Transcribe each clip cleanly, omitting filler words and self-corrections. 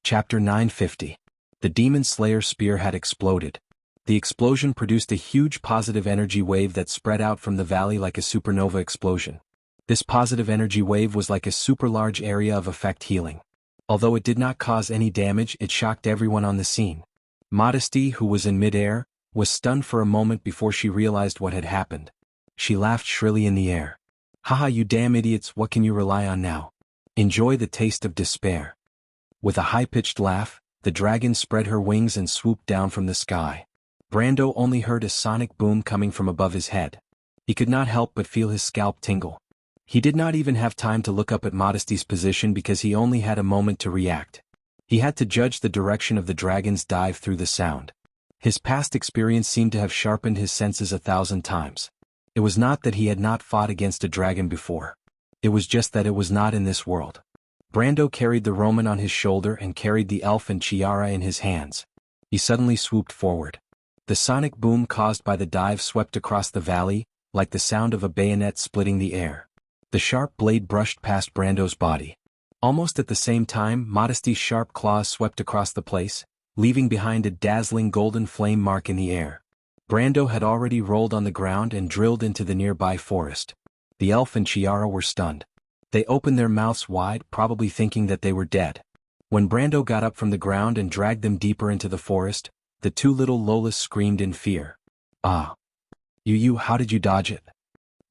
Chapter 950. The Demon Slayer spear had exploded. The explosion produced a huge positive energy wave that spread out from the valley like a supernova explosion. This positive energy wave was like a super large area of effect healing. Although it did not cause any damage, it shocked everyone on the scene. Modesty, who was in mid-air, was stunned for a moment before she realized what had happened. She laughed shrilly in the air. "Haha, you damn idiots, what can you rely on now? Enjoy the taste of despair." With a high-pitched laugh, the dragon spread her wings and swooped down from the sky. Brando only heard a sonic boom coming from above his head. He could not help but feel his scalp tingle. He did not even have time to look up at Modesty's position because he only had a moment to react. He had to judge the direction of the dragon's dive through the sound. His past experience seemed to have sharpened his senses 1,000 times. It was not that he had not fought against a dragon before. It was just that it was not in this world. Brando carried the Roman on his shoulder and carried the elf and Chiara in his hands. He suddenly swooped forward. The sonic boom caused by the dive swept across the valley, like the sound of a bayonet splitting the air. The sharp blade brushed past Brando's body. Almost at the same time, Modesty's sharp claws swept across the place, leaving behind a dazzling golden flame mark in the air. Brando had already rolled on the ground and drilled into the nearby forest. The elf and Chiara were stunned. They opened their mouths wide, probably thinking that they were dead. When Brando got up from the ground and dragged them deeper into the forest, the two little Lolas screamed in fear. "Ah! You, how did you dodge it?"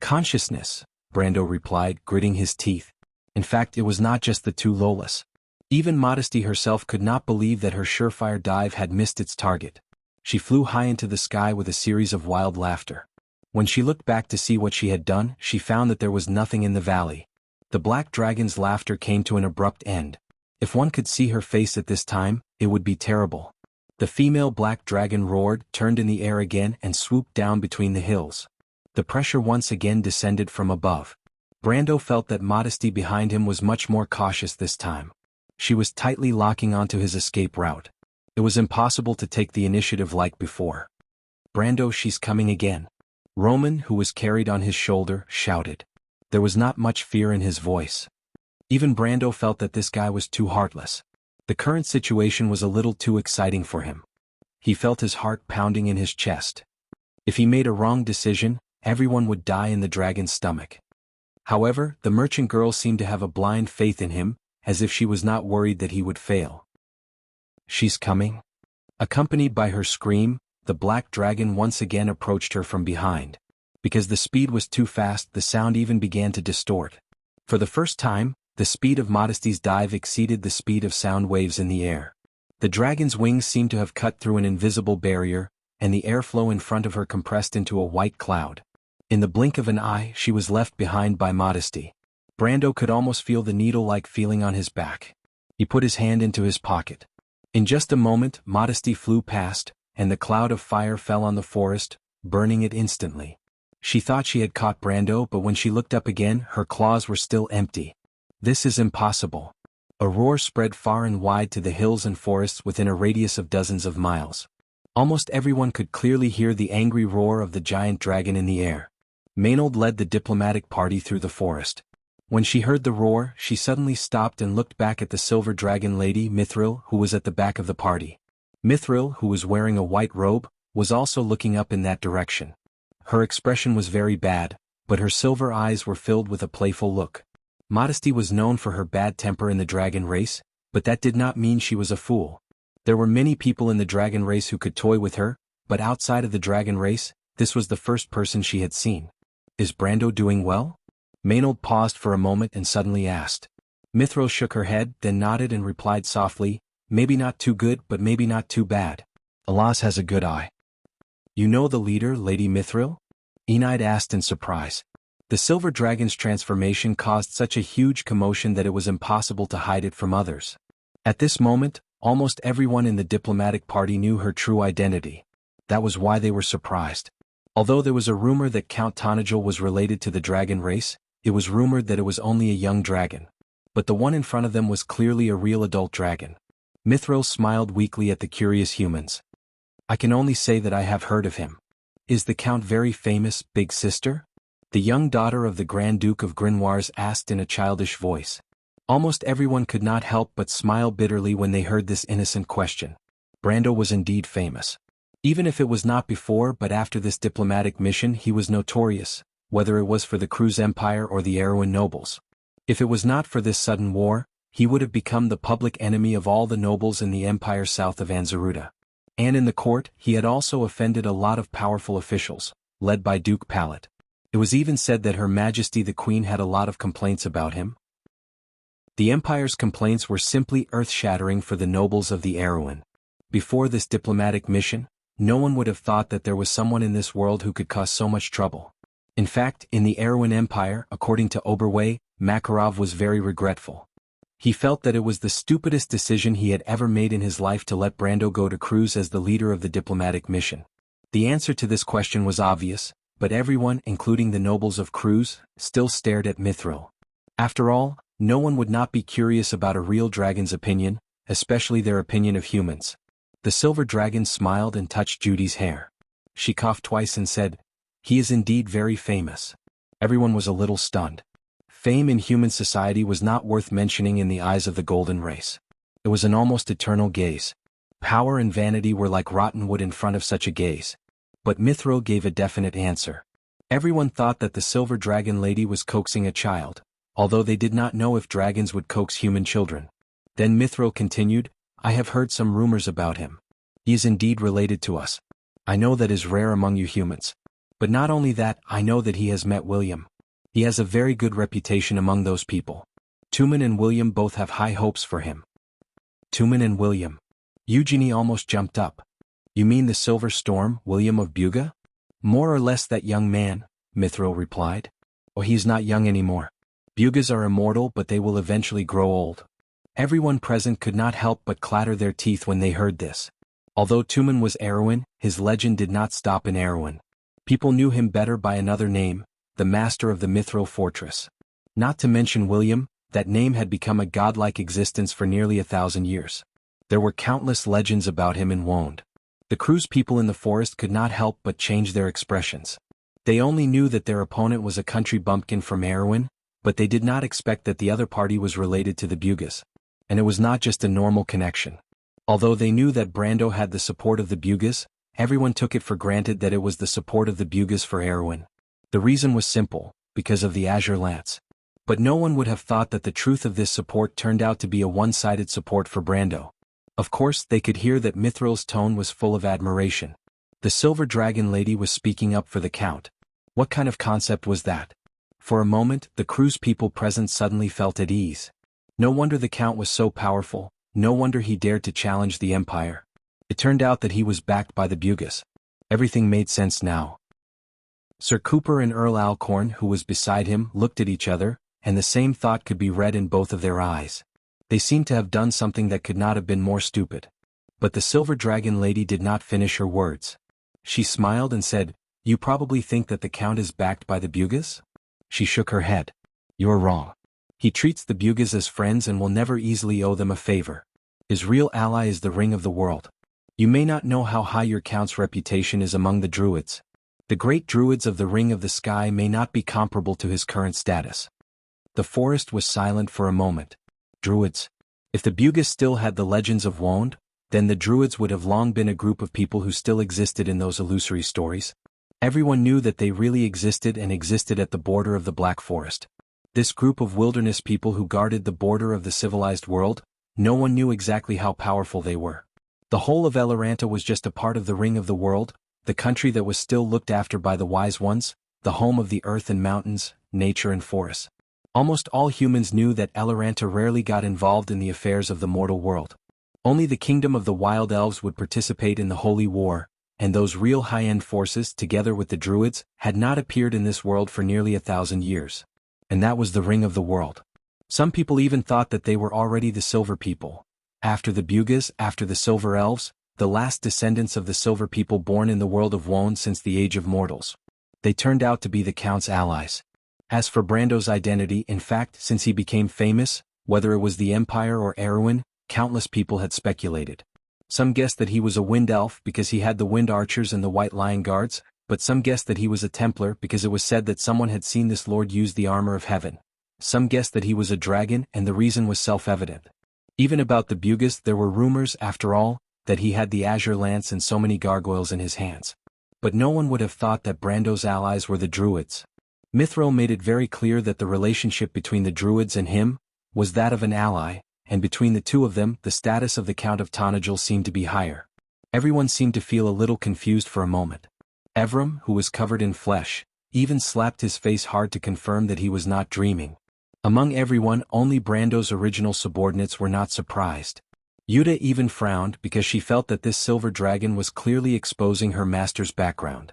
"Consciousness," Brando replied, gritting his teeth. In fact, it was not just the two Lolas. Even Modesty herself could not believe that her surefire dive had missed its target. She flew high into the sky with a series of wild laughter. When she looked back to see what she had done, she found that there was nothing in the valley. The black dragon's laughter came to an abrupt end. If one could see her face at this time, it would be terrible. The female black dragon roared, turned in the air again and swooped down between the hills. The pressure once again descended from above. Brando felt that Modesty behind him was much more cautious this time. She was tightly locking onto his escape route. It was impossible to take the initiative like before. "Brando, she's coming again." Roman, who was carried on his shoulder, shouted. There was not much fear in his voice. Even Brando felt that this guy was too heartless. The current situation was a little too exciting for him. He felt his heart pounding in his chest. If he made a wrong decision, everyone would die in the dragon's stomach. However, the merchant girl seemed to have a blind faith in him, as if she was not worried that he would fail. "She's coming." Accompanied by her scream, the black dragon once again approached her from behind. Because the speed was too fast, the sound even began to distort. For the first time, the speed of Modesty's dive exceeded the speed of sound waves in the air. The dragon's wings seemed to have cut through an invisible barrier, and the airflow in front of her compressed into a white cloud. In the blink of an eye, she was left behind by Modesty. Brando could almost feel the needle-like feeling on his back. He put his hand into his pocket. In just a moment, Modesty flew past, and the cloud of fire fell on the forest, burning it instantly. She thought she had caught Brando, but when she looked up again, her claws were still empty. "This is impossible." A roar spread far and wide to the hills and forests within a radius of dozens of miles. Almost everyone could clearly hear the angry roar of the giant dragon in the air. Maynard led the diplomatic party through the forest. When she heard the roar, she suddenly stopped and looked back at the silver dragon lady, Mithril, who was at the back of the party. Mithril, who was wearing a white robe, was also looking up in that direction. Her expression was very bad, but her silver eyes were filled with a playful look. Modesty was known for her bad temper in the dragon race, but that did not mean she was a fool. There were many people in the dragon race who could toy with her, but outside of the dragon race, this was the first person she had seen. "Is Brando doing well?" Maynard paused for a moment and suddenly asked. Mithril shook her head, then nodded and replied softly, "Maybe not too good, but maybe not too bad. Alas has a good eye." "You know the leader, Lady Mithril?" Enid asked in surprise. The silver dragon's transformation caused such a huge commotion that it was impossible to hide it from others. At this moment, almost everyone in the diplomatic party knew her true identity. That was why they were surprised. Although there was a rumor that Count Tonagel was related to the dragon race, it was rumored that it was only a young dragon. But the one in front of them was clearly a real adult dragon. Mithril smiled weakly at the curious humans. "I can only say that I have heard of him." "Is the Count very famous, big sister?" The young daughter of the Grand Duke of Grimoires asked in a childish voice. Almost everyone could not help but smile bitterly when they heard this innocent question. Brando was indeed famous. Even if it was not before but after this diplomatic mission, he was notorious, whether it was for the Cruz Empire or the Erewhon nobles. If it was not for this sudden war, he would have become the public enemy of all the nobles in the empire south of Anzaruta. And in the court, he had also offended a lot of powerful officials, led by Duke Palat. It was even said that Her Majesty the Queen had a lot of complaints about him. The empire's complaints were simply earth-shattering for the nobles of the Erewhon. Before this diplomatic mission, no one would have thought that there was someone in this world who could cause so much trouble. In fact, in the Erewhon Empire, according to Oberway, Makarov was very regretful. He felt that it was the stupidest decision he had ever made in his life to let Brando go to Cruz as the leader of the diplomatic mission. The answer to this question was obvious, but everyone, including the nobles of Cruz, still stared at Mithril. After all, no one would not be curious about a real dragon's opinion, especially their opinion of humans. The silver dragon smiled and touched Judy's hair. She coughed twice and said, "He is indeed very famous." Everyone was a little stunned. Fame in human society was not worth mentioning in the eyes of the golden race. It was an almost eternal gaze. Power and vanity were like rotten wood in front of such a gaze. But Mithril gave a definite answer. Everyone thought that the silver dragon lady was coaxing a child, although they did not know if dragons would coax human children. Then Mithril continued, "I have heard some rumors about him. He is indeed related to us. I know that is rare among you humans. But not only that, I know that he has met William. He has a very good reputation among those people. Tumen and William both have high hopes for him." Tumen and William. Eugenie almost jumped up. "You mean the Silver Storm, William of Buga?" "More or less that young man," Mithril replied. "Oh, he is not young anymore. Bugas are immortal, but they will eventually grow old." Everyone present could not help but clatter their teeth when they heard this. Although Tumen was Erewhon, his legend did not stop in Erewhon. People knew him better by another name, the master of the Mithril fortress. Not to mention William, that name had become a godlike existence for nearly 1,000 years. There were countless legends about him in Wonde. The Cruz people in the forest could not help but change their expressions. They only knew that their opponent was a country bumpkin from Erewhon, but they did not expect that the other party was related to the Bugas. And it was not just a normal connection. Although they knew that Brando had the support of the Bugas, everyone took it for granted that it was the support of the Bugas for Erewhon. The reason was simple, because of the Azure Lance. But no one would have thought that the truth of this support turned out to be a one-sided support for Brando. Of course, they could hear that Mithril's tone was full of admiration. The Silver Dragon lady was speaking up for the Count. What kind of concept was that? For a moment, the Cruz people present suddenly felt at ease. No wonder the Count was so powerful, no wonder he dared to challenge the Empire. It turned out that he was backed by the Bugas. Everything made sense now. Sir Cooper and Earl Alcorn, who was beside him, looked at each other, and the same thought could be read in both of their eyes. They seemed to have done something that could not have been more stupid. But the Silver Dragon lady did not finish her words. She smiled and said, "You probably think that the Count is backed by the Bugas?" She shook her head. "You're wrong. He treats the Bugas as friends and will never easily owe them a favor. His real ally is the Ring of the World. You may not know how high your Count's reputation is among the Druids. The great Druids of the Ring of the Sky may not be comparable to his current status." The forest was silent for a moment. Druids. If the Bugas still had the legends of Wonde, then the Druids would have long been a group of people who still existed in those illusory stories. Everyone knew that they really existed and existed at the border of the Black Forest. This group of wilderness people who guarded the border of the civilized world, no one knew exactly how powerful they were. The whole of Eloranta was just a part of the Ring of the World, the country that was still looked after by the Wise Ones, the home of the earth and mountains, nature and forests. Almost all humans knew that Eloranta rarely got involved in the affairs of the mortal world. Only the kingdom of the Wild Elves would participate in the Holy War, and those real high-end forces, together with the Druids, had not appeared in this world for nearly 1,000 years. And that was the Ring of the World. Some people even thought that they were already the Silver People. After the Bugas, after the Silver Elves, the last descendants of the Silver People born in the world of Wonde since the Age of Mortals. They turned out to be the Count's allies. As for Brando's identity, in fact, since he became famous, whether it was the Empire or Erewhon, countless people had speculated. Some guessed that he was a Wind Elf because he had the Wind Archers and the White Lion Guards, but some guessed that he was a Templar because it was said that someone had seen this lord use the armor of heaven. Some guessed that he was a dragon, and the reason was self-evident. Even about the Bugis there were rumors, after all, that he had the azure lance and so many gargoyles in his hands. But no one would have thought that Brando's allies were the Druids. Mithril made it very clear that the relationship between the Druids and him was that of an ally, and between the two of them the status of the Count of Tonagel seemed to be higher. Everyone seemed to feel a little confused for a moment. Evram, who was covered in flesh, even slapped his face hard to confirm that he was not dreaming. Among everyone, only Brando's original subordinates were not surprised. Yuta even frowned because she felt that this silver dragon was clearly exposing her master's background.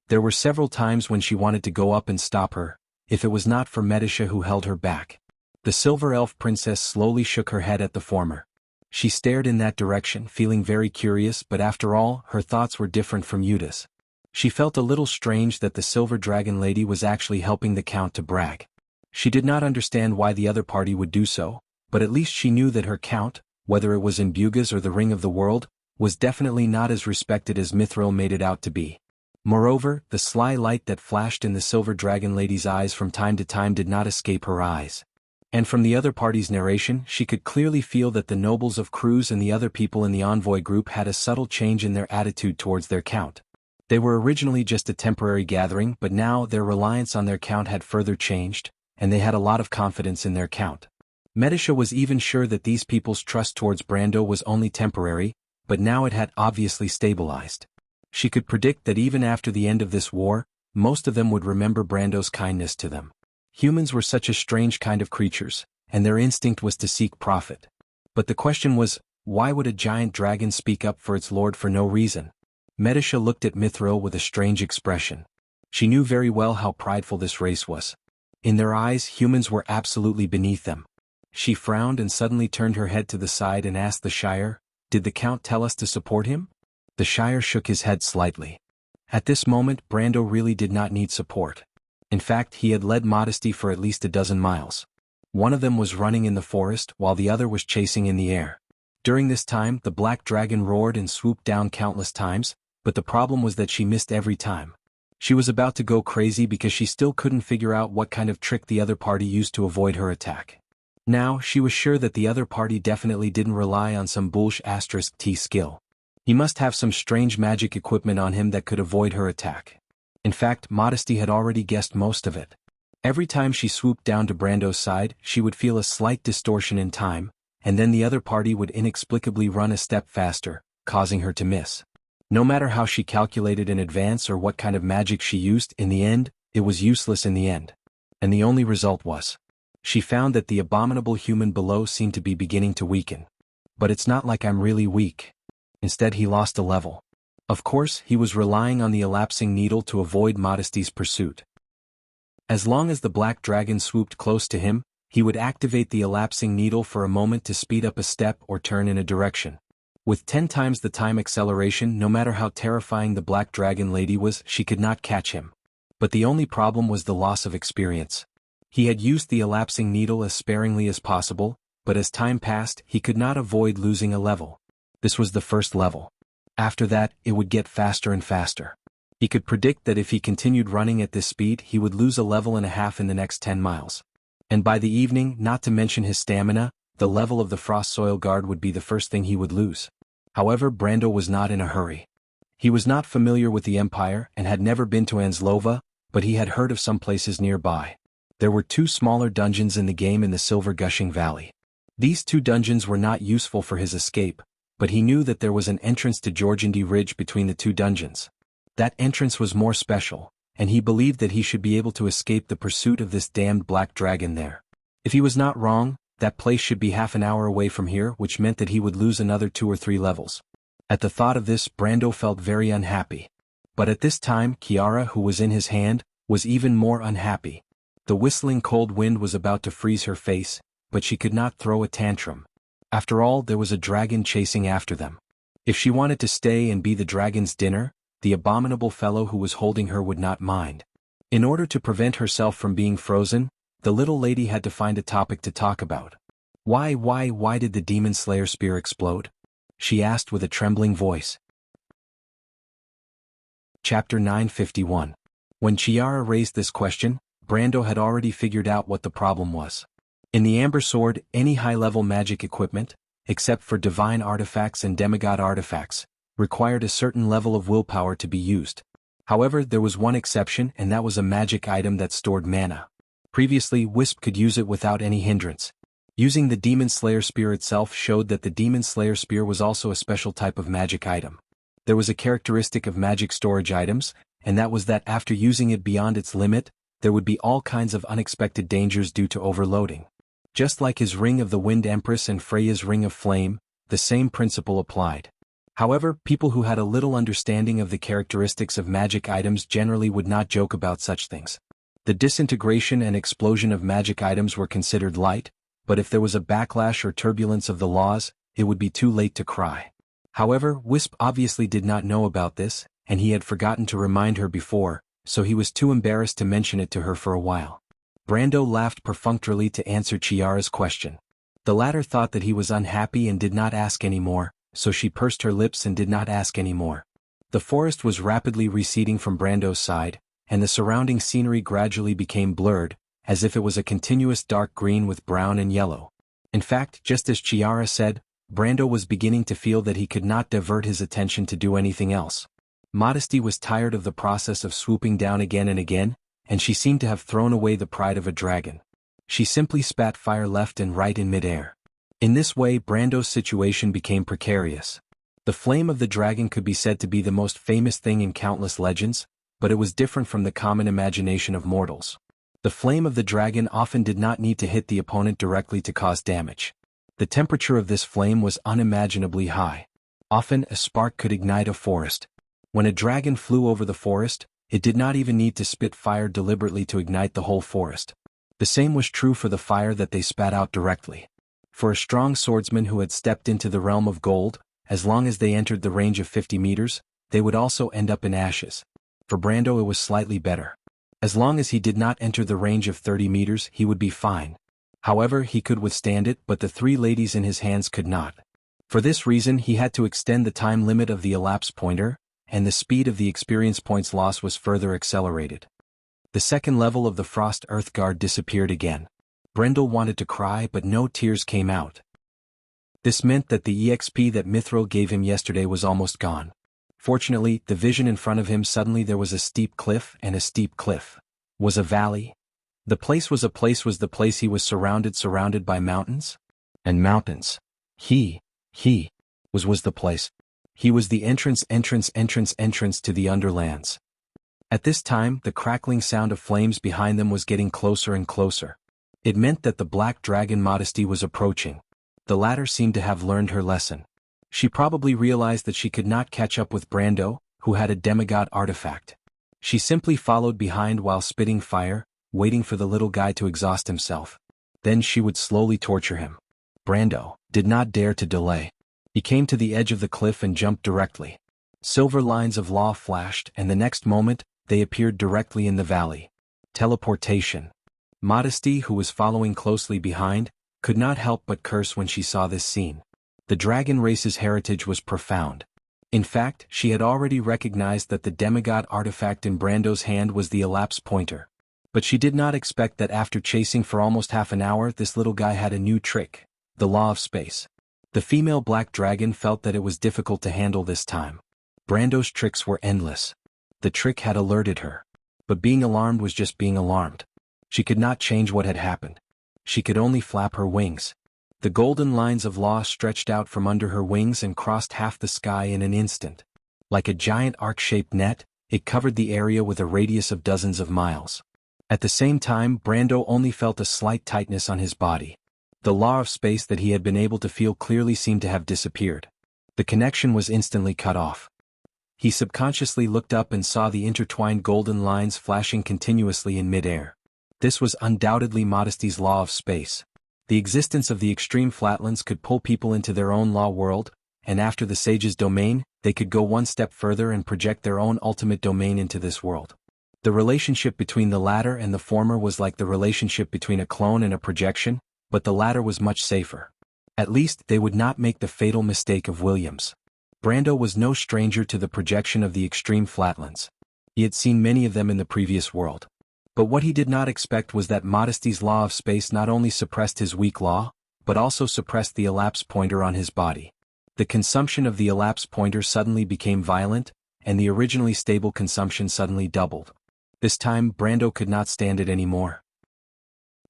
There were several times when she wanted to go up and stop her, if it was not for Medisha who held her back. The silver elf princess slowly shook her head at the former. She stared in that direction, feeling very curious, but after all, her thoughts were different from Yuta's. She felt a little strange that the silver dragon lady was actually helping the count to brag. She did not understand why the other party would do so, but at least she knew that her count, whether it was in Bugis or the Ring of the World, was definitely not as respected as Mithril made it out to be. Moreover, the sly light that flashed in the silver dragon lady's eyes from time to time did not escape her eyes. And from the other party's narration she could clearly feel that the nobles of Cruz and the other people in the envoy group had a subtle change in their attitude towards their count. They were originally just a temporary gathering, but now their reliance on their count had further changed, and they had a lot of confidence in their count. Medisha was even sure that these people's trust towards Brando was only temporary, but now it had obviously stabilized. She could predict that even after the end of this war, most of them would remember Brando's kindness to them. Humans were such a strange kind of creatures, and their instinct was to seek profit. But the question was, why would a giant dragon speak up for its lord for no reason? Medisha looked at Mithril with a strange expression. She knew very well how prideful this race was. In their eyes, humans were absolutely beneath them. She frowned and suddenly turned her head to the side and asked the Shire, "Did the Count tell us to support him?" The Shire shook his head slightly. At this moment, Brando really did not need support. In fact, he had led Modesty for at least a dozen miles. One of them was running in the forest, while the other was chasing in the air. During this time, the black dragon roared and swooped down countless times, but the problem was that she missed every time. She was about to go crazy because she still couldn't figure out what kind of trick the other party used to avoid her attack. Now, she was sure that the other party definitely didn't rely on some *T skill. He must have some strange magic equipment on him that could avoid her attack. In fact, Modesty had already guessed most of it. Every time she swooped down to Brando's side, she would feel a slight distortion in time, and then the other party would inexplicably run a step faster, causing her to miss. No matter how she calculated in advance or what kind of magic she used, in the end, it was useless in the end. And the only result was, she found that the abominable human below seemed to be beginning to weaken. But it's not like I'm really weak. Instead, he lost a level. Of course, he was relying on the elapsing needle to avoid Modesty's pursuit. As long as the black dragon swooped close to him, he would activate the elapsing needle for a moment to speed up a step or turn in a direction. With 10 times the time acceleration, no matter how terrifying the black dragon lady was, she could not catch him. But the only problem was the loss of experience. He had used the elapsing needle as sparingly as possible, but as time passed, he could not avoid losing a level. This was the first level. After that, it would get faster and faster. He could predict that if he continued running at this speed, he would lose a level and a half in the next 10 miles. And by the evening, not to mention his stamina, the level of the Frost Soil Guard would be the first thing he would lose. However, Brando was not in a hurry. He was not familiar with the Empire and had never been to Anslova, but he had heard of some places nearby. There were 2 smaller dungeons in the game in the Silver Gushing Valley. These 2 dungeons were not useful for his escape, but he knew that there was an entrance to Georgandy Ridge between the 2 dungeons. That entrance was more special, and he believed that he should be able to escape the pursuit of this damned black dragon there. If he was not wrong, that place should be half an hour away from here, which meant that he would lose another 2 or 3 levels. At the thought of this, Brando felt very unhappy. But at this time, Kiara, who was in his hand, was even more unhappy. The whistling cold wind was about to freeze her face, but she could not throw a tantrum. After all, there was a dragon chasing after them. If she wanted to stay and be the dragon's dinner, the abominable fellow who was holding her would not mind. In order to prevent herself from being frozen, the little lady had to find a topic to talk about. Why did the Demon Slayer spear explode? She asked with a trembling voice. Chapter 951. When Chiara raised this question, Brando had already figured out what the problem was. In the Amber Sword, any high-level magic equipment, except for divine artifacts and demigod artifacts, required a certain level of willpower to be used. However, there was one exception, and that was a magic item that stored mana. Previously, Wisp could use it without any hindrance. Using the Demon Slayer Spear itself showed that the Demon Slayer Spear was also a special type of magic item. There was a characteristic of magic storage items, and that was that after using it beyond its limit, there would be all kinds of unexpected dangers due to overloading. Just like his Ring of the Wind Empress and Freya's Ring of Flame, the same principle applied. However, people who had a little understanding of the characteristics of magic items generally would not joke about such things. The disintegration and explosion of magic items were considered light, but if there was a backlash or turbulence of the laws, it would be too late to cry. However, Wisp obviously did not know about this, and he had forgotten to remind her before, so he was too embarrassed to mention it to her for a while. Brando laughed perfunctorily to answer Chiara's question. The latter thought that he was unhappy and did not ask any more, so she pursed her lips and did not ask any more. The forest was rapidly receding from Brando's side, and the surrounding scenery gradually became blurred, as if it was a continuous dark green with brown and yellow. In fact, just as Chiara said, Brando was beginning to feel that he could not divert his attention to do anything else. Modesty was tired of the process of swooping down again and again, and she seemed to have thrown away the pride of a dragon. She simply spat fire left and right in midair. In this way, Brando's situation became precarious. The flame of the dragon could be said to be the most famous thing in countless legends, but it was different from the common imagination of mortals. The flame of the dragon often did not need to hit the opponent directly to cause damage. The temperature of this flame was unimaginably high. Often, a spark could ignite a forest. When a dragon flew over the forest, it did not even need to spit fire deliberately to ignite the whole forest. The same was true for the fire that they spat out directly. For a strong swordsman who had stepped into the realm of gold, as long as they entered the range of 50 meters, they would also end up in ashes. For Brando it was slightly better. As long as he did not enter the range of 30 meters, he would be fine. However, he could withstand it, but the three ladies in his hands could not. For this reason, he had to extend the time limit of the elapsed pointer, and the speed of the experience points loss was further accelerated. The second level of the Frost Earth Guard disappeared again. Brendel wanted to cry, but no tears came out. This meant that the EXP that Mithril gave him yesterday was almost gone. Fortunately, the vision in front of him suddenly there was a steep cliff, and a steep cliff was a valley. The place was the place he was surrounded by mountains? And mountains. He was the place. He was the entrance to the Underlands. At this time, the crackling sound of flames behind them was getting closer and closer. It meant that the black dragon Modesty was approaching. The latter seemed to have learned her lesson. She probably realized that she could not catch up with Brando, who had a demigod artifact. She simply followed behind while spitting fire, waiting for the little guy to exhaust himself. Then she would slowly torture him. Brando did not dare to delay. He came to the edge of the cliff and jumped directly. Silver lines of law flashed, and the next moment, they appeared directly in the valley. Teleportation. Modesty, who was following closely behind, could not help but curse when she saw this scene. The dragon race's heritage was profound. In fact, she had already recognized that the demigod artifact in Brando's hand was the elapsed pointer. But she did not expect that after chasing for almost half an hour, this little guy had a new trick, the law of space. The female black dragon felt that it was difficult to handle this time. Brando's tricks were endless. The trick had alerted her. But being alarmed was just being alarmed. She could not change what had happened. She could only flap her wings. The golden lines of law stretched out from under her wings and crossed half the sky in an instant. Like a giant arc-shaped net, it covered the area with a radius of dozens of miles. At the same time, Brando only felt a slight tightness on his body. The law of space that he had been able to feel clearly seemed to have disappeared. The connection was instantly cut off. He subconsciously looked up and saw the intertwined golden lines flashing continuously in midair. This was undoubtedly Modesty's law of space. The existence of the extreme flatlands could pull people into their own law world, and after the sage's domain, they could go one step further and project their own ultimate domain into this world. The relationship between the latter and the former was like the relationship between a clone and a projection, but the latter was much safer. At least, they would not make the fatal mistake of Williams. Brando was no stranger to the projection of the extreme flatlands. He had seen many of them in the previous world. But what he did not expect was that Modesty's law of space not only suppressed his weak law, but also suppressed the elapse pointer on his body. The consumption of the elapse pointer suddenly became violent, and the originally stable consumption suddenly doubled. This time Brando could not stand it anymore.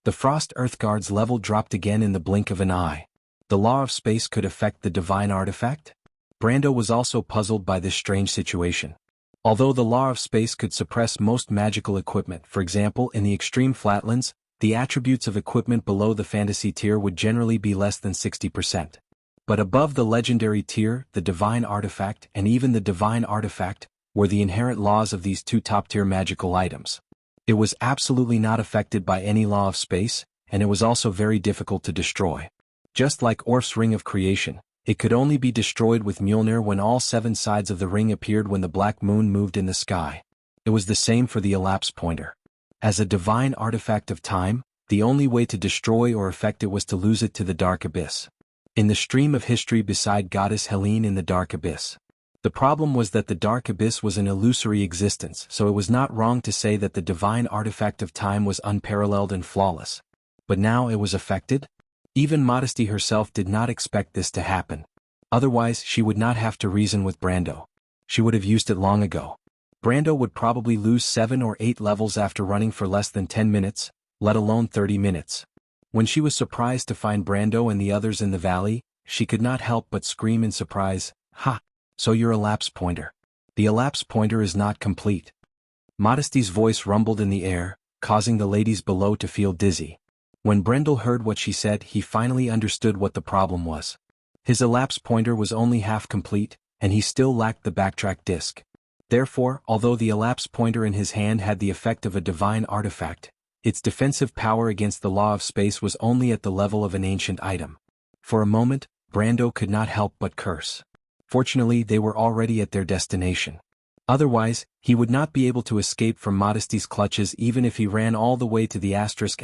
The Frost Earth Guard's level dropped again in the blink of an eye. The law of space could affect the divine artifact? Brando was also puzzled by this strange situation. Although the law of space could suppress most magical equipment, for example in the extreme flatlands, the attributes of equipment below the fantasy tier would generally be less than 60%. But above the legendary tier, the divine artifact, and even the divine artifact, were the inherent laws of these two top-tier magical items. It was absolutely not affected by any law of space, and it was also very difficult to destroy. Just like Orf's Ring of Creation, it could only be destroyed with Mjolnir when all 7 sides of the ring appeared when the black moon moved in the sky. It was the same for the elapse pointer. As a divine artifact of time, the only way to destroy or affect it was to lose it to the dark abyss. In the stream of history beside Goddess Helene in the dark abyss. The problem was that the dark abyss was an illusory existence, so it was not wrong to say that the divine artifact of time was unparalleled and flawless. But now it was affected? Even Modesty herself did not expect this to happen. Otherwise, she would not have to reason with Brando. She would have used it long ago. Brando would probably lose 7 or 8 levels after running for less than 10 minutes, let alone 30 minutes. When she was surprised to find Brando and the others in the valley, she could not help but scream in surprise, "Ha! So you're a elapse pointer. The elapse pointer is not complete." Modesty's voice rumbled in the air, causing the ladies below to feel dizzy. When Brendel heard what she said, he finally understood what the problem was. His elapse pointer was only half complete, and he still lacked the backtrack disc. Therefore, although the elapse pointer in his hand had the effect of a divine artifact, its defensive power against the law of space was only at the level of an ancient item. For a moment, Brando could not help but curse. Fortunately, they were already at their destination. Otherwise, he would not be able to escape from Modesty's clutches even if he ran all the way to the asterisk.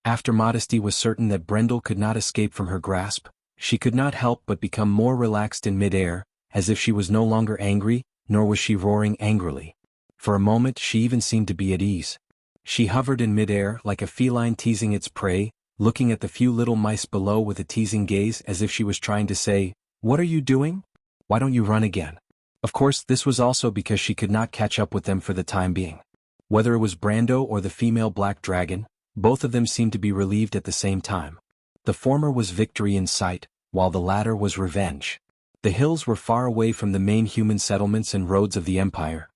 After Modesty was certain that Brendel could not escape from her grasp, she could not help but become more relaxed in mid-air, as if she was no longer angry, nor was she roaring angrily. For a moment she even seemed to be at ease. She hovered in mid-air like a feline teasing its prey, looking at the few little mice below with a teasing gaze as if she was trying to say, "What are you doing? Why don't you run again?" Of course, this was also because she could not catch up with them for the time being. Whether it was Brando or the female black dragon, both of them seemed to be relieved at the same time. The former was victory in sight, while the latter was revenge. The hills were far away from the main human settlements and roads of the empire.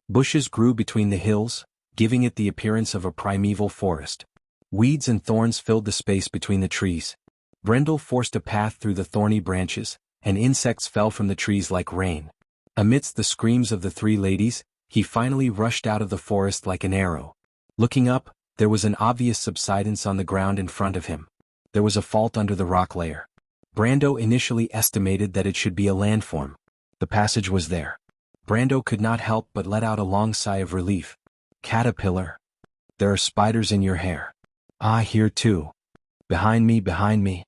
Bushes grew between the hills, giving it the appearance of a primeval forest. Weeds and thorns filled the space between the trees. Brendel forced a path through the thorny branches, and insects fell from the trees like rain. Amidst the screams of the 3 ladies, he finally rushed out of the forest like an arrow. Looking up, there was an obvious subsidence on the ground in front of him. There was a fault under the rock layer. Brando initially estimated that it should be a landform. The passage was there. Brando could not help but let out a long sigh of relief. "Caterpillar. There are spiders in your hair." "Ah, here too. Behind me, behind me."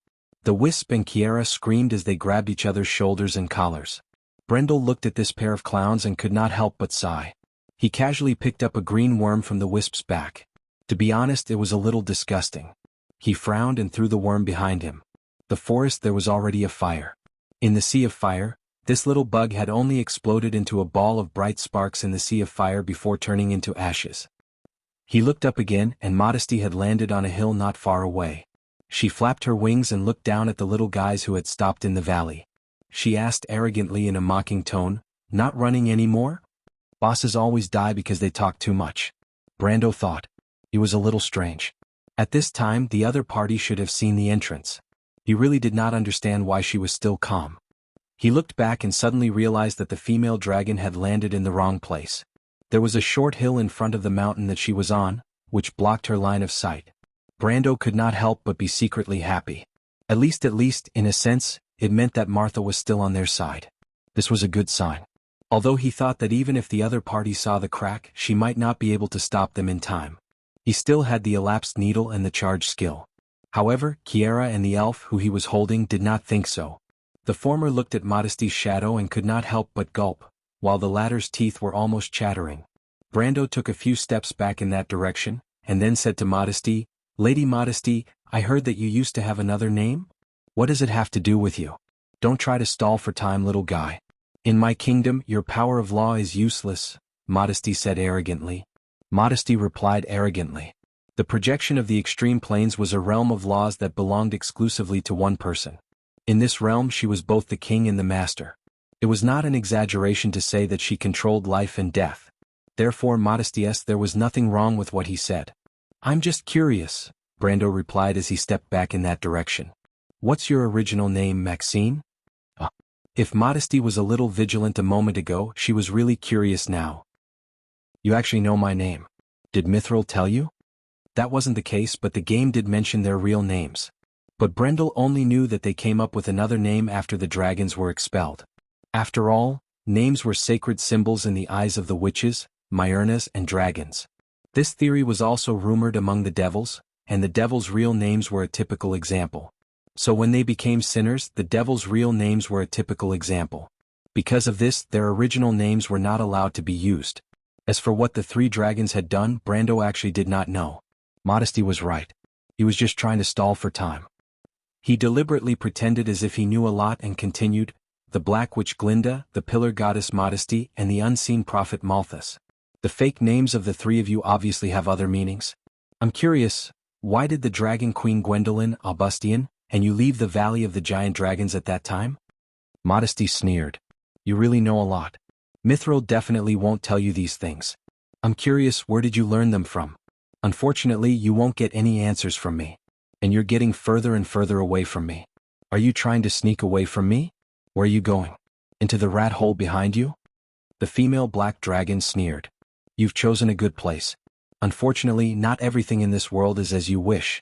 The Wisp and Kiera screamed as they grabbed each other's shoulders and collars. Brendel looked at this pair of clowns and could not help but sigh. He casually picked up a green worm from the Wisp's back. To be honest, it was a little disgusting. He frowned and threw the worm behind him. The forest, there was already a fire. In the sea of fire, this little bug had only exploded into a ball of bright sparks in the sea of fire before turning into ashes. He looked up again, and Modesty had landed on a hill not far away. She flapped her wings and looked down at the little guys who had stopped in the valley. She asked arrogantly in a mocking tone, "Not running anymore?" Bosses always die because they talk too much. Brando thought. It was a little strange. At this time the other party should have seen the entrance. He really did not understand why she was still calm. He looked back and suddenly realized that the female dragon had landed in the wrong place. There was a short hill in front of the mountain that she was on, which blocked her line of sight. Brando could not help but be secretly happy. At least, in a sense, it meant that Martha was still on their side. This was a good sign. Although he thought that even if the other party saw the crack, she might not be able to stop them in time. He still had the elapsed needle and the charge skill. However, Kiera and the elf who he was holding did not think so. The former looked at Modesty's shadow and could not help but gulp, while the latter's teeth were almost chattering. Brando took a few steps back in that direction, and then said to Modesty, "Lady Modesty, I heard that you used to have another name? What does it have to do with you? Don't try to stall for time, little guy. In my kingdom, your power of law is useless," Modesty said arrogantly. Modesty replied arrogantly. The projection of the extreme planes was a realm of laws that belonged exclusively to one person. In this realm she was both the king and the master. It was not an exaggeration to say that she controlled life and death. Therefore Modesty's there was nothing wrong with what he said. "I'm just curious," Brando replied as he stepped back in that direction. "What's your original name, Maxine?" If Modesty was a little vigilant a moment ago, she was really curious now. "You actually know my name. Did Mithril tell you?" That wasn't the case, but the game did mention their real names. But Brendel only knew that they came up with another name after the dragons were expelled. After all, names were sacred symbols in the eyes of the witches, Myrnas and dragons. This theory was also rumored among the devils, and the devils' real names were a typical example. So when they became sinners, the devils' real names were a typical example. Because of this, their original names were not allowed to be used. As for what the three dragons had done, Brando actually did not know. Modesty was right. He was just trying to stall for time. He deliberately pretended as if he knew a lot and continued, "The Black Witch Glinda, the Pillar Goddess Modesty, and the Unseen Prophet Malthus. The fake names of the three of you obviously have other meanings. I'm curious, why did the Dragon Queen Gwendolen, Aubustian, and you leave the Valley of the Giant Dragons at that time?" Modesty sneered. "You really know a lot. Mithril definitely won't tell you these things. I'm curious, where did you learn them from? Unfortunately, you won't get any answers from me. And you're getting further and further away from me. Are you trying to sneak away from me? Where are you going? Into the rat hole behind you?" The female black dragon sneered. "You've chosen a good place. Unfortunately, not everything in this world is as you wish."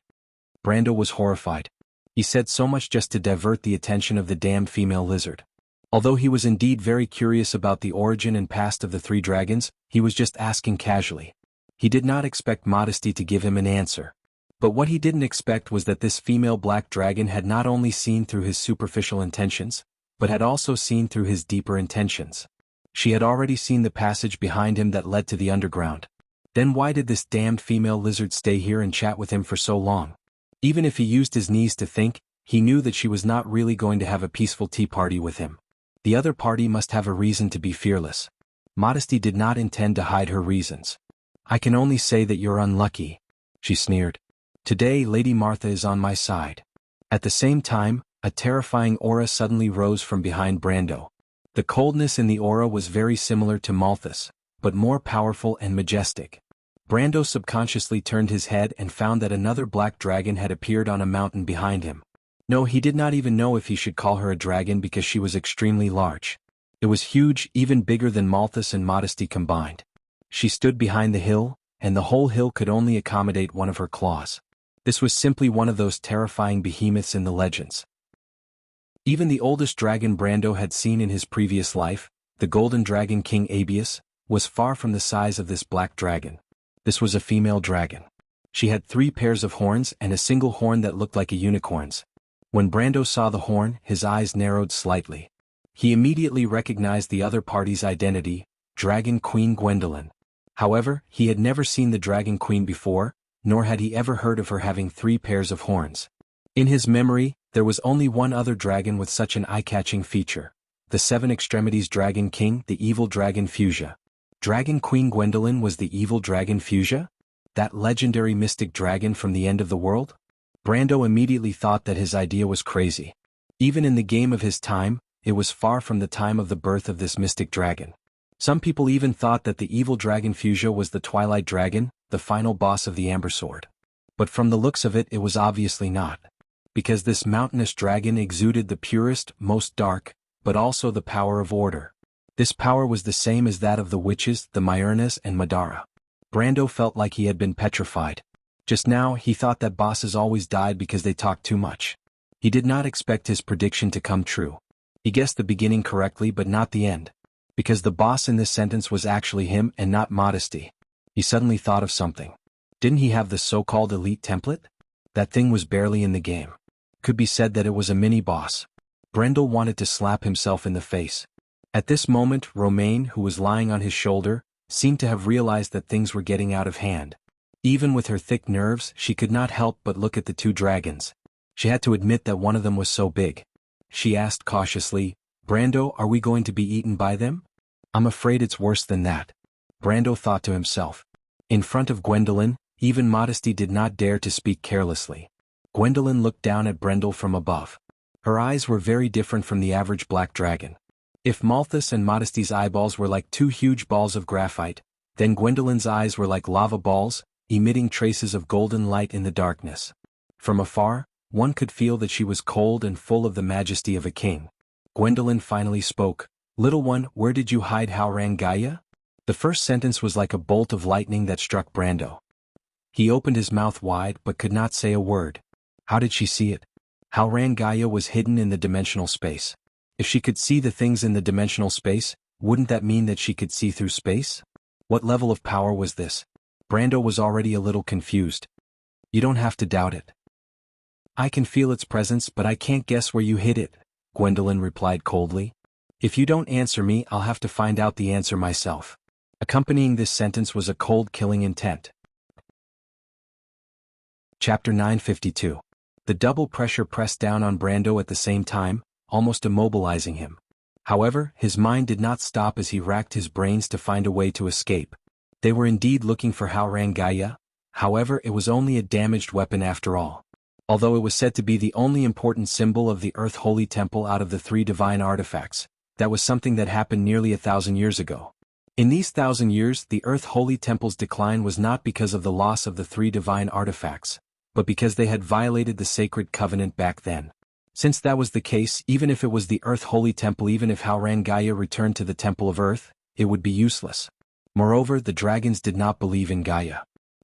Brando was horrified. He said so much just to divert the attention of the damned female lizard. Although he was indeed very curious about the origin and past of the three dragons, he was just asking casually. He did not expect Modesty to give him an answer. But what he didn't expect was that this female black dragon had not only seen through his superficial intentions, but had also seen through his deeper intentions. She had already seen the passage behind him that led to the underground. Then why did this damned female lizard stay here and chat with him for so long? Even if he used his knees to think, he knew that she was not really going to have a peaceful tea party with him. The other party must have a reason to be fearless. Modesty did not intend to hide her reasons. "I can only say that you're unlucky," she sneered. "Today Lady Martha is on my side." At the same time, a terrifying aura suddenly rose from behind Brando. The coldness in the aura was very similar to Malthus, but more powerful and majestic. Brando subconsciously turned his head and found that another black dragon had appeared on a mountain behind him. No, he did not even know if he should call her a dragon because she was extremely large. It was huge, even bigger than Malthus and Modesty combined. She stood behind the hill, and the whole hill could only accommodate one of her claws. This was simply one of those terrifying behemoths in the legends. Even the oldest dragon Brando had seen in his previous life, the golden dragon King Abius, was far from the size of this black dragon. This was a female dragon. She had 3 pairs of horns and a single horn that looked like a unicorn's. When Brando saw the horn, his eyes narrowed slightly. He immediately recognized the other party's identity, Dragon Queen Gwendolen. However, he had never seen the Dragon Queen before, nor had he ever heard of her having 3 pairs of horns. In his memory, there was only one other dragon with such an eye-catching feature. The 7 Extremities Dragon King, the evil dragon Fuchsia. Dragon Queen Gwendolen was the evil dragon Fuchsia? That legendary mystic dragon from the end of the world? Brando immediately thought that his idea was crazy. Even in the game of his time, it was far from the time of the birth of this mystic dragon. Some people even thought that the evil dragon Fuchsia was the Twilight Dragon, the final boss of the Amber Sword. But from the looks of it, it was obviously not. Because this mountainous dragon exuded the purest, most dark, but also the power of order. This power was the same as that of the witches, the Myrnas and Madara. Brando felt like he had been petrified. Just now, he thought that bosses always died because they talked too much. He did not expect his prediction to come true. He guessed the beginning correctly but not the end. Because the boss in this sentence was actually him and not Modesty. He suddenly thought of something. Didn't he have the so-called elite template? That thing was barely in the game. Could be said that it was a mini-boss. Brendel wanted to slap himself in the face. At this moment, Romain, who was lying on his shoulder, seemed to have realized that things were getting out of hand. Even with her thick nerves, she could not help but look at the two dragons. She had to admit that one of them was so big. She asked cautiously, "Brando, are we going to be eaten by them?" "I'm afraid it's worse than that," Brando thought to himself. In front of Gwendolyn, even modesty did not dare to speak carelessly. Gwendolyn looked down at Brendel from above. Her eyes were very different from the average black dragon. If Malthus and Modesty's eyeballs were like two huge balls of graphite, then Gwendolyn's eyes were like lava balls, emitting traces of golden light in the darkness. From afar, one could feel that she was cold and full of the majesty of a king. Gwendolyn finally spoke, "Little one, where did you hide Haurangaya?" The first sentence was like a bolt of lightning that struck Brando. He opened his mouth wide but could not say a word. How did she see it? Haurangaya was hidden in the dimensional space. If she could see the things in the dimensional space, wouldn't that mean that she could see through space? What level of power was this? Brando was already a little confused. "You don't have to doubt it. I can feel its presence, but I can't guess where you hid it," Gwendolyn replied coldly. "If you don't answer me, I'll have to find out the answer myself." Accompanying this sentence was a cold killing intent. Chapter 952. The double pressure pressed down on Brando at the same time, almost immobilizing him. However, his mind did not stop as he racked his brains to find a way to escape. They were indeed looking for Haurangaya. However, it was only a damaged weapon after all. Although it was said to be the only important symbol of the Earth Holy Temple out of the 3 divine artifacts, that was something that happened nearly 1,000 years ago. In these 1,000 years, the Earth Holy Temple's decline was not because of the loss of the 3 divine artifacts, but because they had violated the sacred covenant back then. Since that was the case, even if it was the Earth Holy Temple, even if Haurangaya returned to the Temple of Earth, it would be useless. Moreover, the dragons did not believe in Gaia.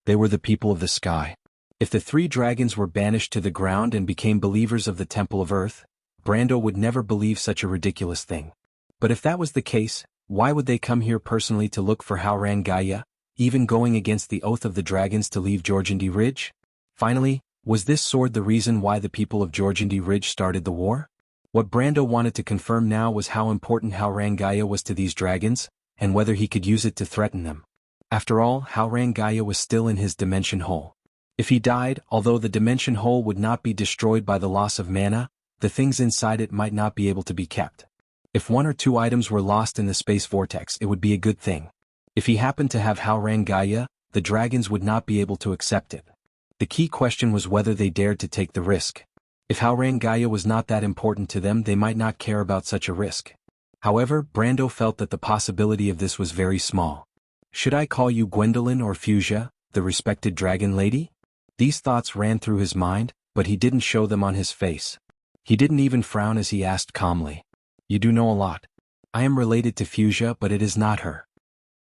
They were the people of the sky. If the 3 dragons were banished to the ground and became believers of the Temple of Earth, Brando would never believe such a ridiculous thing. But if that was the case, why would they come here personally to look for Haurangaya, even going against the oath of the dragons to leave Jorgandi Ridge? Finally, was this sword the reason why the people of Jorgandi Ridge started the war? What Brando wanted to confirm now was how important Haurangaya was to these dragons, and whether he could use it to threaten them. After all, Haurangaya was still in his dimension hole. If he died, although the dimension hole would not be destroyed by the loss of mana, the things inside it might not be able to be kept. If 1 or 2 items were lost in the space vortex, it would be a good thing. If he happened to have Haurangaya, the dragons would not be able to accept it. The key question was whether they dared to take the risk. If Haurangaya was not that important to them, they might not care about such a risk. However, Brando felt that the possibility of this was very small. "Should I call you Gwendolyn or Fuchsia, the respected dragon lady?" These thoughts ran through his mind, but he didn't show them on his face. He didn't even frown as he asked calmly, "You do know a lot. I am related to Fuchsia, but it is not her."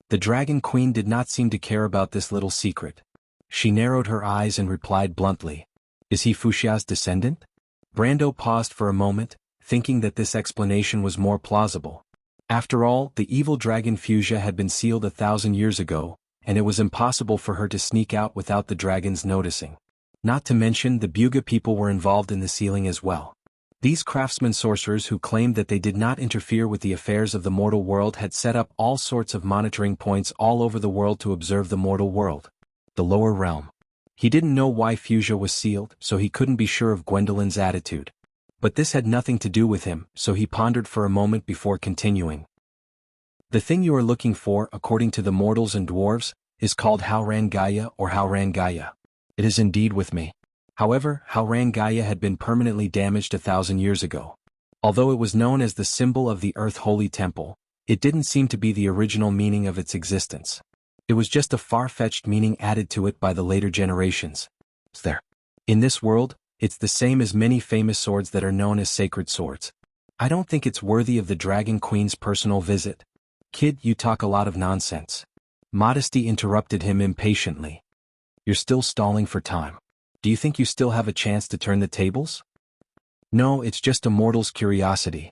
The Dragon Queen did not seem to care about this little secret. She narrowed her eyes and replied bluntly, "Is he Fuchsia's descendant?" Brando paused for a moment, thinking that this explanation was more plausible. After all, the evil dragon Fuchsia had been sealed 1,000 years ago, and it was impossible for her to sneak out without the dragons noticing. Not to mention the Buga people were involved in the sealing as well. These craftsmen sorcerers who claimed that they did not interfere with the affairs of the mortal world had set up all sorts of monitoring points all over the world to observe the mortal world. The lower realm. He didn't know why Fuchsia was sealed, so he couldn't be sure of Gwendolyn's attitude. But this had nothing to do with him, so he pondered for a moment before continuing. "The thing you are looking for, according to the mortals and dwarves, is called Haurangaya or Haurangaya. It is indeed with me. However, Haurangaya had been permanently damaged 1,000 years ago. Although it was known as the symbol of the Earth Holy Temple, it didn't seem to be the original meaning of its existence. It was just a far-fetched meaning added to it by the later generations. In this world, it's the same as many famous swords that are known as sacred swords. I don't think it's worthy of the Dragon Queen's personal visit." "Kid, you talk a lot of nonsense." Modesty interrupted him impatiently. "You're still stalling for time. Do you think you still have a chance to turn the tables?" "No, it's just a mortal's curiosity."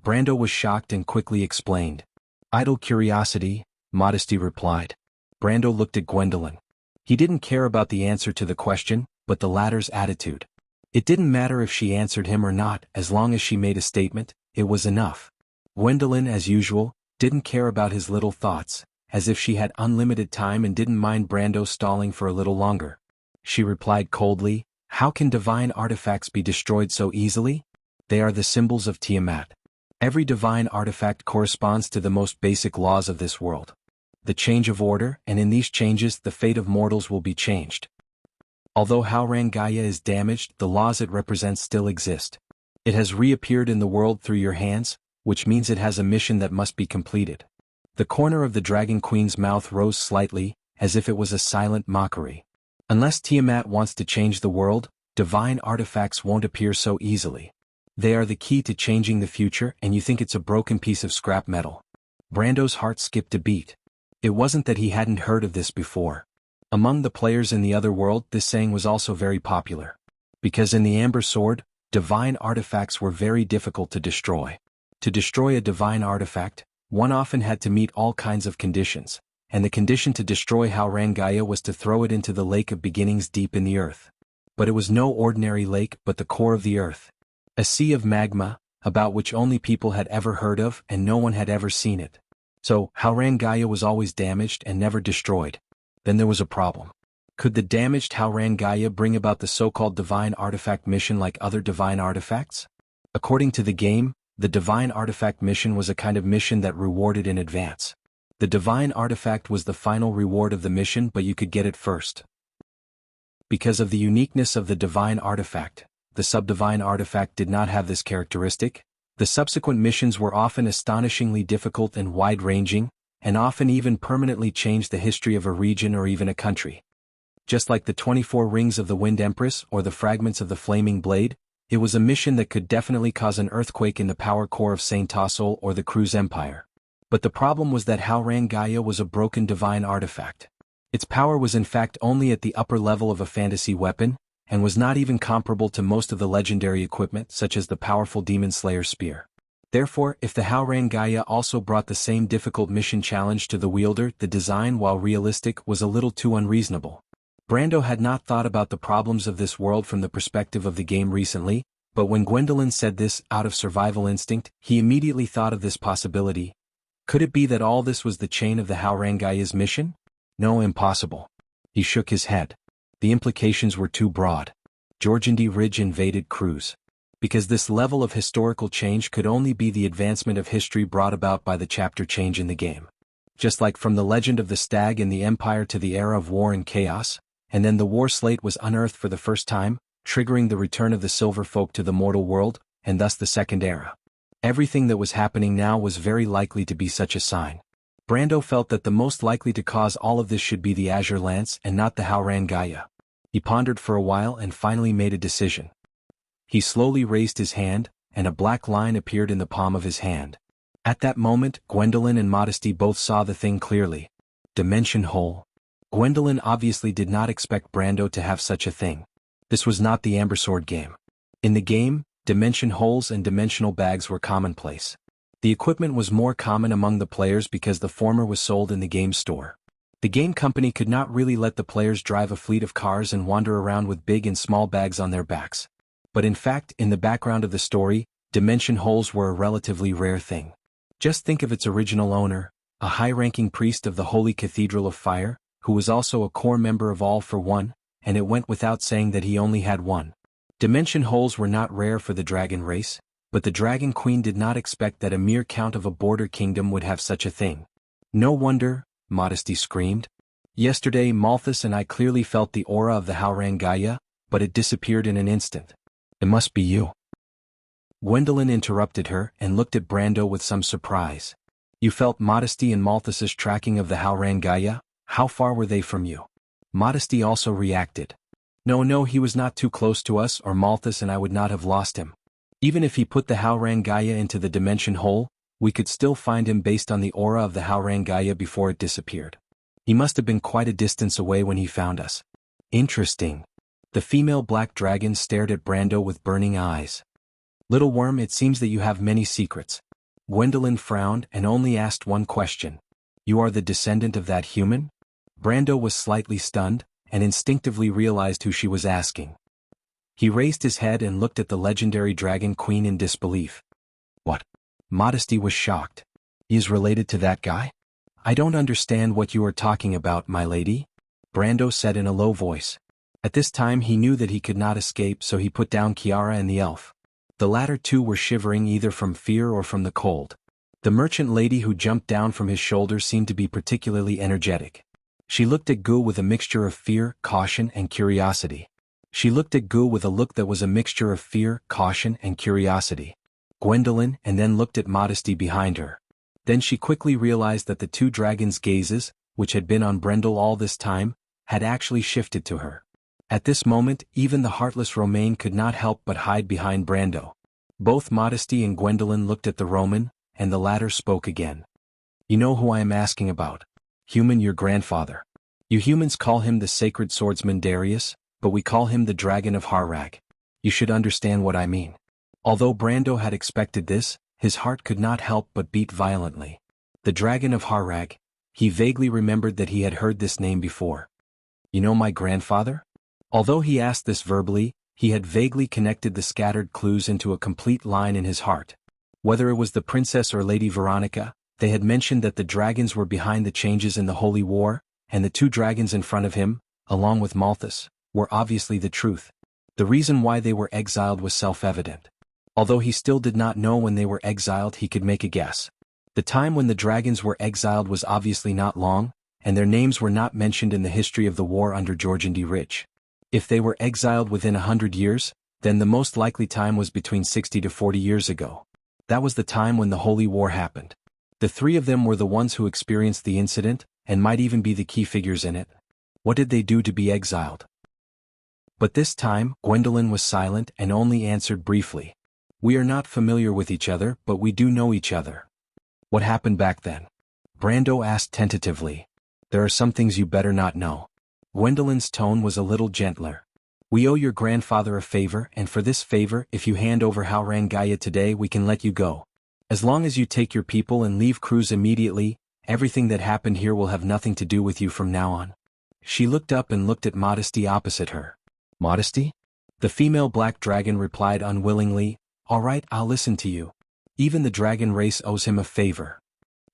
Brando was shocked and quickly explained. "Idle curiosity," Modesty replied. Brando looked at Gwendolyn. He didn't care about the answer to the question, but the latter's attitude. It didn't matter if she answered him or not, as long as she made a statement, it was enough. Gwendolyn, as usual, didn't care about his little thoughts, as if she had unlimited time and didn't mind Brando stalling for a little longer. She replied coldly, "How can divine artifacts be destroyed so easily? They are the symbols of Tiamat. Every divine artifact corresponds to the most basic laws of this world. The change of order, and in these changes the fate of mortals will be changed. Although Haoran Gaia is damaged, the laws it represents still exist. It has reappeared in the world through your hands, which means it has a mission that must be completed." The corner of the Dragon Queen's mouth rose slightly, as if it was a silent mockery. Unless Tiamat wants to change the world, divine artifacts won't appear so easily. They are the key to changing the future, and you think it's a broken piece of scrap metal. Brando's heart skipped a beat. It wasn't that he hadn't heard of this before. Among the players in the other world, this saying was also very popular. Because in the Amber Sword, divine artifacts were very difficult to destroy. To destroy a divine artifact, one often had to meet all kinds of conditions, and the condition to destroy Haoran Gaia was to throw it into the Lake of Beginnings deep in the earth. But it was no ordinary lake but the core of the earth. A sea of magma, about which only people had ever heard of and no one had ever seen it. So, Haoran Gaia was always damaged and never destroyed. Then there was a problem. Could the damaged Haoran Gaia bring about the so-called divine artifact mission like other divine artifacts? According to the game, the divine artifact mission was a kind of mission that rewarded in advance. The divine artifact was the final reward of the mission, but you could get it first. Because of the uniqueness of the divine artifact, the subdivine artifact did not have this characteristic. The subsequent missions were often astonishingly difficult and wide-ranging, and often even permanently changed the history of a region or even a country. Just like the 24 Rings of the Wind Empress or the Fragments of the Flaming Blade, it was a mission that could definitely cause an earthquake in the power core of Saint Tossol or the Cruz Empire. But the problem was that Haoran Gaia was a broken divine artifact. Its power was in fact only at the upper level of a fantasy weapon, and was not even comparable to most of the legendary equipment such as the powerful Demon Slayer spear. Therefore, if the Haoran Gaia also brought the same difficult mission challenge to the wielder, the design, while realistic, was a little too unreasonable. Brando had not thought about the problems of this world from the perspective of the game recently, but when Gwendolyn said this out of survival instinct, he immediately thought of this possibility. Could it be that all this was the chain of the Haoran Gaia's mission? No, impossible. He shook his head. The implications were too broad. Georgindy Ridge invaded Cruz. Because this level of historical change could only be the advancement of history brought about by the chapter change in the game. Just like from the legend of the stag in the Empire to the era of war and chaos, and then the war slate was unearthed for the first time, triggering the return of the Silver Folk to the mortal world, and thus the Second Era. Everything that was happening now was very likely to be such a sign. Brando felt that the most likely to cause all of this should be the Azure Lance and not the Haoran Gaia. He pondered for a while and finally made a decision. He slowly raised his hand, and a black line appeared in the palm of his hand. At that moment, Gwendolyn and Modesty both saw the thing clearly. Dimension Hole. Gwendolyn obviously did not expect Brando to have such a thing. This was not the Amber Sword game. In the game, dimension holes and dimensional bags were commonplace. The equipment was more common among the players because the former was sold in the game store. The game company could not really let the players drive a fleet of cars and wander around with big and small bags on their backs. But in fact, in the background of the story, dimension holes were a relatively rare thing. Just think of its original owner, a high-ranking priest of the Holy Cathedral of Fire, who was also a core member of All for One, and it went without saying that he only had one. Dimension holes were not rare for the dragon race, but the Dragon Queen did not expect that a mere count of a border kingdom would have such a thing. No wonder, Modesty screamed. Yesterday Malthus and I clearly felt the aura of the Haoran Gaia, but it disappeared in an instant. It must be you. Gwendolyn interrupted her and looked at Brando with some surprise. You felt Modesty and Malthus's tracking of the Haoran Gaia? How far were they from you? Modesty also reacted. No, he was not too close to us, or Malthus and I would not have lost him. Even if he put the Haoran Gaia into the dimension hole, we could still find him based on the aura of the Haoran Gaia before it disappeared. He must have been quite a distance away when he found us. Interesting. The female black dragon stared at Brando with burning eyes. Little worm, it seems that you have many secrets. Gwendolyn frowned and only asked one question. You are the descendant of that human? Brando was slightly stunned, and instinctively realized who she was asking. He raised his head and looked at the legendary Dragon Queen in disbelief. What? Modesty was shocked. He is related to that guy? I don't understand what you are talking about, my lady, Brando said in a low voice. At this time he knew that he could not escape, so he put down Kiara and the elf. The latter two were shivering either from fear or from the cold. The merchant lady who jumped down from his shoulders seemed to be particularly energetic. She looked at Gu with a mixture of fear, caution, and curiosity. Gwendolyn, and then looked at Modesty behind her. Then she quickly realized that the two dragons' gazes, which had been on Brendel all this time, had actually shifted to her. At this moment, even the heartless Romain could not help but hide behind Brando. Both Modesty and Gwendolyn looked at the Roman, and the latter spoke again. You know who I am asking about. Human, your grandfather. You humans call him the sacred swordsman Darius, but we call him the dragon of Harrag. You should understand what I mean. Although Brando had expected this, his heart could not help but beat violently. The dragon of Harrag. He vaguely remembered that he had heard this name before. You know my grandfather? Although he asked this verbally, he had vaguely connected the scattered clues into a complete line in his heart. Whether it was the princess or Lady Veronica, they had mentioned that the dragons were behind the changes in the Holy War, and the two dragons in front of him, along with Malthus, were obviously the truth. The reason why they were exiled was self-evident. Although he still did not know when they were exiled, he could make a guess. The time when the dragons were exiled was obviously not long, and their names were not mentioned in the history of the war under Georgian D. Rich. If they were exiled within 100 years, then the most likely time was between 60 to 40 years ago. That was the time when the Holy War happened. The three of them were the ones who experienced the incident, and might even be the key figures in it. What did they do to be exiled? But this time, Gwendolyn was silent and only answered briefly. We are not familiar with each other, but we do know each other. What happened back then? Brando asked tentatively. There are some things you better not know. Gwendolyn's tone was a little gentler. We owe your grandfather a favor, and for this favor, if you hand over Haurangaya today, we can let you go. As long as you take your people and leave Cruz immediately, everything that happened here will have nothing to do with you from now on. She looked up and looked at Modesty opposite her. Modesty? The female black dragon replied unwillingly, All right, I'll listen to you. Even the dragon race owes him a favor.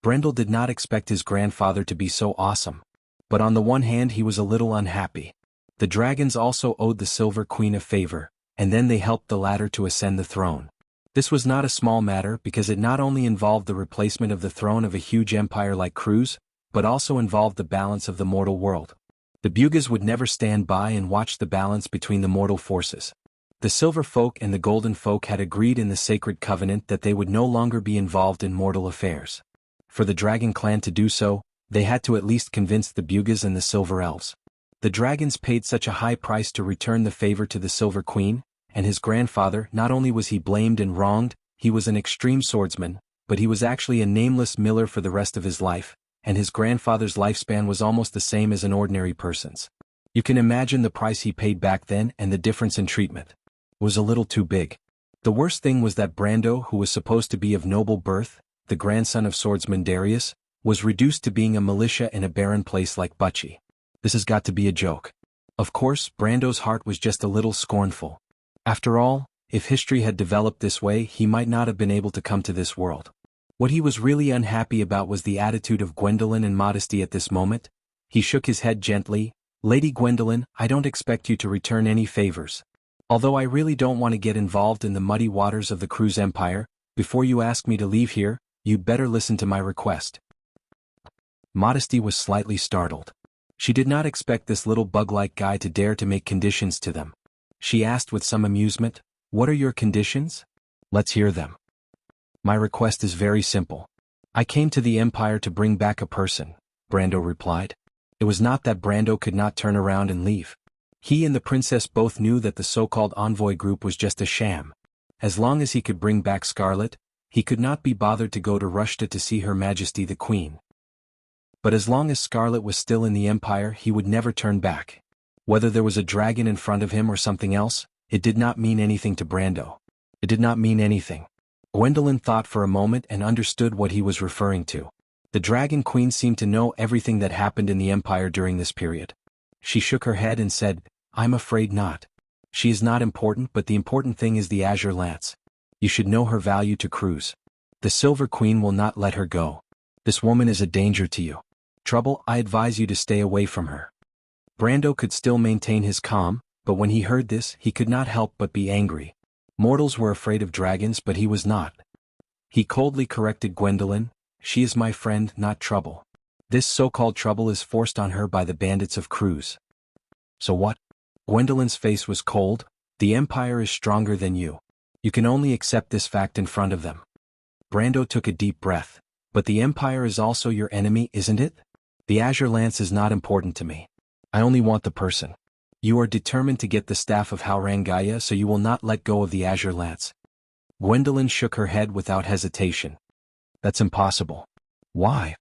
Brendel did not expect his grandfather to be so awesome. But on the one hand he was a little unhappy. The dragons also owed the Silver Queen a favor, and then they helped the latter to ascend the throne. This was not a small matter because it not only involved the replacement of the throne of a huge empire like Cruz, but also involved the balance of the mortal world. The Bugas would never stand by and watch the balance between the mortal forces. The Silver Folk and the Golden Folk had agreed in the Sacred Covenant that they would no longer be involved in mortal affairs. For the Dragon Clan to do so, they had to at least convince the Bugas and the Silver Elves. The dragons paid such a high price to return the favor to the Silver Queen, and his grandfather, not only was he blamed and wronged, he was an extreme swordsman, but he was actually a nameless miller for the rest of his life, and his grandfather's lifespan was almost the same as an ordinary person's. You can imagine the price he paid back then, and the difference in treatment was a little too big. The worst thing was that Brando, who was supposed to be of noble birth, the grandson of swordsman Darius, was reduced to being a militia in a barren place like Butchie. This has got to be a joke. Of course, Brando's heart was just a little scornful. After all, if history had developed this way, he might not have been able to come to this world. What he was really unhappy about was the attitude of Gwendolyn and Modesty at this moment. He shook his head gently. Lady Gwendolyn, I don't expect you to return any favors. Although I really don't want to get involved in the muddy waters of the Cruz Empire, before you ask me to leave here, you'd better listen to my request. Modesty was slightly startled. She did not expect this little bug-like guy to dare to make conditions to them. She asked with some amusement, What are your conditions? Let's hear them. My request is very simple. I came to the Empire to bring back a person, Brando replied. It was not that Brando could not turn around and leave. He and the princess both knew that the so-called envoy group was just a sham. As long as he could bring back Scarlet, he could not be bothered to go to Rushta to see Her Majesty the Queen. But as long as Scarlet was still in the Empire, he would never turn back. Whether there was a dragon in front of him or something else, it did not mean anything to Brando. It did not mean anything. Gwendolyn thought for a moment and understood what he was referring to. The Dragon Queen seemed to know everything that happened in the Empire during this period. She shook her head and said, I'm afraid not. She is not important, but the important thing is the Azure Lance. You should know her value to Cruz. The Silver Queen will not let her go. This woman is a danger to you. Trouble, I advise you to stay away from her. Brando could still maintain his calm, but when he heard this, he could not help but be angry. Mortals were afraid of dragons, but he was not. He coldly corrected Gwendolyn, "She is my friend, not trouble. This so-called trouble is forced on her by the bandits of Cruz." "So what?" Gwendolyn's face was cold. "The Empire is stronger than you. You can only accept this fact in front of them." Brando took a deep breath. "But the Empire is also your enemy, isn't it? The Azure Lance is not important to me. I only want the person. You are determined to get the staff of Haurangaya, so you will not let go of the Azure Lance." Gwendolyn shook her head without hesitation. "That's impossible." "Why?"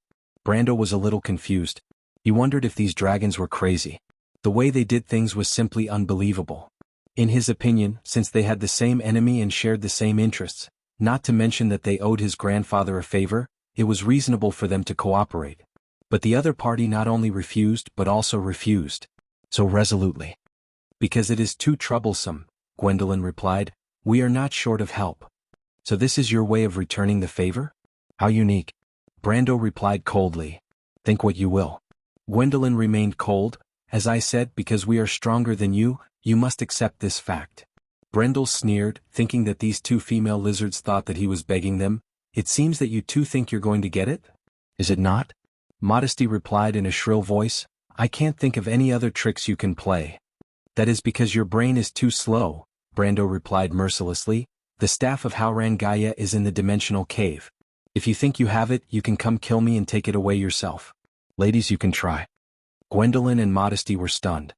Brando was a little confused. He wondered if these dragons were crazy. The way they did things was simply unbelievable. In his opinion, since they had the same enemy and shared the same interests, not to mention that they owed his grandfather a favor, it was reasonable for them to cooperate. But the other party not only refused but also refused. So resolutely. "Because it is too troublesome," Gwendolyn replied. "We are not short of help." "So this is your way of returning the favor? How unique." Brando replied coldly. "Think what you will." Gwendolyn remained cold. "As I said, because we are stronger than you, you must accept this fact." Brendel sneered, thinking that these two female lizards thought that he was begging them. "It seems that you two think you're going to get it? Is it not?" Modesty replied in a shrill voice. "I can't think of any other tricks you can play." "That is because your brain is too slow," Brando replied mercilessly. "The staff of Haurangaya is in the dimensional cave. If you think you have it, you can come kill me and take it away yourself. Ladies, you can try." Gwendolyn and Modesty were stunned.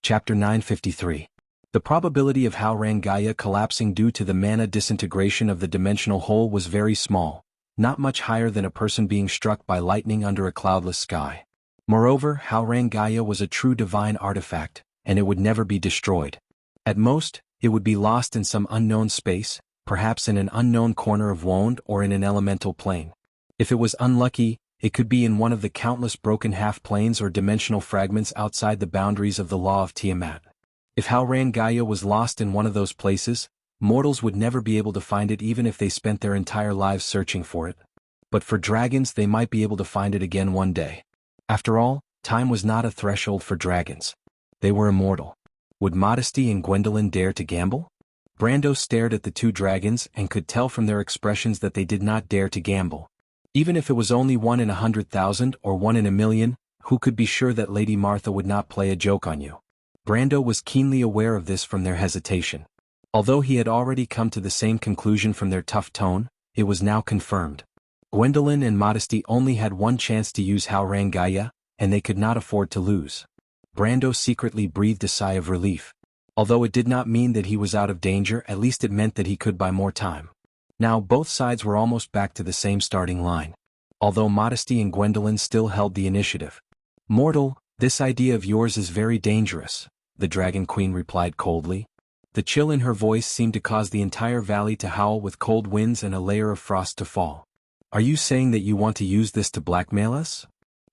Chapter 953. The probability of Haurangaya collapsing due to the mana disintegration of the dimensional hole was very small, not much higher than a person being struck by lightning under a cloudless sky. Moreover, Haurangaya was a true divine artifact, and it would never be destroyed. At most, it would be lost in some unknown space, perhaps in an unknown corner of Wond or in an elemental plane. If it was unlucky, it could be in one of the countless broken half-planes or dimensional fragments outside the boundaries of the law of Tiamat. If Haurangaya was lost in one of those places, mortals would never be able to find it even if they spent their entire lives searching for it. But for dragons, they might be able to find it again one day. After all, time was not a threshold for dragons. They were immortal. Would Modesty and Gwendolyn dare to gamble? Brando stared at the two dragons and could tell from their expressions that they did not dare to gamble. Even if it was only 1 in 100,000 or 1 in a million, who could be sure that Lady Martha would not play a joke on you? Brando was keenly aware of this from their hesitation. Although he had already come to the same conclusion from their tough tone, it was now confirmed. Gwendolyn and Modesty only had one chance to use Haurangaya, and they could not afford to lose. Brando secretly breathed a sigh of relief. Although it did not mean that he was out of danger, at least it meant that he could buy more time. Now both sides were almost back to the same starting line. Although Modesty and Gwendolyn still held the initiative. "Mortal, this idea of yours is very dangerous," the Dragon Queen replied coldly. The chill in her voice seemed to cause the entire valley to howl with cold winds and a layer of frost to fall. "Are you saying that you want to use this to blackmail us?"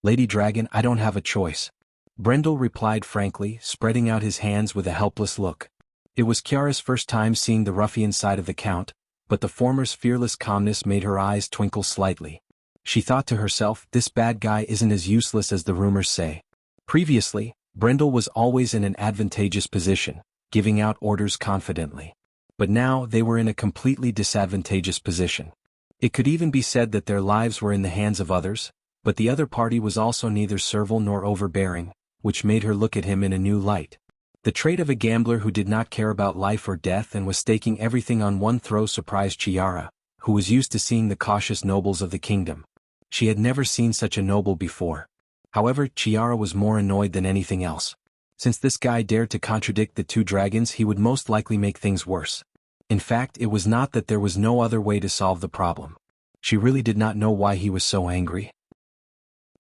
"Lady Dragon, I don't have a choice," Brendel replied frankly, spreading out his hands with a helpless look. It was Kiara's first time seeing the ruffian side of the Count, but the former's fearless calmness made her eyes twinkle slightly. She thought to herself, this bad guy isn't as useless as the rumors say. Previously, Brendel was always in an advantageous position, giving out orders confidently. But now they were in a completely disadvantageous position. It could even be said that their lives were in the hands of others, but the other party was also neither servile nor overbearing, which made her look at him in a new light. The trait of a gambler who did not care about life or death and was staking everything on one throw surprised Chiara, who was used to seeing the cautious nobles of the kingdom. She had never seen such a noble before. However, Chiara was more annoyed than anything else. Since this guy dared to contradict the two dragons, he would most likely make things worse. In fact, it was not that there was no other way to solve the problem. She really did not know why he was so angry.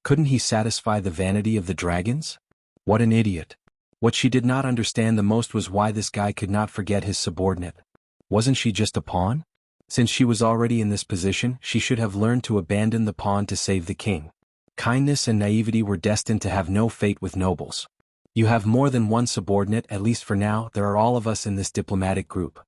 Couldn't he satisfy the vanity of the dragons? What an idiot. What she did not understand the most was why this guy could not forget his subordinate. Wasn't she just a pawn? Since she was already in this position, she should have learned to abandon the pawn to save the king. Kindness and naivety were destined to have no fate with nobles. You have more than one subordinate, at least for now. There are all of us in this diplomatic group.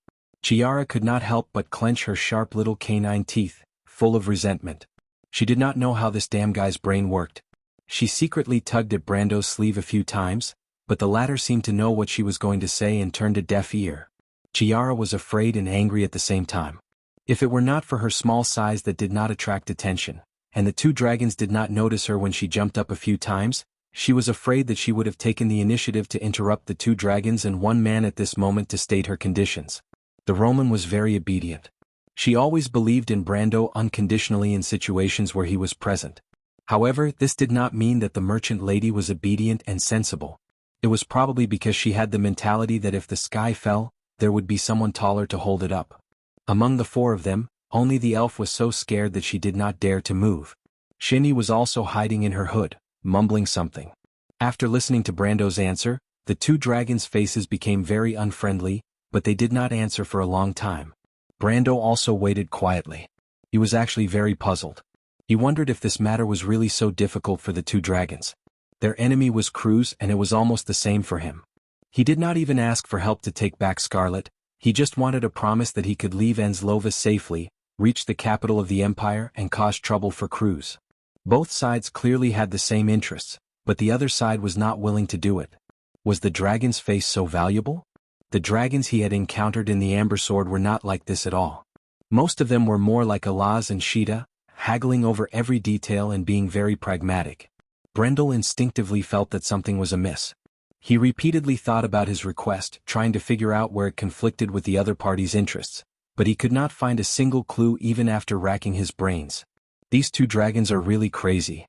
Chiara could not help but clench her sharp little canine teeth, full of resentment. She did not know how this damn guy's brain worked. She secretly tugged at Brando's sleeve a few times, but the latter seemed to know what she was going to say and turned a deaf ear. Chiara was afraid and angry at the same time. If it were not for her small size that did not attract attention, and the two dragons did not notice her when she jumped up a few times, she was afraid that she would have taken the initiative to interrupt the two dragons and one man at this moment to state her conditions. The Roman was very obedient. She always believed in Brando unconditionally in situations where he was present. However, this did not mean that the merchant lady was obedient and sensible. It was probably because she had the mentality that if the sky fell, there would be someone taller to hold it up. Among the four of them, only the elf was so scared that she did not dare to move. Shinny was also hiding in her hood, mumbling something. After listening to Brando's answer, the two dragons' faces became very unfriendly, but they did not answer for a long time. Brando also waited quietly. He was actually very puzzled. He wondered if this matter was really so difficult for the two dragons. Their enemy was Cruz and it was almost the same for him. He did not even ask for help to take back Scarlet, he just wanted a promise that he could leave Enzlova safely, reach the capital of the empire and cause trouble for Cruz. Both sides clearly had the same interests, but the other side was not willing to do it. Was the dragon's face so valuable? The dragons he had encountered in the Amber Sword were not like this at all. Most of them were more like Alaz and Sheeta, haggling over every detail and being very pragmatic. Brendel instinctively felt that something was amiss. He repeatedly thought about his request, trying to figure out where it conflicted with the other party's interests, but he could not find a single clue even after racking his brains. These two dragons are really crazy.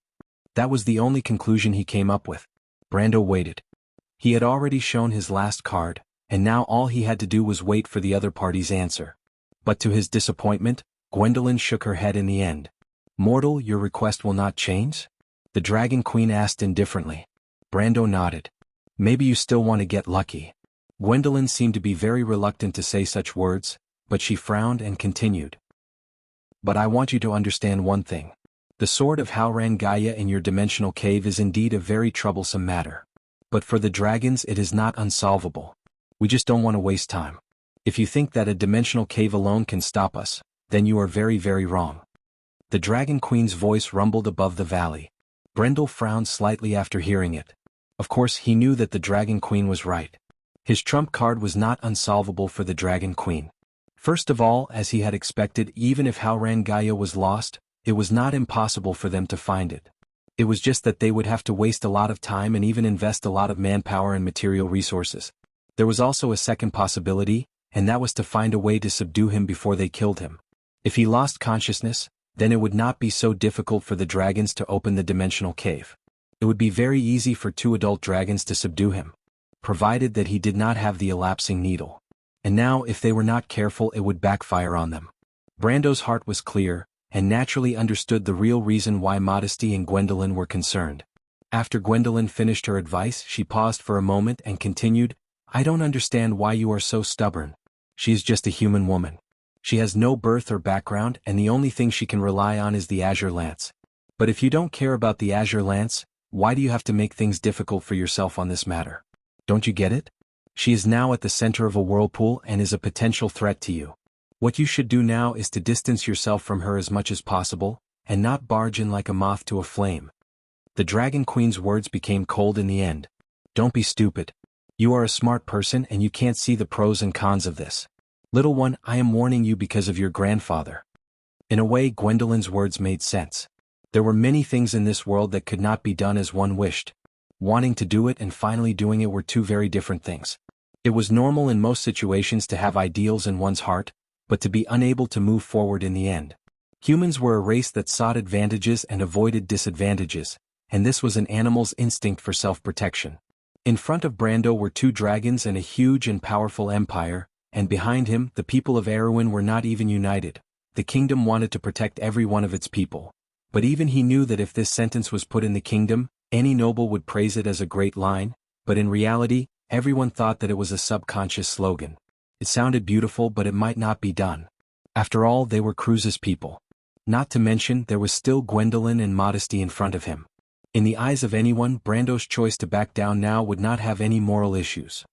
That was the only conclusion he came up with. Brando waited. He had already shown his last card, and now all he had to do was wait for the other party's answer. But to his disappointment, Gwendolyn shook her head in the end. "Mortal, your request will not change?" The Dragon Queen asked indifferently. Brando nodded. "Maybe you still want to get lucky." Gwendolyn seemed to be very reluctant to say such words, but she frowned and continued. "But I want you to understand one thing. The sword of Howran Gaia in your dimensional cave is indeed a very troublesome matter. But for the dragons it is not unsolvable. We just don't want to waste time. If you think that a dimensional cave alone can stop us, then you are very, very wrong." The Dragon Queen's voice rumbled above the valley. Brendel frowned slightly after hearing it. Of course he knew that the Dragon Queen was right. His trump card was not unsolvable for the Dragon Queen. First of all, as he had expected, even if Howran Gaia was lost, it was not impossible for them to find it. It was just that they would have to waste a lot of time and even invest a lot of manpower and material resources. There was also a second possibility, and that was to find a way to subdue him before they killed him. If he lost consciousness, then it would not be so difficult for the dragons to open the dimensional cave. It would be very easy for two adult dragons to subdue him, provided that he did not have the elapsing needle. And now if they were not careful it would backfire on them. Brando's heart was clear, and naturally understood the real reason why Modesty and Gwendolyn were concerned. After Gwendolyn finished her advice she paused for a moment and continued, "I don't understand why you are so stubborn. She is just a human woman. She has no birth or background and the only thing she can rely on is the Azure Lance. But if you don't care about the Azure Lance, why do you have to make things difficult for yourself on this matter? Don't you get it? She is now at the center of a whirlpool and is a potential threat to you. What you should do now is to distance yourself from her as much as possible, and not barge in like a moth to a flame." The Dragon Queen's words became cold in the end. "Don't be stupid. You are a smart person and you can't see the pros and cons of this. Little one, I am warning you because of your grandfather." In a way, Gwendolyn's words made sense. There were many things in this world that could not be done as one wished. Wanting to do it and finally doing it were two very different things. It was normal in most situations to have ideals in one's heart, but to be unable to move forward in the end. Humans were a race that sought advantages and avoided disadvantages, and this was an animal's instinct for self-protection. In front of Brando were two dragons and a huge and powerful empire, and behind him, the people of Erewhon were not even united. The kingdom wanted to protect every one of its people. But even he knew that if this sentence was put in the kingdom, any noble would praise it as a great line, but in reality, everyone thought that it was a subconscious slogan. It sounded beautiful but it might not be done. After all, they were Cruz's people. Not to mention, there was still Gwendolyn and Modesty in front of him. In the eyes of anyone, Brando's choice to back down now would not have any moral issues.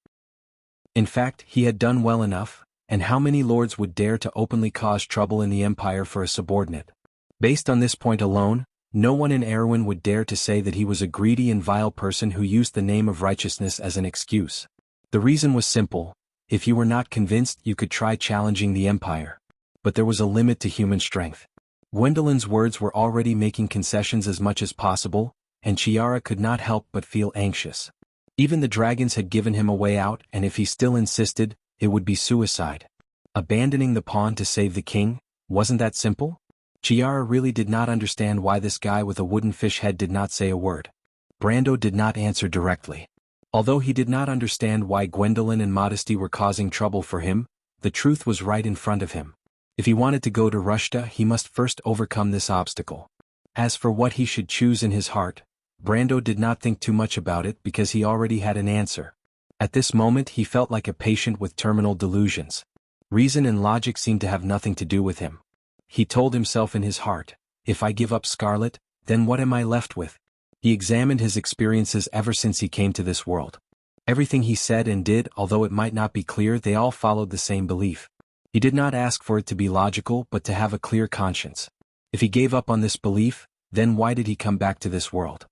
In fact, he had done well enough, and how many lords would dare to openly cause trouble in the empire for a subordinate? Based on this point alone, no one in Erewhon would dare to say that he was a greedy and vile person who used the name of righteousness as an excuse. The reason was simple: if you were not convinced, you could try challenging the Empire. But there was a limit to human strength. Gwendolyn's words were already making concessions as much as possible, and Chiara could not help but feel anxious. Even the dragons had given him a way out, and if he still insisted, it would be suicide. Abandoning the pawn to save the king, wasn't that simple? Chiara really did not understand why this guy with a wooden fish head did not say a word. Brando did not answer directly. Although he did not understand why Gwendolyn and Modesty were causing trouble for him, the truth was right in front of him. If he wanted to go to Rushta, he must first overcome this obstacle. As for what he should choose in his heart, Brando did not think too much about it because he already had an answer. At this moment he felt like a patient with terminal delusions. Reason and logic seemed to have nothing to do with him. He told himself in his heart, if I give up Scarlet, then what am I left with? He examined his experiences ever since he came to this world. Everything he said and did, although it might not be clear, they all followed the same belief. He did not ask for it to be logical but to have a clear conscience. If he gave up on this belief, then why did he come back to this world?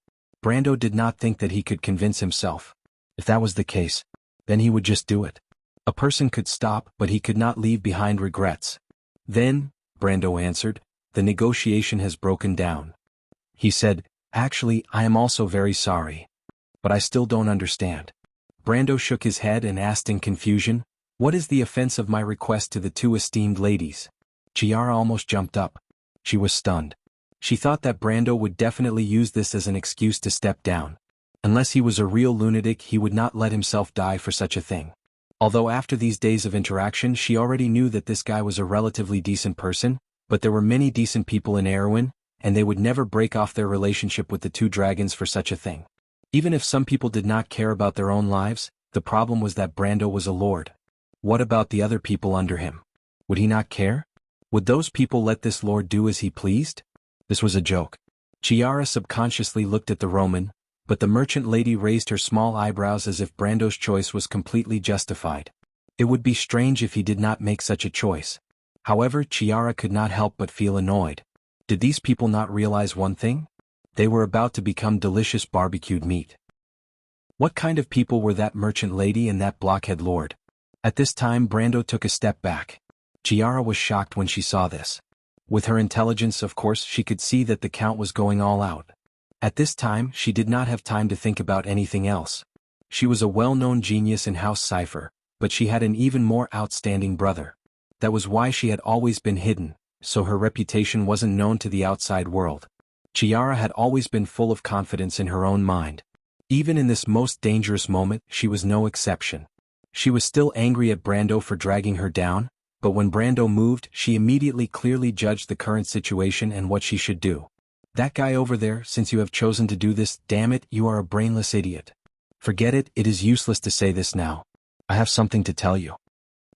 Brando did not think that he could convince himself. If that was the case, then he would just do it. A person could stop, but he could not leave behind regrets. Then, Brando answered, the negotiation has broken down. He said, actually, I am also very sorry. But I still don't understand. Brando shook his head and asked in confusion, what is the offense of my request to the two esteemed ladies? Chiara almost jumped up. She was stunned. She thought that Brando would definitely use this as an excuse to step down. Unless he was a real lunatic, he would not let himself die for such a thing. Although after these days of interaction she already knew that this guy was a relatively decent person, but there were many decent people in Erewhon, and they would never break off their relationship with the two dragons for such a thing. Even if some people did not care about their own lives, the problem was that Brando was a lord. What about the other people under him? Would he not care? Would those people let this lord do as he pleased? This was a joke. Chiara subconsciously looked at the Roman, but the merchant lady raised her small eyebrows as if Brando's choice was completely justified. It would be strange if he did not make such a choice. However, Chiara could not help but feel annoyed. Did these people not realize one thing? They were about to become delicious barbecued meat. What kind of people were that merchant lady and that blockhead lord? At this time Brando took a step back. Chiara was shocked when she saw this. With her intelligence, of course, she could see that the Count was going all out. At this time, she did not have time to think about anything else. She was a well-known genius in House Cipher, but she had an even more outstanding brother. That was why she had always been hidden, so her reputation wasn't known to the outside world. Chiara had always been full of confidence in her own mind. Even in this most dangerous moment, she was no exception. She was still angry at Brando for dragging her down, but when Brando moved, she immediately clearly judged the current situation and what she should do. That guy over there, since you have chosen to do this, damn it, you are a brainless idiot. Forget it, it is useless to say this now. I have something to tell you.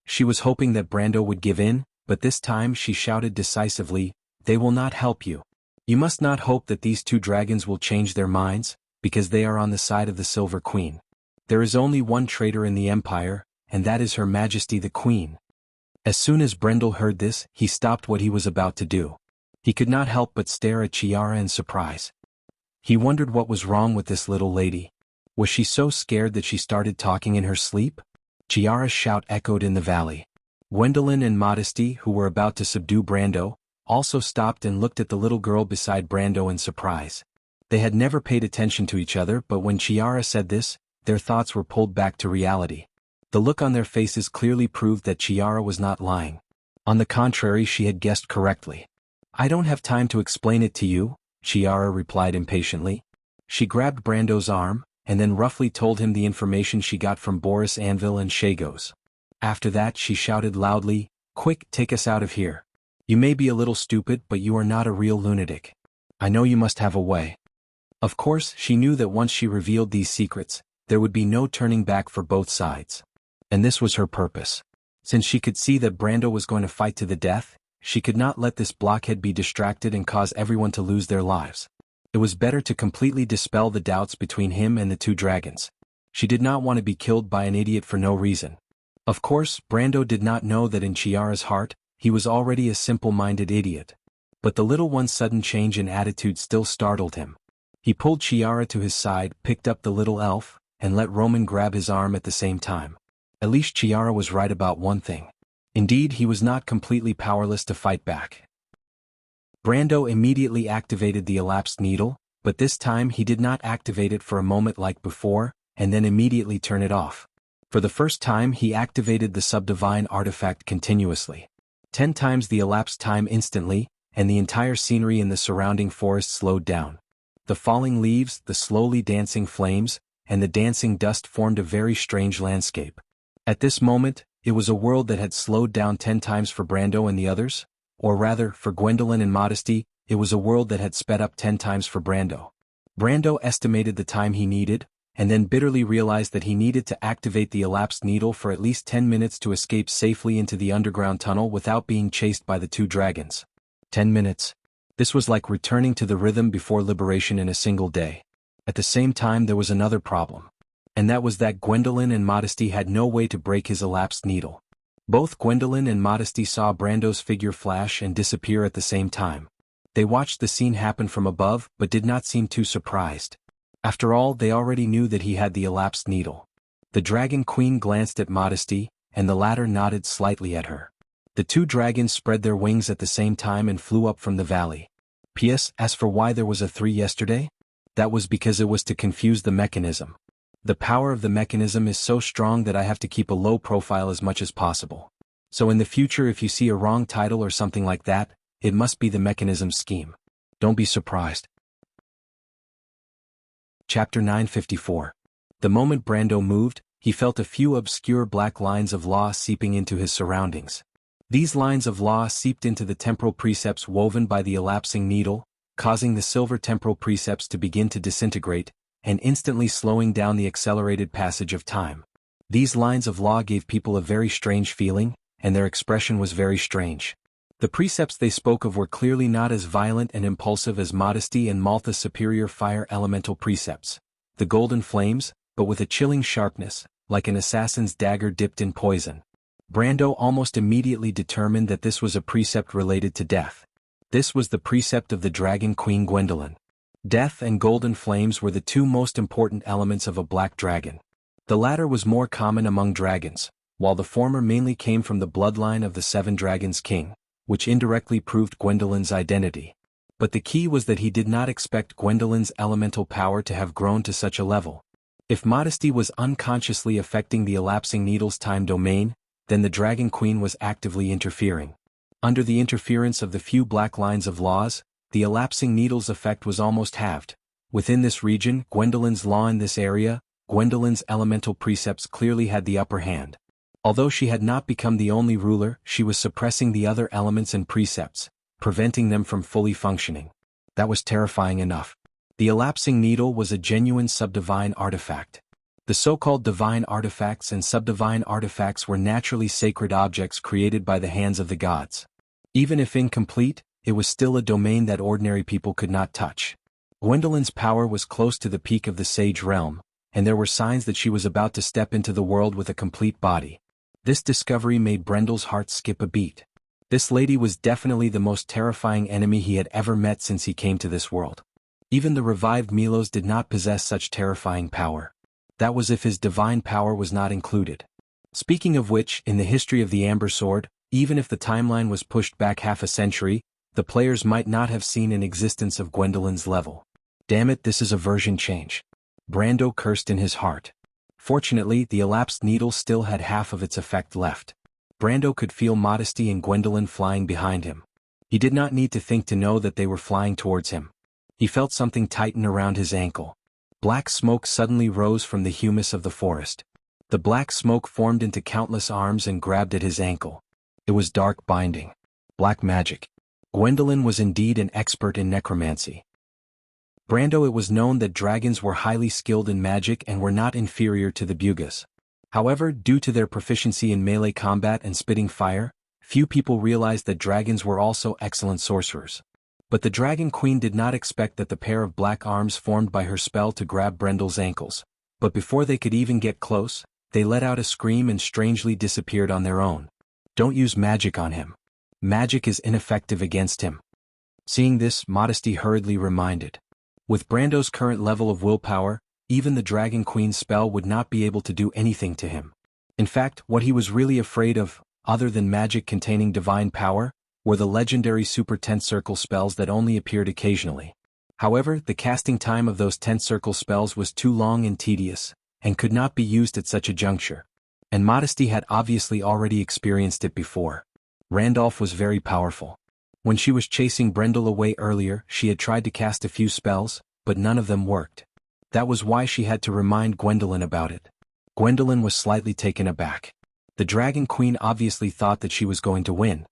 She was hoping that Brando would give in, but this time she shouted decisively, they will not help you. You must not hope that these two dragons will change their minds, because they are on the side of the Silver Queen. There is only one traitor in the Empire, and that is Her Majesty the Queen. As soon as Brendel heard this, he stopped what he was about to do. He could not help but stare at Chiara in surprise. He wondered what was wrong with this little lady. Was she so scared that she started talking in her sleep? Chiara's shout echoed in the valley. Gwendolyn and Modesty, who were about to subdue Brando, also stopped and looked at the little girl beside Brando in surprise. They had never paid attention to each other, but when Chiara said this, their thoughts were pulled back to reality. The look on their faces clearly proved that Chiara was not lying. On the contrary, she had guessed correctly. I don't have time to explain it to you, Chiara replied impatiently. She grabbed Brando's arm, and then roughly told him the information she got from Boris Anvil and Shagos. After that she shouted loudly, quick, take us out of here. You may be a little stupid, but you are not a real lunatic. I know you must have a way. Of course, she knew that once she revealed these secrets, there would be no turning back for both sides. And this was her purpose. Since she could see that Brando was going to fight to the death, she could not let this blockhead be distracted and cause everyone to lose their lives. It was better to completely dispel the doubts between him and the two dragons. She did not want to be killed by an idiot for no reason. Of course, Brando did not know that in Chiara's heart, he was already a simple-minded idiot. But the little one's sudden change in attitude still startled him. He pulled Chiara to his side, picked up the little elf, and let Roman grab his arm at the same time. At least Chiara was right about one thing. Indeed, he was not completely powerless to fight back. Brando immediately activated the elapsed needle, but this time he did not activate it for a moment like before, and then immediately turn it off. For the first time he activated the subdivine artifact continuously. 10 times the elapsed time instantly, and the entire scenery in the surrounding forest slowed down. The falling leaves, the slowly dancing flames, and the dancing dust formed a very strange landscape. At this moment, it was a world that had slowed down 10 times for Brando and the others, or rather, for Gwendolyn and Modesty, it was a world that had sped up 10 times for Brando. Brando estimated the time he needed, and then bitterly realized that he needed to activate the elapsed needle for at least 10 minutes to escape safely into the underground tunnel without being chased by the 2 dragons. 10 minutes. This was like returning to the rhythm before liberation in a single day. At the same time there was another problem. And that was that Gwendolyn and Modesty had no way to break his elapsed needle. Both Gwendolyn and Modesty saw Brando's figure flash and disappear at the same time. They watched the scene happen from above but did not seem too surprised. After all, they already knew that he had the elapsed needle. The Dragon Queen glanced at Modesty, and the latter nodded slightly at her. The 2 dragons spread their wings at the same time and flew up from the valley. P.S. As for why there was a 3 yesterday? That was because it was to confuse the mechanism. The power of the mechanism is so strong that I have to keep a low profile as much as possible. So in the future if you see a wrong title or something like that, it must be the mechanism's scheme. Don't be surprised. Chapter 954. The moment Brando moved, he felt a few obscure black lines of law seeping into his surroundings. These lines of law seeped into the temporal precepts woven by the elapsing needle, causing the silver temporal precepts to begin to disintegrate, and instantly slowing down the accelerated passage of time. These lines of law gave people a very strange feeling, and their expression was very strange. The precepts they spoke of were clearly not as violent and impulsive as Modesty and Maltha's superior fire elemental precepts, the golden flames, but with a chilling sharpness, like an assassin's dagger dipped in poison. Brando almost immediately determined that this was a precept related to death. This was the precept of the Dragon Queen Gwendolyn. Death and golden flames were the 2 most important elements of a black dragon. The latter was more common among dragons, while the former mainly came from the bloodline of the 7 Dragons King, which indirectly proved Gwendolyn's identity. But the key was that he did not expect Gwendolyn's elemental power to have grown to such a level. If Modesty was unconsciously affecting the elapsing needle's time domain, then the Dragon Queen was actively interfering. Under the interference of the few black lines of laws, the elapsing needle's effect was almost halved. Within this region, Gwendolyn's law in this area, Gwendolyn's elemental precepts clearly had the upper hand. Although she had not become the only ruler, she was suppressing the other elements and precepts, preventing them from fully functioning. That was terrifying enough. The elapsing needle was a genuine subdivine artifact. The so-called divine artifacts and subdivine artifacts were naturally sacred objects created by the hands of the gods. Even if incomplete, it was still a domain that ordinary people could not touch. Gwendolyn's power was close to the peak of the sage realm, and there were signs that she was about to step into the world with a complete body. This discovery made Brendel's heart skip a beat. This lady was definitely the most terrifying enemy he had ever met since he came to this world. Even the revived Milos did not possess such terrifying power. That was if his divine power was not included. Speaking of which, in the history of the Amber Sword, even if the timeline was pushed back half a century, the players might not have seen an existence of Gwendolyn's level. Damn it, this is a version change. Brando cursed in his heart. Fortunately, the elapsed needle still had half of its effect left. Brando could feel Modesty and Gwendolyn flying behind him. He did not need to think to know that they were flying towards him. He felt something tighten around his ankle. Black smoke suddenly rose from the humus of the forest. The black smoke formed into countless arms and grabbed at his ankle. It was dark binding. Black magic. Gwendolyn was indeed an expert in necromancy. Brando, it was known that dragons were highly skilled in magic and were not inferior to the Bugas. However, due to their proficiency in melee combat and spitting fire, few people realized that dragons were also excellent sorcerers. But the Dragon Queen did not expect that the pair of black arms formed by her spell to grab Brendel's ankles. But before they could even get close, they let out a scream and strangely disappeared on their own. Don't use magic on him. Magic is ineffective against him. Seeing this, Modesty hurriedly reminded. With Brando's current level of willpower, even the Dragon Queen's spell would not be able to do anything to him. In fact, what he was really afraid of, other than magic containing divine power, were the legendary Super 10 Circle spells that only appeared occasionally. However, the casting time of those 10 Circle spells was too long and tedious, and could not be used at such a juncture. And Modesty had obviously already experienced it before. Randolph was very powerful. When she was chasing Brendel away earlier, she had tried to cast a few spells, but none of them worked. That was why she had to remind Gwendolyn about it. Gwendolyn was slightly taken aback. The Dragon Queen obviously thought that she was going to win.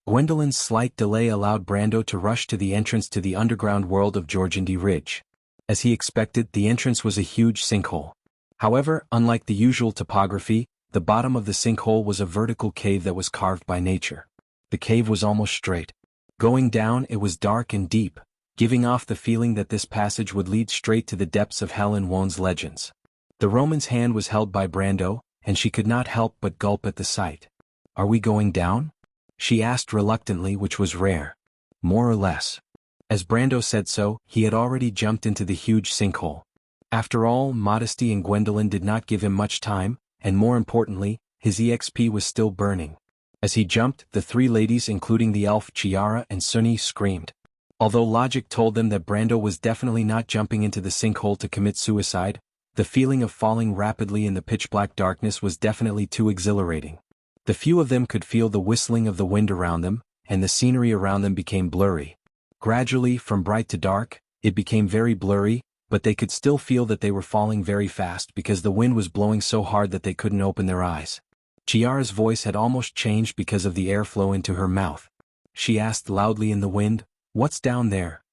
Gwendolyn's slight delay allowed Brando to rush to the entrance to the underground world of Georgandy Ridge. As he expected, the entrance was a huge sinkhole. However, unlike the usual topography, the bottom of the sinkhole was a vertical cave that was carved by nature. The cave was almost straight. Going down, it was dark and deep, giving off the feeling that this passage would lead straight to the depths of hell in Wone's legends. The Roman's hand was held by Brando, and she could not help but gulp at the sight. "Are we going down?" she asked reluctantly, which was rare. More or less. As Brando said so, he had already jumped into the huge sinkhole. After all, Modesty and Gwendolyn did not give him much time, and more importantly, his EXP was still burning. As he jumped, the three ladies including the elf Chiara and Sunny screamed. Although logic told them that Brando was definitely not jumping into the sinkhole to commit suicide, the feeling of falling rapidly in the pitch-black darkness was definitely too exhilarating. The few of them could feel the whistling of the wind around them, and the scenery around them became blurry. Gradually, from bright to dark, it became very blurry, but they could still feel that they were falling very fast because the wind was blowing so hard that they couldn't open their eyes. Chiara's voice had almost changed because of the airflow into her mouth. She asked loudly in the wind, "What's down there?"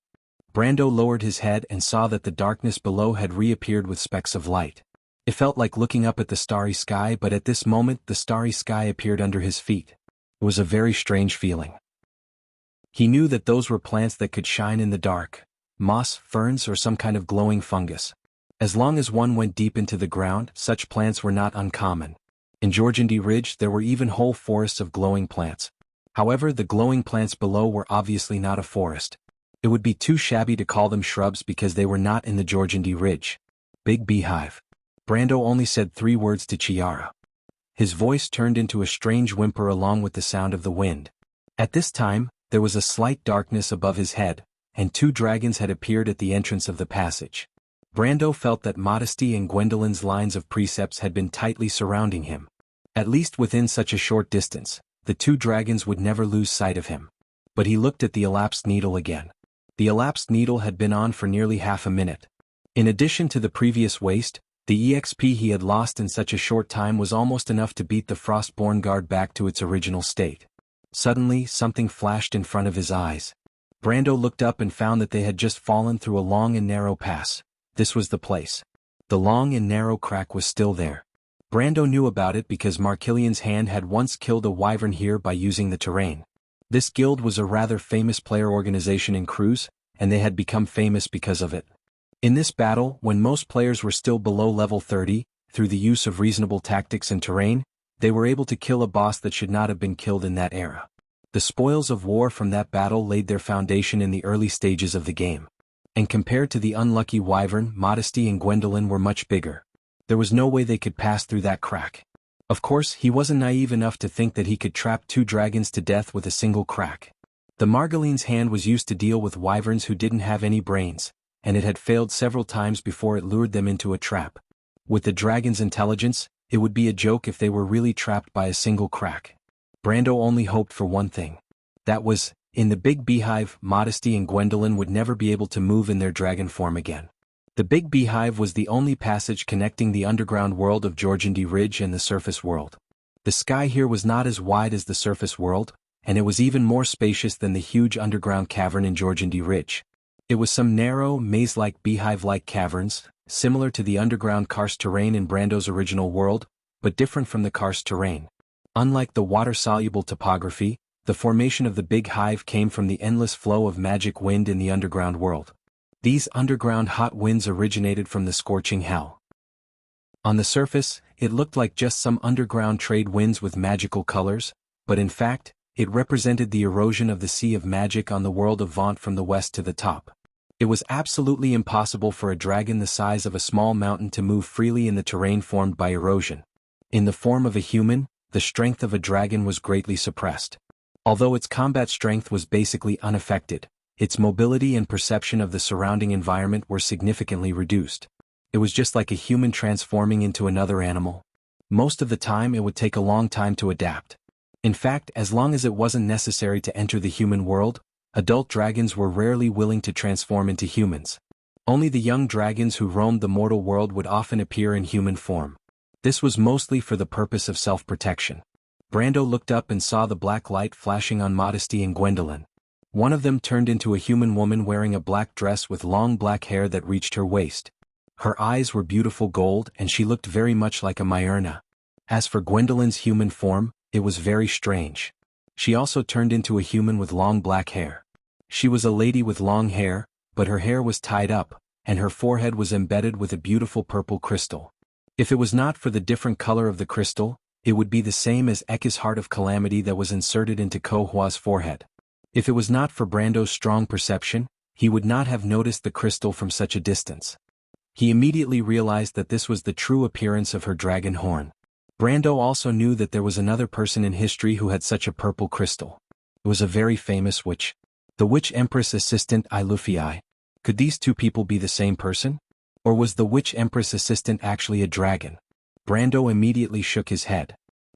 Brando lowered his head and saw that the darkness below had reappeared with specks of light. It felt like looking up at the starry sky, but at this moment the starry sky appeared under his feet. It was a very strange feeling. He knew that those were plants that could shine in the dark, moss, ferns, or some kind of glowing fungus. As long as one went deep into the ground, such plants were not uncommon. In Georgandy Ridge there were even whole forests of glowing plants. However, the glowing plants below were obviously not a forest. It would be too shabby to call them shrubs because they were not in the Georgandy Ridge. Big beehive. Brando only said 3 words to Chiara. His voice turned into a strange whimper along with the sound of the wind. At this time, there was a slight darkness above his head, and 2 dragons had appeared at the entrance of the passage. Brando felt that Modesty and Gwendolyn's lines of precepts had been tightly surrounding him. At least within such a short distance, the 2 dragons would never lose sight of him. But he looked at the elapsed needle again. The elapsed needle had been on for nearly half a minute. In addition to the previous waste, the EXP he had lost in such a short time was almost enough to beat the Frostborn guard back to its original state. Suddenly, something flashed in front of his eyes. Brando looked up and found that they had just fallen through a long and narrow pass. This was the place. The long and narrow crack was still there. Brando knew about it because Markillian's hand had once killed a wyvern here by using the terrain. This guild was a rather famous player organization in Cruz, and they had become famous because of it. In this battle, when most players were still below level 30, through the use of reasonable tactics and terrain, they were able to kill a boss that should not have been killed in that era. The spoils of war from that battle laid their foundation in the early stages of the game. And compared to the unlucky wyvern, Modesty and Gwendolyn were much bigger. There was no way they could pass through that crack. Of course, he wasn't naive enough to think that he could trap 2 dragons to death with a single crack. The Margaline's hand was used to deal with wyverns who didn't have any brains, and it had failed several times before it lured them into a trap. With the dragon's intelligence, it would be a joke if they were really trapped by a single crack. Brando only hoped for one thing. That was, in the big beehive, Modesty and Gwendolyn would never be able to move in their dragon form again. The big beehive was the only passage connecting the underground world of Georgandy Ridge and the surface world. The sky here was not as wide as the surface world, and it was even more spacious than the huge underground cavern in Georgandy Ridge. It was some narrow, maze-like beehive-like caverns, similar to the underground karst terrain in Brando's original world, but different from the karst terrain. Unlike the water-soluble topography, the formation of the big hive came from the endless flow of magic wind in the underground world. These underground hot winds originated from the scorching hell. On the surface, it looked like just some underground trade winds with magical colors, but in fact, It represented the erosion of the sea of magic on the world of Vaunt from the west to the top. It was absolutely impossible for a dragon the size of a small mountain to move freely in the terrain formed by erosion. In the form of a human, the strength of a dragon was greatly suppressed. Although its combat strength was basically unaffected, its mobility and perception of the surrounding environment were significantly reduced. It was just like a human transforming into another animal. Most of the time it would take a long time to adapt. In fact, as long as it wasn't necessary to enter the human world, adult dragons were rarely willing to transform into humans. Only the young dragons who roamed the mortal world would often appear in human form. This was mostly for the purpose of self-protection. Brando looked up and saw the black light flashing on Modesty and Gwendolyn. One of them turned into a human woman wearing a black dress with long black hair that reached her waist. Her eyes were beautiful gold and she looked very much like a Myrna. As for Gwendolyn's human form, it was very strange. She also turned into a human with long black hair. She was a lady with long hair, but her hair was tied up, and her forehead was embedded with a beautiful purple crystal. If it was not for the different color of the crystal, it would be the same as Ekka's Heart of Calamity that was inserted into Ko Hua's forehead. If it was not for Brando's strong perception, he would not have noticed the crystal from such a distance. He immediately realized that this was the true appearance of her dragon horn. Brando also knew that there was another person in history who had such a purple crystal. It was a very famous witch. The Witch Empress Assistant Ilufii. Could these two people be the same person? Or was the Witch Empress Assistant actually a dragon? Brando immediately shook his head.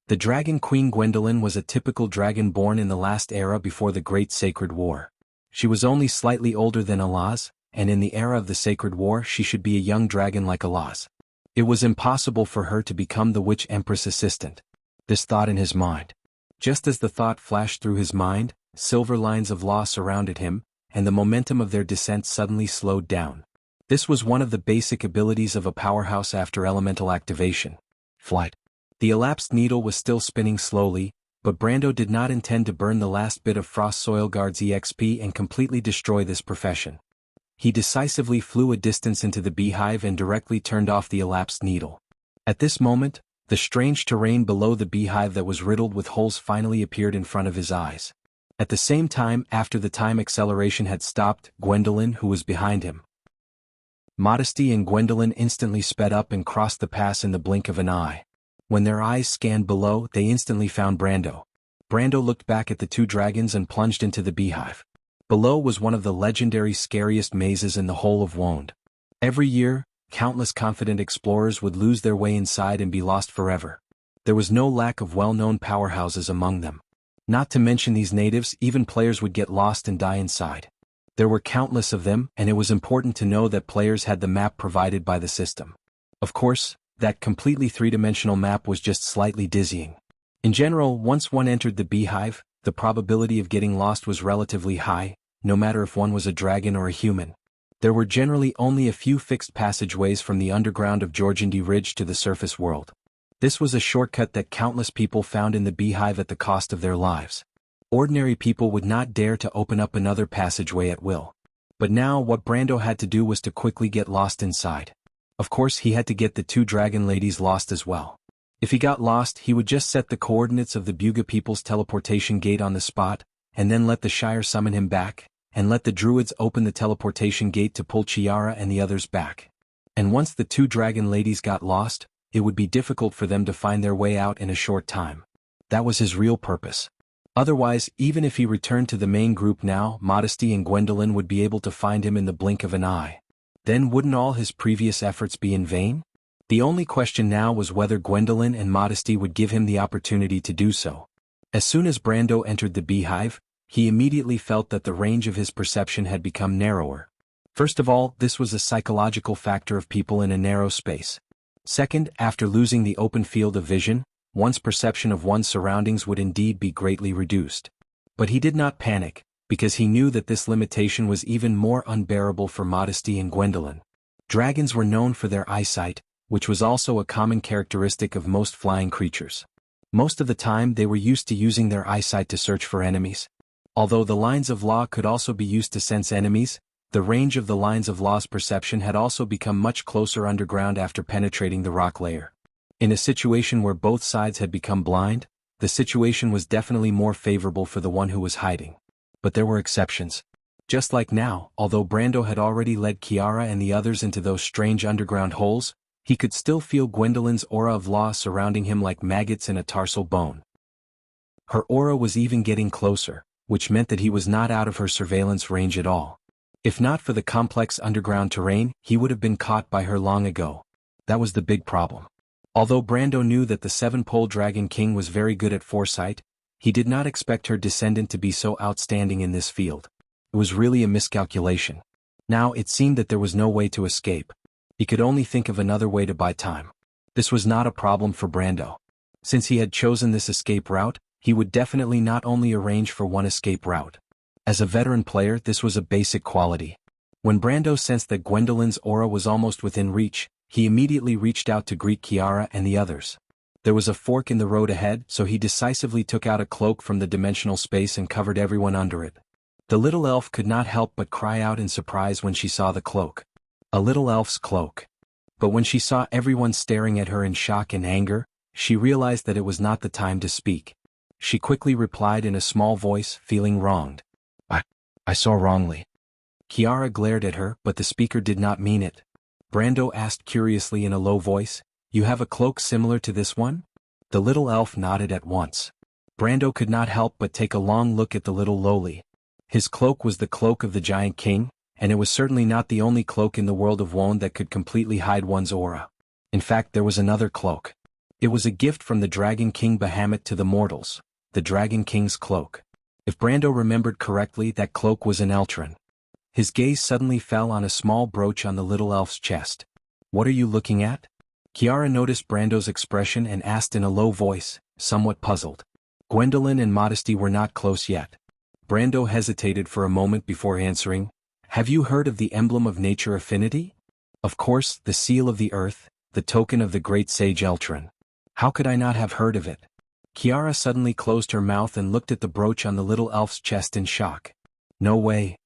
The Dragon Queen Gwendolyn was a typical dragon born in the last era before the Great Sacred War. She was only slightly older than Alaz, and in the era of the Sacred War she should be a young dragon like Alaz. It was impossible for her to become the Witch Empress Assistant. This thought in his mind. Just as the thought flashed through his mind, silver lines of law surrounded him, and the momentum of their descent suddenly slowed down. This was one of the basic abilities of a powerhouse after elemental activation. Flight. The elapsed needle was still spinning slowly, but Brando did not intend to burn the last bit of Frost Soil Guard's EXP and completely destroy this profession. He decisively flew a distance into the beehive and directly turned off the elapsed needle. At this moment, the strange terrain below the beehive that was riddled with holes finally appeared in front of his eyes. At the same time, after the time acceleration had stopped, Gwendolyn, who was behind him. Modesty and Gwendolyn instantly sped up and crossed the pass in the blink of an eye. When their eyes scanned below, they instantly found Brando. Brando looked back at the two dragons and plunged into the beehive. Below was one of the legendary scariest mazes in the whole of Wonde. Every year, countless confident explorers would lose their way inside and be lost forever. There was no lack of well-known powerhouses among them. Not to mention these natives, even players would get lost and die inside. There were countless of them, and it was important to know that players had the map provided by the system. Of course, that completely three-dimensional map was just slightly dizzying. In general, once one entered the beehive, the probability of getting lost was relatively high, no matter if one was a dragon or a human. There were generally only a few fixed passageways from the underground of Georgindy Ridge to the surface world. This was a shortcut that countless people found in the beehive at the cost of their lives. Ordinary people would not dare to open up another passageway at will. But now what Brando had to do was to quickly get lost inside. Of course he had to get the two dragon ladies lost as well. If he got lost, he would just set the coordinates of the Buga people's teleportation gate on the spot, and then let the Shire summon him back, and let the druids open the teleportation gate to pull Chiara and the others back. And once the two dragon ladies got lost, it would be difficult for them to find their way out in a short time. That was his real purpose. Otherwise, even if he returned to the main group now, Modesty and Gwendolyn would be able to find him in the blink of an eye. Then wouldn't all his previous efforts be in vain? The only question now was whether Gwendolyn and Modesty would give him the opportunity to do so. As soon as Brando entered the beehive, he immediately felt that the range of his perception had become narrower. First of all, this was a psychological factor of people in a narrow space. Second, after losing the open field of vision, one's perception of one's surroundings would indeed be greatly reduced. But he did not panic, because he knew that this limitation was even more unbearable for Modesty and Gwendolyn. Dragons were known for their eyesight, which was also a common characteristic of most flying creatures. Most of the time they were used to using their eyesight to search for enemies. Although the lines of law could also be used to sense enemies, the range of the lines of law's perception had also become much closer underground after penetrating the rock layer. In a situation where both sides had become blind, The situation was definitely more favorable for the one who was hiding. But there were exceptions. Just like now, although Brando had already led Kiara and the others into those strange underground holes, he could still feel Gwendolyn's aura of law surrounding him like maggots in a tarsal bone. Her aura was even getting closer, which meant that he was not out of her surveillance range at all. If not for the complex underground terrain, he would have been caught by her long ago. That was the big problem. Although Brando knew that the seven-pole Dragon King was very good at foresight, he did not expect her descendant to be so outstanding in this field. It was really a miscalculation. Now it seemed that there was no way to escape. He could only think of another way to buy time. This was not a problem for Brando. Since he had chosen this escape route, he would definitely not only arrange for one escape route. As a veteran player, this was a basic quality. When Brando sensed that Gwendolyn's aura was almost within reach, he immediately reached out to greet Kiara and the others. There was a fork in the road ahead, so he decisively took out a cloak from the dimensional space and covered everyone under it. The little elf could not help but cry out in surprise when she saw the cloak. A little elf's cloak. But when she saw everyone staring at her in shock and anger, she realized that it was not the time to speak. She quickly replied in a small voice, feeling wronged. I saw wrongly. Kiara glared at her, but the speaker did not mean it. Brando asked curiously in a low voice, "You have a cloak similar to this one?" The little elf nodded at once. Brando could not help but take a long look at the little lowly. His cloak was the cloak of the Giant King, and it was certainly not the only cloak in the world of Wone that could completely hide one's aura. In fact, there was another cloak. It was a gift from the Dragon King Bahamut to the mortals, the Dragon King's cloak. If Brando remembered correctly, that cloak was an Eltron. His gaze suddenly fell on a small brooch on the little elf's chest. "What are you looking at?" Kiara noticed Brando's expression and asked in a low voice, somewhat puzzled. Gwendolyn and Modesty were not close yet. Brando hesitated for a moment before answering, "Have you heard of the emblem of nature affinity? Of course, the seal of the earth, the token of the great sage Eltron. How could I not have heard of it?" Kiara suddenly closed her mouth and looked at the brooch on the little elf's chest in shock. "No way."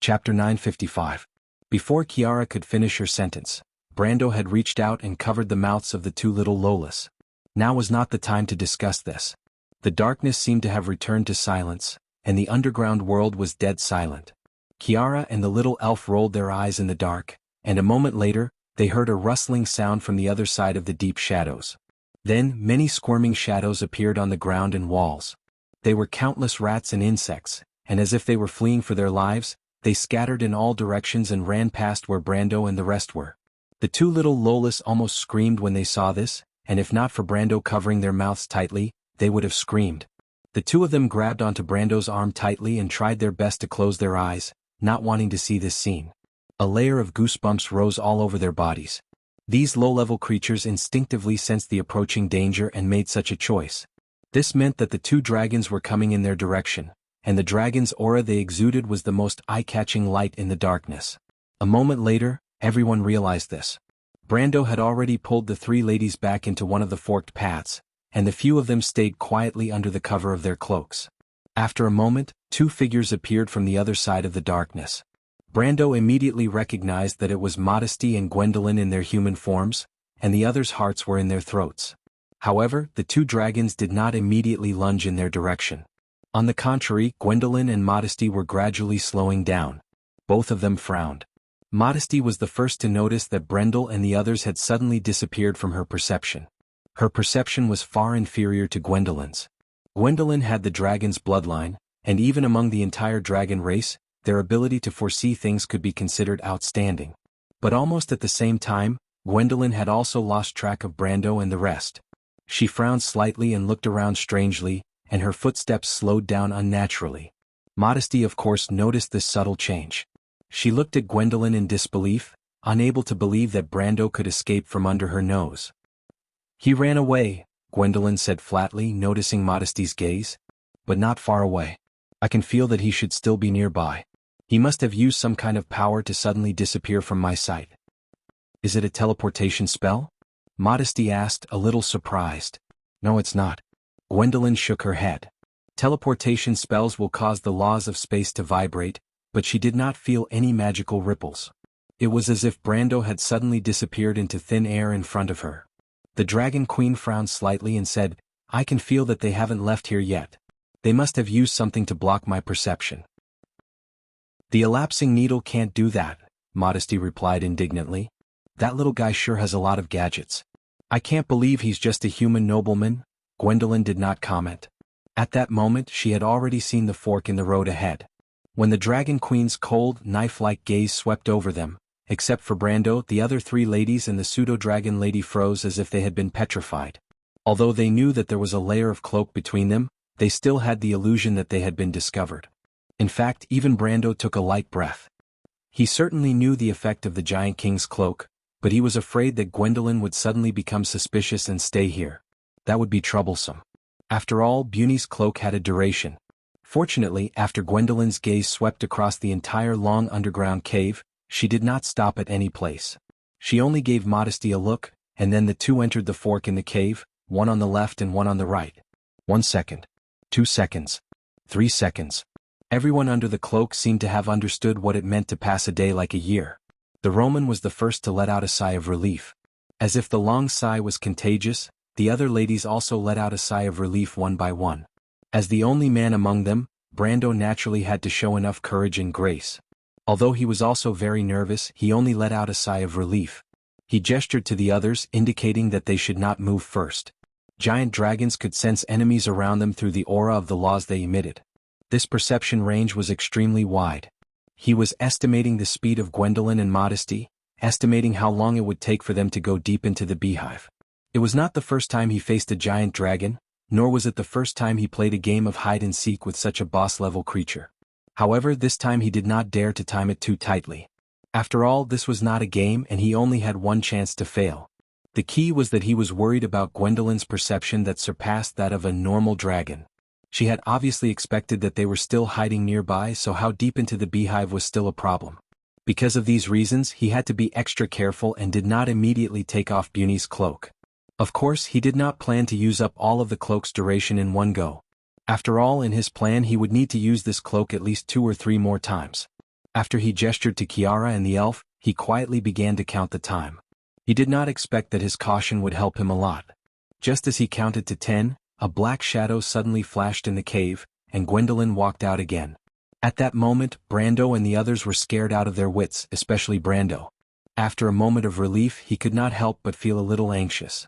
Chapter 955. Before Kiara could finish her sentence, Brando had reached out and covered the mouths of the two little Lolas. Now was not the time to discuss this. The darkness seemed to have returned to silence, and the underground world was dead silent. Kiara and the little elf rolled their eyes in the dark, and a moment later, they heard a rustling sound from the other side of the deep shadows. Then, many squirming shadows appeared on the ground and walls. They were countless rats and insects, and as if they were fleeing for their lives, they scattered in all directions and ran past where Brando and the rest were. The two little Lolas almost screamed when they saw this, and if not for Brando covering their mouths tightly, they would have screamed. The two of them grabbed onto Brando's arm tightly and tried their best to close their eyes, not wanting to see this scene. A layer of goosebumps rose all over their bodies. These low-level creatures instinctively sensed the approaching danger and made such a choice. This meant that the two dragons were coming in their direction, and the dragon's aura they exuded was the most eye-catching light in the darkness. A moment later, everyone realized this. Brando had already pulled the three ladies back into one of the forked paths, and the few of them stayed quietly under the cover of their cloaks. After a moment, two figures appeared from the other side of the darkness. Brando immediately recognized that it was Modesty and Gwendolyn in their human forms, and the others' hearts were in their throats. However, the two dragons did not immediately lunge in their direction. On the contrary, Gwendolyn and Modesty were gradually slowing down. Both of them frowned. Modesty was the first to notice that Brendel and the others had suddenly disappeared from her perception. Her perception was far inferior to Gwendolyn's. Gwendolyn had the dragon's bloodline, and even among the entire dragon race, their ability to foresee things could be considered outstanding. But almost at the same time, Gwendolyn had also lost track of Brando and the rest. She frowned slightly and looked around strangely, and her footsteps slowed down unnaturally. Modesty of course noticed this subtle change. She looked at Gwendolyn in disbelief, unable to believe that Brando could escape from under her nose. "He ran away," Gwendolyn said flatly, noticing Modesty's gaze. "But not far away. I can feel that he should still be nearby. He must have used some kind of power to suddenly disappear from my sight." "Is it a teleportation spell?" Modesty asked, a little surprised. "No, it's not." Gwendolyn shook her head. "Teleportation spells will cause the laws of space to vibrate," but she did not feel any magical ripples. It was as if Brando had suddenly disappeared into thin air in front of her. The Dragon Queen frowned slightly and said, "I can feel that they haven't left here yet. They must have used something to block my perception." "The elapsing needle can't do that," Modesty replied indignantly. "That little guy sure has a lot of gadgets." "I can't believe he's just a human nobleman," Gwendolyn did not comment. At that moment she had already seen the fork in the road ahead. When the Dragon Queen's cold, knife-like gaze swept over them, except for Brando, the other three ladies and the pseudo-dragon lady froze as if they had been petrified. Although they knew that there was a layer of cloak between them, they still had the illusion that they had been discovered. In fact, even Brando took a light breath. He certainly knew the effect of the Giant King's cloak, but he was afraid that Gwendolyn would suddenly become suspicious and stay here. That would be troublesome. After all, Bunny's cloak had a duration. Fortunately, after Gwendolyn's gaze swept across the entire long underground cave, she did not stop at any place. She only gave Modesty a look, and then the two entered the fork in the cave, one on the left and one on the right. 1 second. 2 seconds. 3 seconds. Everyone under the cloak seemed to have understood what it meant to pass a day like a year. The Roman was the first to let out a sigh of relief. As if the long sigh was contagious, the other ladies also let out a sigh of relief one by one. As the only man among them, Brando naturally had to show enough courage and grace. Although he was also very nervous, he only let out a sigh of relief. He gestured to the others, indicating that they should not move first. Giant dragons could sense enemies around them through the aura of the laws they emitted. This perception range was extremely wide. He was estimating the speed of Gwendolyn and Modesty, estimating how long it would take for them to go deep into the beehive. It was not the first time he faced a giant dragon, nor was it the first time he played a game of hide-and-seek with such a boss-level creature. However, this time he did not dare to time it too tightly. After all, this was not a game and he only had one chance to fail. The key was that he was worried about Gwendolyn's perception that surpassed that of a normal dragon. She had obviously expected that they were still hiding nearby, so how deep into the beehive was still a problem. Because of these reasons, he had to be extra careful and did not immediately take off Bunny's cloak. Of course, he did not plan to use up all of the cloak's duration in one go. After all, in his plan he would need to use this cloak at least 2 or 3 more times. After he gestured to Kiara and the elf, he quietly began to count the time. He did not expect that his caution would help him a lot. Just as he counted to 10, a black shadow suddenly flashed in the cave, and Gwendolyn walked out again. At that moment, Brando and the others were scared out of their wits, especially Brando. After a moment of relief, he could not help but feel a little anxious.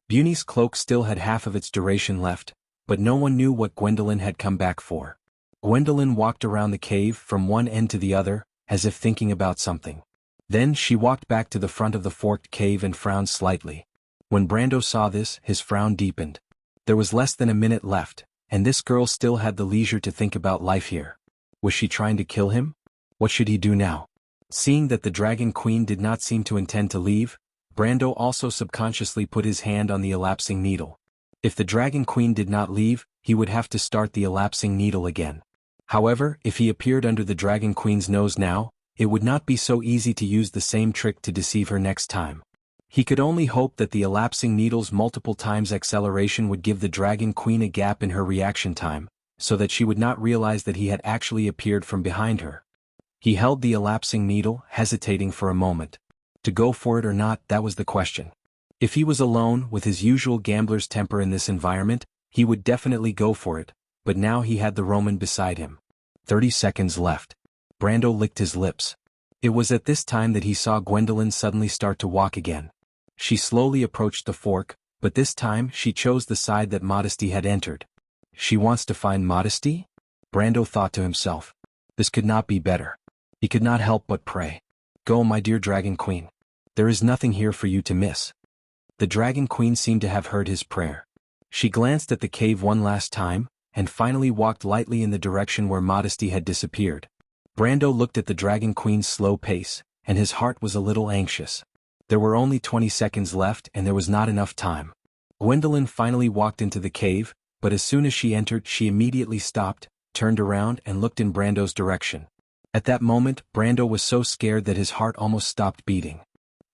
Bunny's cloak still had half of its duration left, but no one knew what Gwendolyn had come back for. Gwendolyn walked around the cave from one end to the other, as if thinking about something. Then she walked back to the front of the forked cave and frowned slightly. When Brando saw this, his frown deepened. There was less than a minute left, and this girl still had the leisure to think about life here. Was she trying to kill him? What should he do now? Seeing that the Dragon Queen did not seem to intend to leave, Brando also subconsciously put his hand on the elapsing needle. If the Dragon Queen did not leave, he would have to start the elapsing needle again. However, if he appeared under the Dragon Queen's nose now, it would not be so easy to use the same trick to deceive her next time. He could only hope that the elapsing needle's multiple times acceleration would give the Dragon Queen a gap in her reaction time, so that she would not realize that he had actually appeared from behind her. He held the elapsing needle, hesitating for a moment. To go for it or not, that was the question. If he was alone, with his usual gambler's temper in this environment, he would definitely go for it, but now he had the Roman beside him. 30 seconds left. Brando licked his lips. It was at this time that he saw Gwendolyn suddenly start to walk again. She slowly approached the fork, but this time she chose the side that Modesty had entered. She wants to find Modesty? Brando thought to himself. This could not be better. He could not help but pray. Go, my dear Dragon Queen. There is nothing here for you to miss. The Dragon Queen seemed to have heard his prayer. She glanced at the cave one last time, and finally walked lightly in the direction where Modesty had disappeared. Brando looked at the Dragon Queen's slow pace, and his heart was a little anxious. There were only 20 seconds left and there was not enough time. Gwendolyn finally walked into the cave, but as soon as she entered she immediately stopped, turned around and looked in Brando's direction. At that moment, Brando was so scared that his heart almost stopped beating.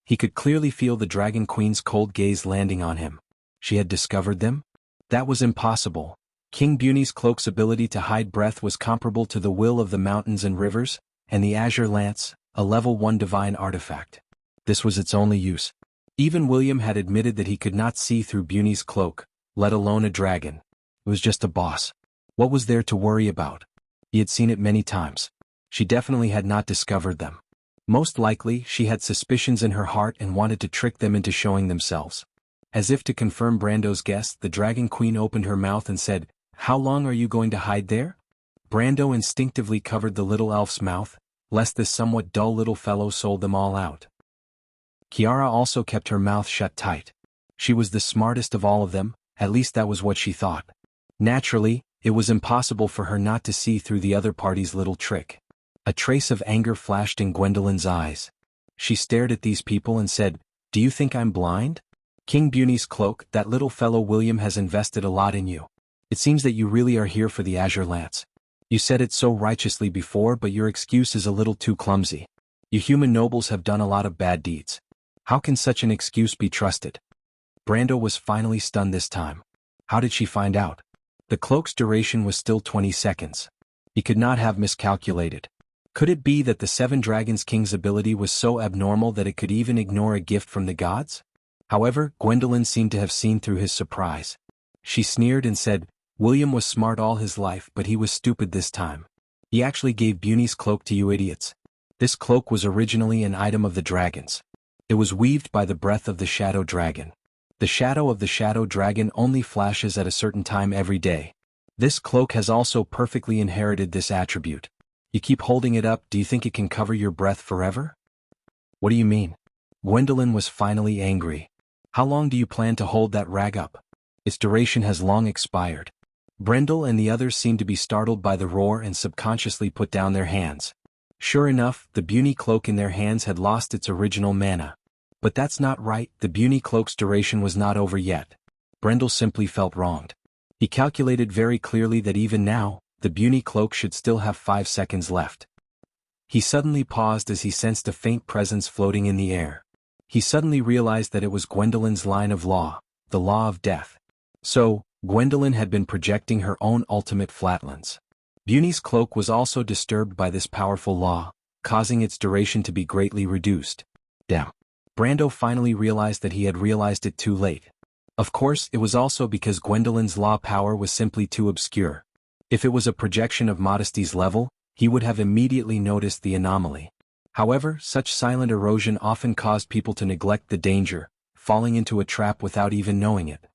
He could clearly feel the Dragon Queen's cold gaze landing on him. She had discovered them? That was impossible. King Bunny's cloak's ability to hide breath was comparable to the will of the mountains and rivers, and the Azure Lance, a level 1 divine artifact. This was its only use. Even William had admitted that he could not see through Bunny's cloak, let alone a dragon. It was just a boss. What was there to worry about? He had seen it many times. She definitely had not discovered them. Most likely, she had suspicions in her heart and wanted to trick them into showing themselves. As if to confirm Brando's guess, the Dragon Queen opened her mouth and said, "How long are you going to hide there?" Brando instinctively covered the little elf's mouth, lest this somewhat dull little fellow sold them all out. Kiara also kept her mouth shut tight. She was the smartest of all of them, at least that was what she thought. Naturally, it was impossible for her not to see through the other party's little trick. A trace of anger flashed in Gwendolyn's eyes. She stared at these people and said, "Do you think I'm blind? King Bunny's cloak, that little fellow William has invested a lot in you. It seems that you really are here for the Azure Lance. You said it so righteously before, but your excuse is a little too clumsy. You human nobles have done a lot of bad deeds. How can such an excuse be trusted?" Brando was finally stunned this time. How did she find out? The cloak's duration was still 20 seconds. He could not have miscalculated. Could it be that the Seven Dragons King's ability was so abnormal that it could even ignore a gift from the gods? However, Gwendolyn seemed to have seen through his surprise. She sneered and said, "William was smart all his life, but he was stupid this time. He actually gave Bunny's cloak to you idiots. This cloak was originally an item of the dragons. It was weaved by the breath of the Shadow Dragon. The shadow of the Shadow Dragon only flashes at a certain time every day. This cloak has also perfectly inherited this attribute. You keep holding it up, do you think it can cover your breath forever?" "What do you mean?" Gwendolyn was finally angry. "How long do you plan to hold that rag up? Its duration has long expired." Brendel and the others seemed to be startled by the roar and subconsciously put down their hands. Sure enough, the Bunny cloak in their hands had lost its original mana. But that's not right, the Bunny cloak's duration was not over yet. Brendel simply felt wronged. He calculated very clearly that even now, the Bunny cloak should still have 5 seconds left. He suddenly paused as he sensed a faint presence floating in the air. He suddenly realized that it was Gwendolyn's line of law, the law of death. So, Gwendolyn had been projecting her own ultimate flatlands. Bunny's cloak was also disturbed by this powerful law, causing its duration to be greatly reduced. Damn. Brando finally realized that he had realized it too late. Of course, it was also because Gwendolyn's law power was simply too obscure. If it was a projection of Modesty's level, he would have immediately noticed the anomaly. However, such silent erosion often caused people to neglect the danger, falling into a trap without even knowing it.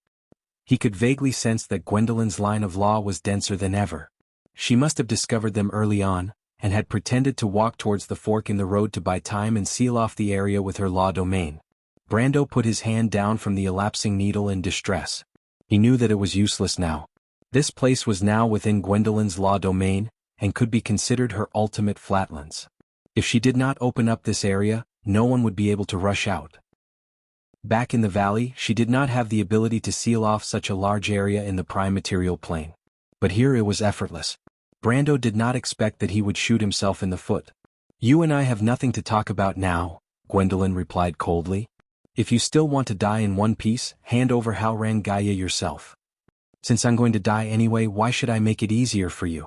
He could vaguely sense that Gwendolyn's line of law was denser than ever. She must have discovered them early on, and had pretended to walk towards the fork in the road to buy time and seal off the area with her law domain. Brando put his hand down from the elapsing needle in distress. He knew that it was useless now. This place was now within Gwendolyn's law domain, and could be considered her ultimate flatlands. If she did not open up this area, no one would be able to rush out. Back in the valley, she did not have the ability to seal off such a large area in the prime material plane. But here it was effortless. Brando did not expect that he would shoot himself in the foot. "You and I have nothing to talk about now," Gwendolyn replied coldly. "If you still want to die in one piece, hand over Halrangaya yourself. Since I'm going to die anyway, why should I make it easier for you?"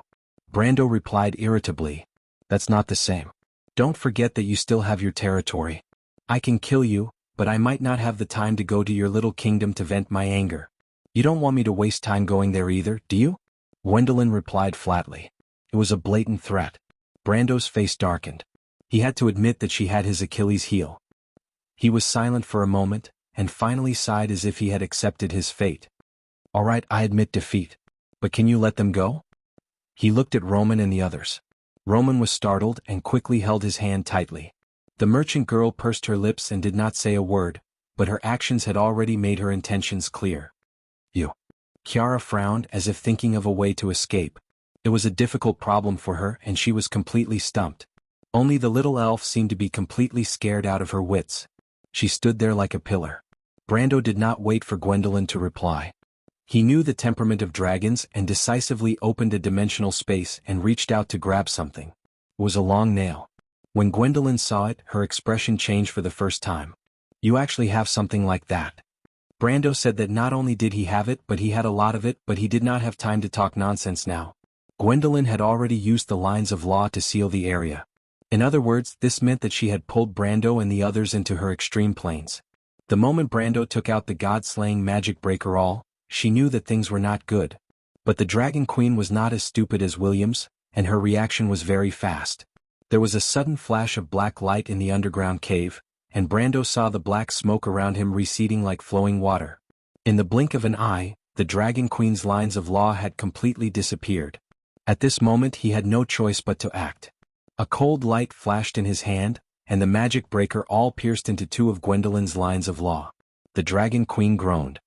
Brando replied irritably. "That's not the same. Don't forget that you still have your territory. I can kill you, but I might not have the time to go to your little kingdom to vent my anger. You don't want me to waste time going there either, do you?" Gwendolyn replied flatly. It was a blatant threat. Brando's face darkened. He had to admit that she had his Achilles heel. He was silent for a moment, and finally sighed as if he had accepted his fate. "All right, I admit defeat. But can you let them go?" He looked at Roman and the others. Roman was startled and quickly held his hand tightly. The merchant girl pursed her lips and did not say a word, but her actions had already made her intentions clear. "You." Chiara frowned as if thinking of a way to escape. It was a difficult problem for her and she was completely stumped. Only the little elf seemed to be completely scared out of her wits. She stood there like a pillar. Brando did not wait for Gwendolyn to reply. He knew the temperament of dragons and decisively opened a dimensional space and reached out to grab something. It was a long nail. When Gwendolyn saw it, her expression changed for the first time. "You actually have something like that." Brando said that not only did he have it, but he had a lot of it, but he did not have time to talk nonsense now. Gwendolyn had already used the lines of law to seal the area. In other words, this meant that she had pulled Brando and the others into her extreme planes. The moment Brando took out the god-slaying magic breaker all, she knew that things were not good. But the Dragon Queen was not as stupid as Williams, and her reaction was very fast. There was a sudden flash of black light in the underground cave, and Brando saw the black smoke around him receding like flowing water. In the blink of an eye, the Dragon Queen's lines of law had completely disappeared. At this moment he had no choice but to act. A cold light flashed in his hand, and the magic breaker all pierced into two of Gwendolyn's lines of law. The Dragon Queen groaned.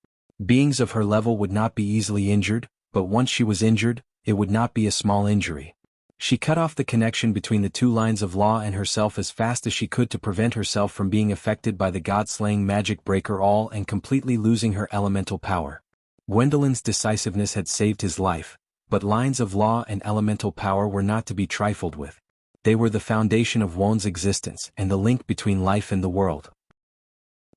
Beings of her level would not be easily injured, but once she was injured, it would not be a small injury. She cut off the connection between the two lines of law and herself as fast as she could to prevent herself from being affected by the god-slaying magic breaker all and completely losing her elemental power. Gwendolyn's decisiveness had saved his life, but lines of law and elemental power were not to be trifled with. They were the foundation of Won's existence and the link between life and the world.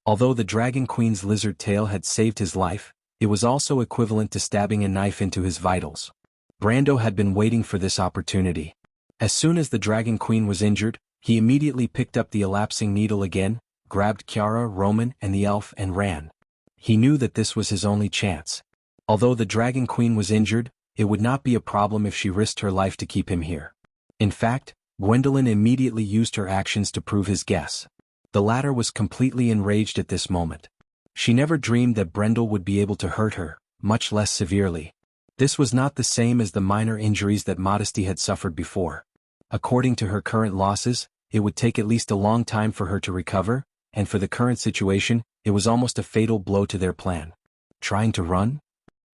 Although the Dragon Queen's lizard tail had saved his life, it was also equivalent to stabbing a knife into his vitals. Brando had been waiting for this opportunity. As soon as the Dragon Queen was injured, he immediately picked up the elapsing needle again, grabbed Chiara, Roman, and the elf and ran. He knew that this was his only chance. Although the Dragon Queen was injured, it would not be a problem if she risked her life to keep him here. In fact, Gwendolyn immediately used her actions to prove his guess. The latter was completely enraged at this moment. She never dreamed that Brendel would be able to hurt her, much less severely. This was not the same as the minor injuries that Modesty had suffered before. According to her current losses, it would take at least a long time for her to recover, and for the current situation, it was almost a fatal blow to their plan. Trying to run?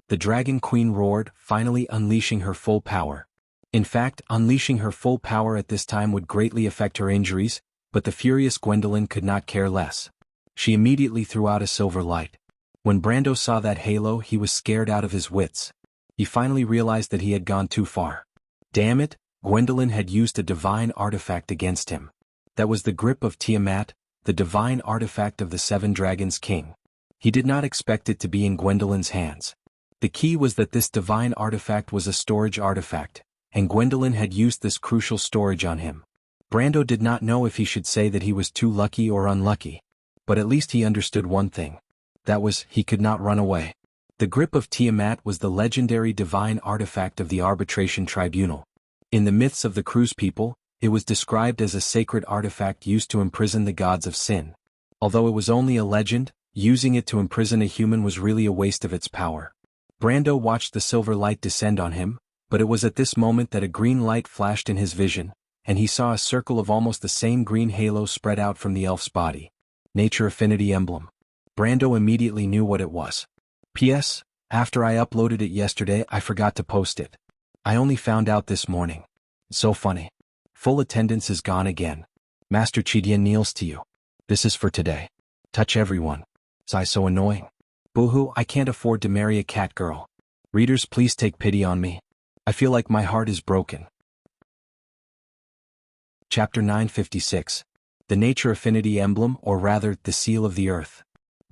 The Dragon Queen roared, finally unleashing her full power. In fact, unleashing her full power at this time would greatly affect her injuries, but the furious Gwendolyn could not care less. She immediately threw out a silver light. When Brando saw that halo, he was scared out of his wits. He finally realized that he had gone too far. Damn it, Gwendolyn had used a divine artifact against him. That was the grip of Tiamat, the divine artifact of the Seven Dragons King. He did not expect it to be in Gwendolyn's hands. The key was that this divine artifact was a storage artifact, and Gwendolyn had used this crucial storage on him. Brando did not know if he should say that he was too lucky or unlucky. But at least he understood one thing. That was, he could not run away. The grip of Tiamat was the legendary divine artifact of the Arbitration Tribunal. In the myths of the Cruz people, it was described as a sacred artifact used to imprison the gods of sin. Although it was only a legend, using it to imprison a human was really a waste of its power. Brando watched the silver light descend on him, but it was at this moment that a green light flashed in his vision, and he saw a circle of almost the same green halo spread out from the elf's body. Nature Affinity Emblem. Brando immediately knew what it was. P.S. After I uploaded it yesterday, I forgot to post it. I only found out this morning. So funny. Full attendance is gone again. Master Chidian kneels to you. This is for today. Touch everyone. Sigh so annoying. Boohoo, I can't afford to marry a cat girl. Readers, please take pity on me. I feel like my heart is broken. Chapter 956. The Nature Affinity Emblem, or rather, the Seal of the Earth.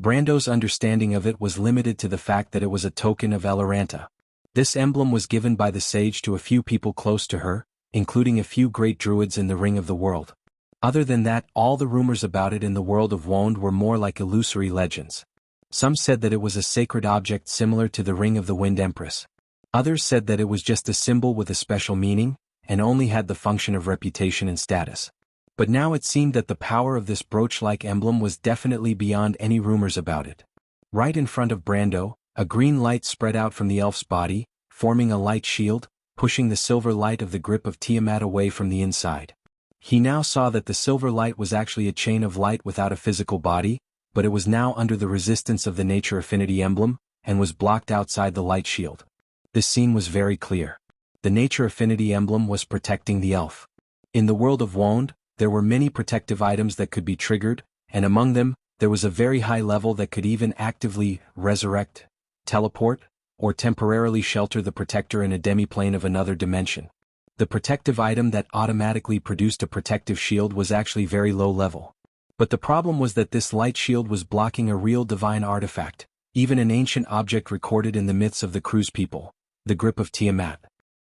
Brando's understanding of it was limited to the fact that it was a token of Eloranta. This emblem was given by the sage to a few people close to her, including a few great druids in the Ring of the World. Other than that, all the rumors about it in the world of Wond were more like illusory legends. Some said that it was a sacred object similar to the Ring of the Wind Empress. Others said that it was just a symbol with a special meaning, and only had the function of reputation and status. But now it seemed that the power of this brooch-like emblem was definitely beyond any rumors about it. Right in front of Brando, a green light spread out from the elf's body, forming a light shield, pushing the silver light of the grip of Tiamat away from the inside. He now saw that the silver light was actually a chain of light without a physical body, but it was now under the resistance of the Nature Affinity Emblem, and was blocked outside the light shield. This scene was very clear. The Nature Affinity Emblem was protecting the elf. In the world of Wond, there were many protective items that could be triggered, and among them, there was a very high level that could even actively resurrect, teleport, or temporarily shelter the protector in a demiplane of another dimension. The protective item that automatically produced a protective shield was actually very low level. But the problem was that this light shield was blocking a real divine artifact, even an ancient object recorded in the myths of the Cruz people, the grip of Tiamat.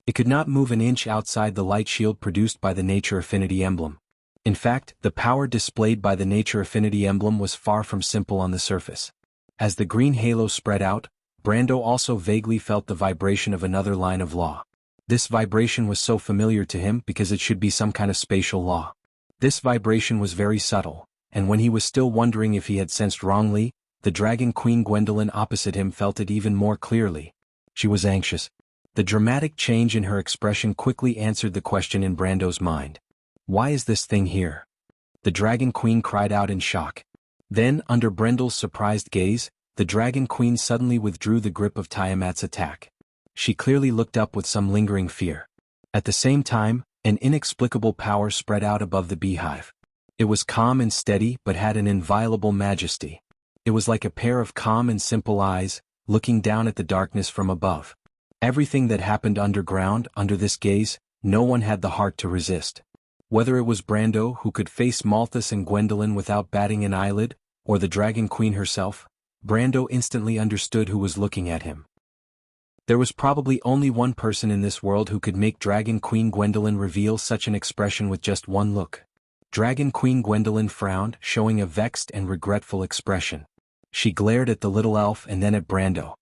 It could not move an inch outside the light shield produced by the Nature Affinity Emblem. In fact, the power displayed by the nature affinity emblem was far from simple on the surface. As the green halo spread out, Brando also vaguely felt the vibration of another line of law. This vibration was so familiar to him because it should be some kind of spatial law. This vibration was very subtle, and when he was still wondering if he had sensed wrongly, the Dragon Queen Gwendolyn opposite him felt it even more clearly. She was anxious. The dramatic change in her expression quickly answered the question in Brando's mind. Why is this thing here? The Dragon Queen cried out in shock. Then, under Brendel's surprised gaze, the Dragon Queen suddenly withdrew the grip of Tiamat's attack. She clearly looked up with some lingering fear. At the same time, an inexplicable power spread out above the beehive. It was calm and steady but had an inviolable majesty. It was like a pair of calm and simple eyes, looking down at the darkness from above. Everything that happened underground, under this gaze, no one had the heart to resist. Whether it was Brando who could face Malthus and Gwendolyn without batting an eyelid, or the Dragon Queen herself, Brando instantly understood who was looking at him. There was probably only one person in this world who could make Dragon Queen Gwendolyn reveal such an expression with just one look. Dragon Queen Gwendolyn frowned, showing a vexed and regretful expression. She glared at the little elf and then at Brando.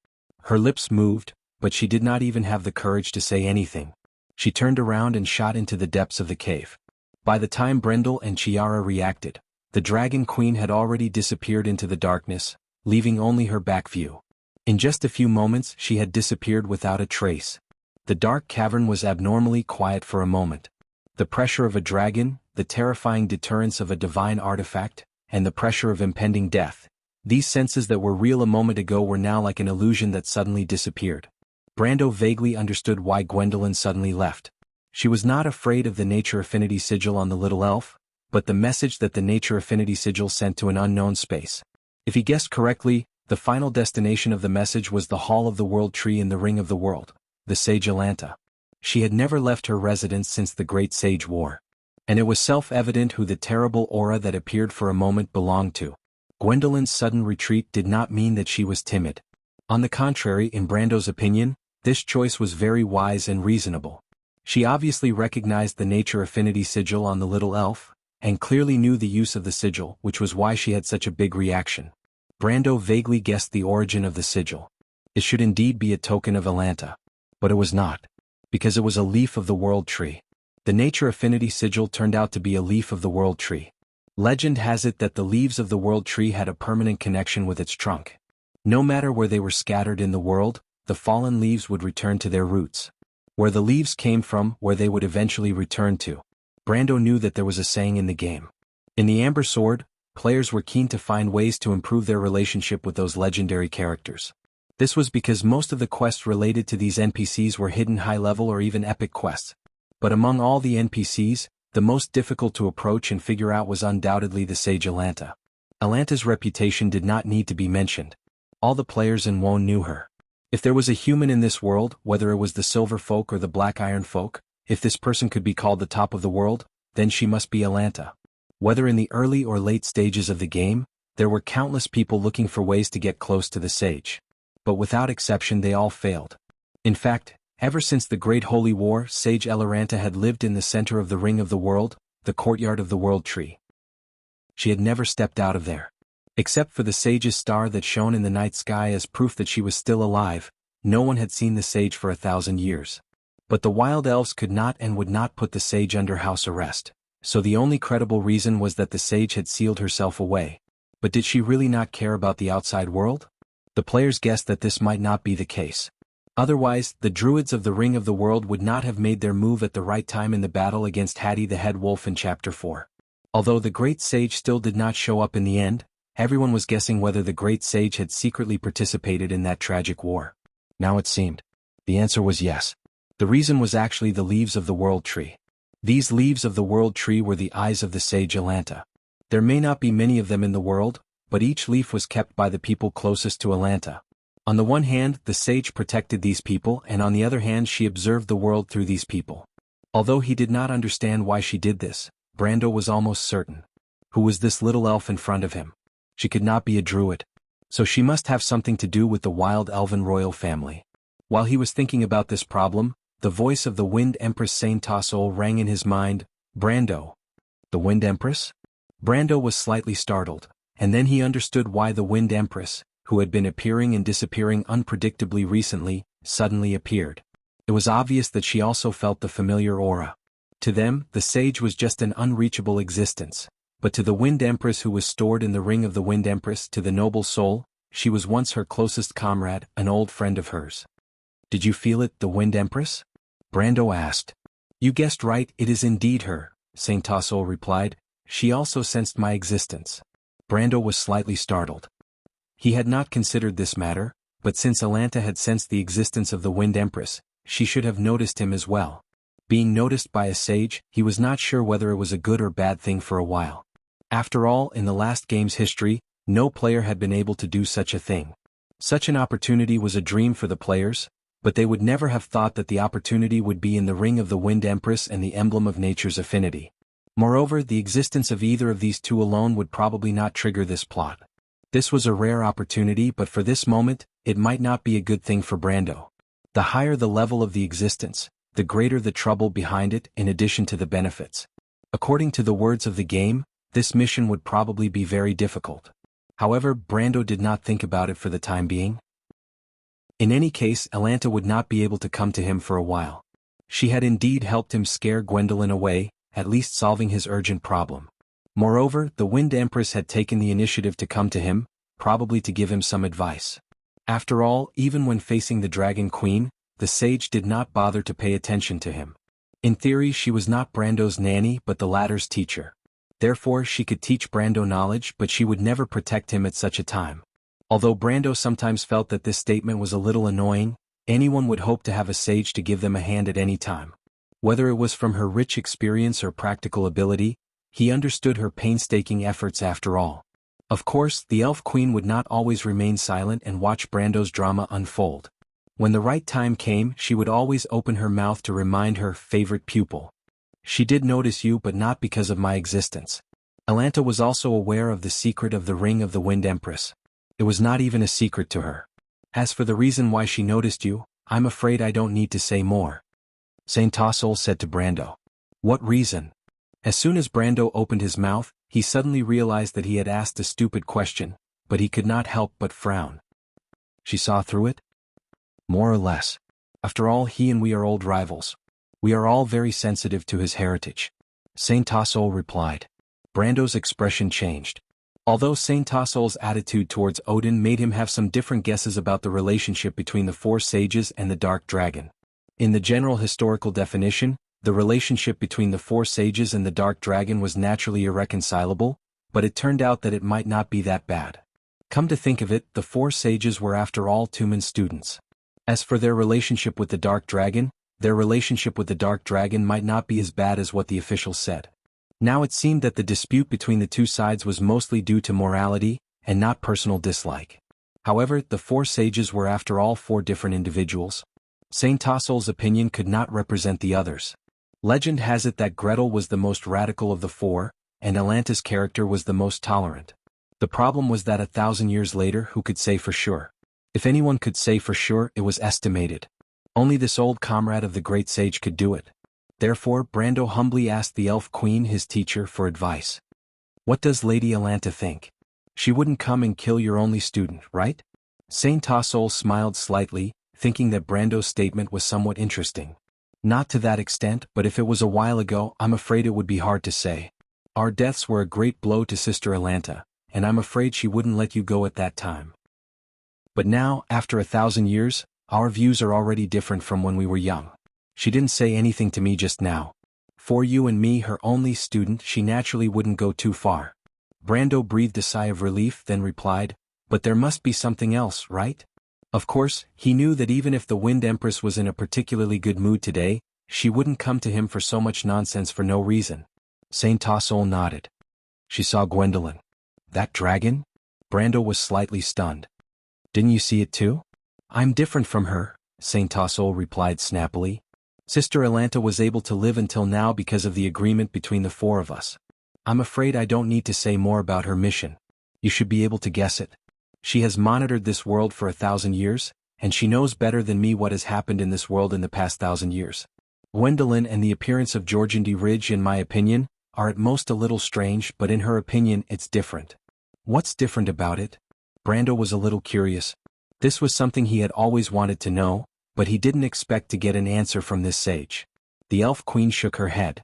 Her lips moved, but she did not even have the courage to say anything. She turned around and shot into the depths of the cave. By the time Brendel and Chiara reacted, the Dragon Queen had already disappeared into the darkness, leaving only her back view. In just a few moments she had disappeared without a trace. The dark cavern was abnormally quiet for a moment. The pressure of a dragon, the terrifying deterrence of a divine artifact, and the pressure of impending death. These senses that were real a moment ago were now like an illusion that suddenly disappeared. Brando vaguely understood why Gwendolyn suddenly left. She was not afraid of the nature affinity sigil on the little elf, but the message that the nature affinity sigil sent to an unknown space. If he guessed correctly, the final destination of the message was the Hall of the World Tree in the Ring of the World, the Sage Alanta. She had never left her residence since the Great Sage War. And it was self-evident who the terrible aura that appeared for a moment belonged to. Gwendolyn's sudden retreat did not mean that she was timid. On the contrary, in Brando's opinion, this choice was very wise and reasonable. She obviously recognized the nature affinity sigil on the little elf, and clearly knew the use of the sigil, which was why she had such a big reaction. Brando vaguely guessed the origin of the sigil. It should indeed be a token of Alanta. But it was not. Because it was a leaf of the World Tree. The nature affinity sigil turned out to be a leaf of the World Tree. Legend has it that the leaves of the World Tree had a permanent connection with its trunk. No matter where they were scattered in the world, the fallen leaves would return to their roots. Where the leaves came from, where they would eventually return to. Brando knew that there was a saying in the game. In the Amber Sword, players were keen to find ways to improve their relationship with those legendary characters. This was because most of the quests related to these NPCs were hidden high-level or even epic quests. But among all the NPCs, the most difficult to approach and figure out was undoubtedly the Sage Alanta. Alanta's reputation did not need to be mentioned. All the players in WoW knew her. If there was a human in this world, whether it was the Silver Folk or the Black Iron Folk, if this person could be called the top of the world, then she must be Alanta. Whether in the early or late stages of the game, there were countless people looking for ways to get close to the sage. But without exception they all failed. In fact, ever since the Great Holy War, Sage Eloranta had lived in the center of the Ring of the World, the courtyard of the World Tree. She had never stepped out of there. Except for the sage's star that shone in the night sky as proof that she was still alive, no one had seen the sage for 1,000 years. But the wild elves could not and would not put the sage under house arrest, so the only credible reason was that the sage had sealed herself away. But did she really not care about the outside world? The players guessed that this might not be the case. Otherwise, the druids of the Ring of the World would not have made their move at the right time in the battle against Hattie the Head Wolf in Chapter 4. Although the Great Sage still did not show up in the end, everyone was guessing whether the Great Sage had secretly participated in that tragic war. Now it seemed. The answer was yes. The reason was actually the leaves of the World Tree. These leaves of the World Tree were the eyes of the Sage Alanta. There may not be many of them in the world, but each leaf was kept by the people closest to Alanta. On the one hand, the sage protected these people, and on the other hand she observed the world through these people. Although he did not understand why she did this, Brando was almost certain. Who was this little elf in front of him? She could not be a druid. So she must have something to do with the wild elven royal family. While he was thinking about this problem, the voice of the Wind Empress Saint Tassol rang in his mind. Brando. The Wind Empress? Brando was slightly startled, and then he understood why the Wind Empress, who had been appearing and disappearing unpredictably recently, suddenly appeared. It was obvious that she also felt the familiar aura. To them, the sage was just an unreachable existence, but to the Wind Empress who was stored in the ring of the Wind Empress, to the noble soul, she was once her closest comrade, an old friend of hers. Did you feel it, the Wind Empress? Brando asked. You guessed right, it is indeed her, Saint Tassel replied. She also sensed my existence. Brando was slightly startled. He had not considered this matter, but since Alanta had sensed the existence of the Wind Empress, she should have noticed him as well. Being noticed by a sage, he was not sure whether it was a good or bad thing for a while. After all, in the last game's history, no player had been able to do such a thing. Such an opportunity was a dream for the players, but they would never have thought that the opportunity would be in the ring of the Wind Empress and the emblem of nature's affinity. Moreover, the existence of either of these two alone would probably not trigger this plot. This was a rare opportunity, but for this moment, it might not be a good thing for Brando. The higher the level of the existence, the greater the trouble behind it in addition to the benefits. According to the words of the game, this mission would probably be very difficult. However, Brando did not think about it for the time being. In any case, Alanta would not be able to come to him for a while. She had indeed helped him scare Gwendolyn away, at least solving his urgent problem. Moreover, the Wind Empress had taken the initiative to come to him, probably to give him some advice. After all, even when facing the Dragon Queen, the sage did not bother to pay attention to him. In theory, she was not Brando's nanny but the latter's teacher. Therefore, she could teach Brando knowledge, but she would never protect him at such a time. Although Brando sometimes felt that this statement was a little annoying, anyone would hope to have a sage to give them a hand at any time. Whether it was from her rich experience or practical ability, he understood her painstaking efforts after all. Of course, the Elf Queen would not always remain silent and watch Brando's drama unfold. When the right time came, she would always open her mouth to remind her favorite pupil. She did notice you, but not because of my existence. Alanta was also aware of the secret of the ring of the Wind Empress. It was not even a secret to her. As for the reason why she noticed you, I'm afraid I don't need to say more. Saint Tassel said to Brando. What reason? As soon as Brando opened his mouth, he suddenly realized that he had asked a stupid question, but he could not help but frown. She saw through it? More or less. After all, he and we are old rivals. We are all very sensitive to his heritage. Saint Tassel replied. Brando's expression changed. Although Saint Tassel's attitude towards Odin made him have some different guesses about the relationship between the four sages and the Dark Dragon. In the general historical definition, the relationship between the four sages and the Dark Dragon was naturally irreconcilable, but it turned out that it might not be that bad. Come to think of it, the four sages were after all Tumen's students. As for their relationship with the Dark Dragon, their relationship with the Dark Dragon might not be as bad as what the officials said. Now it seemed that the dispute between the two sides was mostly due to morality, and not personal dislike. However, the four sages were after all four different individuals. Saint Tassel's opinion could not represent the others. Legend has it that Gretel was the most radical of the four, and Alanta's character was the most tolerant. The problem was that 1,000 years later, who could say for sure? If anyone could say for sure, it was estimated. Only this old comrade of the great sage could do it. Therefore, Brando humbly asked the Elf Queen, his teacher, for advice. What does Lady Alanta think? She wouldn't come and kill your only student, right? Saint Tassel smiled slightly, thinking that Brando's statement was somewhat interesting. Not to that extent, but if it was a while ago, I'm afraid it would be hard to say. Our deaths were a great blow to Sister Alanta, and I'm afraid she wouldn't let you go at that time. But now, after 1,000 years, our views are already different from when we were young. She didn't say anything to me just now. For you and me, her only student, she naturally wouldn't go too far. Brando breathed a sigh of relief, then replied, but there must be something else, right? Of course, he knew that even if the Wind Empress was in a particularly good mood today, she wouldn't come to him for so much nonsense for no reason. Saint Tassel nodded. She saw Gwendolyn. That dragon? Brando was slightly stunned. Didn't you see it too? I'm different from her, Saint Tassel replied snappily. Sister Alanta was able to live until now because of the agreement between the four of us. I'm afraid I don't need to say more about her mission. You should be able to guess it. She has monitored this world for 1,000 years, and she knows better than me what has happened in this world in the past 1,000 years. Gwendolyn and the appearance of Georgindy Ridge, in my opinion, are at most a little strange, but in her opinion it's different. What's different about it? Brando was a little curious. This was something he had always wanted to know, but he didn't expect to get an answer from this sage. The elf queen shook her head.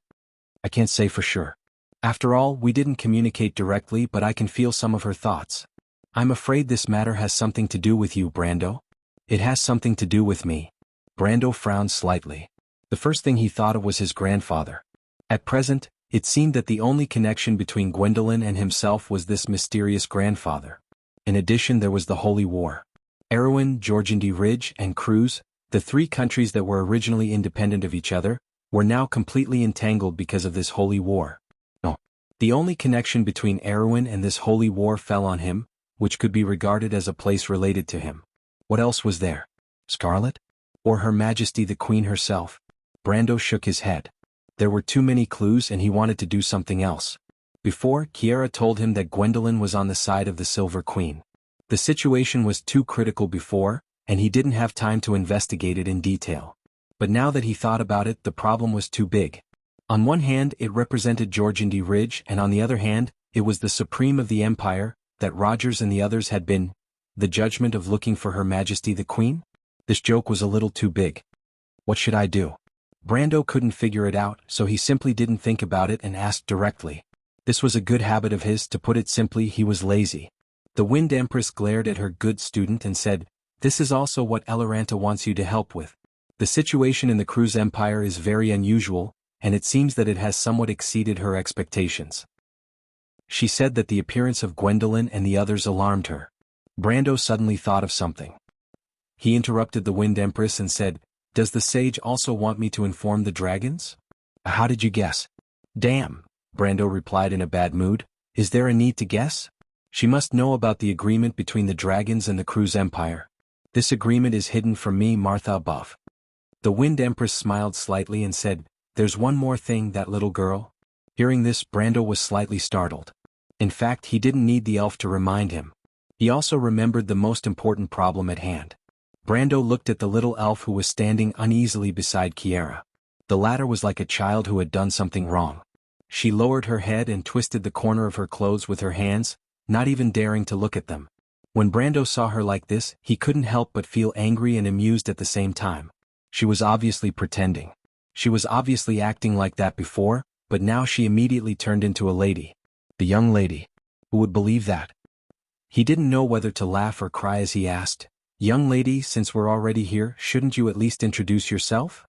I can't say for sure. After all, we didn't communicate directly, but I can feel some of her thoughts. I'm afraid this matter has something to do with you, Brando. It has something to do with me. Brando frowned slightly. The first thing he thought of was his grandfather. At present, it seemed that the only connection between Gwendolyn and himself was this mysterious grandfather. In addition, there was the Holy War. Erewhon, Georgandy Ridge, and Cruz, the three countries that were originally independent of each other, were now completely entangled because of this Holy War. No. The only connection between Erewhon and this Holy War fell on him, which could be regarded as a place related to him. What else was there? Scarlet? Or Her Majesty the Queen herself? Brando shook his head. There were too many clues and he wanted to do something else. Before, Kiera told him that Gwendolyn was on the side of the Silver Queen. The situation was too critical before, and he didn't have time to investigate it in detail. But now that he thought about it, the problem was too big. On one hand, it represented Georgandy Ridge, and on the other hand, it was the supreme of the Empire, that Rogers and the others had been the judgment of looking for Her Majesty the Queen? This joke was a little too big. What should I do? Brando couldn't figure it out, so he simply didn't think about it and asked directly. This was a good habit of his. To put it simply, he was lazy. The Wind Empress glared at her good student and said, "This is also what Eloranta wants you to help with. The situation in the Cruz Empire is very unusual, and it seems that it has somewhat exceeded her expectations." She said that the appearance of Gwendolyn and the others alarmed her. Brando suddenly thought of something. He interrupted the Wind Empress and said, "Does the sage also want me to inform the dragons?" "How did you guess?" "Damn," Brando replied in a bad mood. "Is there a need to guess? She must know about the agreement between the dragons and the Cruz Empire. This agreement is hidden from me, Martha above." The Wind Empress smiled slightly and said, "There's one more thing, that little girl." Hearing this, Brando was slightly startled. In fact, he didn't need the elf to remind him. He also remembered the most important problem at hand. Brando looked at the little elf who was standing uneasily beside Kiera. The latter was like a child who had done something wrong. She lowered her head and twisted the corner of her clothes with her hands, not even daring to look at them. When Brando saw her like this, he couldn't help but feel angry and amused at the same time. She was obviously pretending. She was obviously acting like that before, but now she immediately turned into a lady. The young lady. Who would believe that? He didn't know whether to laugh or cry as he asked, "Young lady, since we're already here, shouldn't you at least introduce yourself?"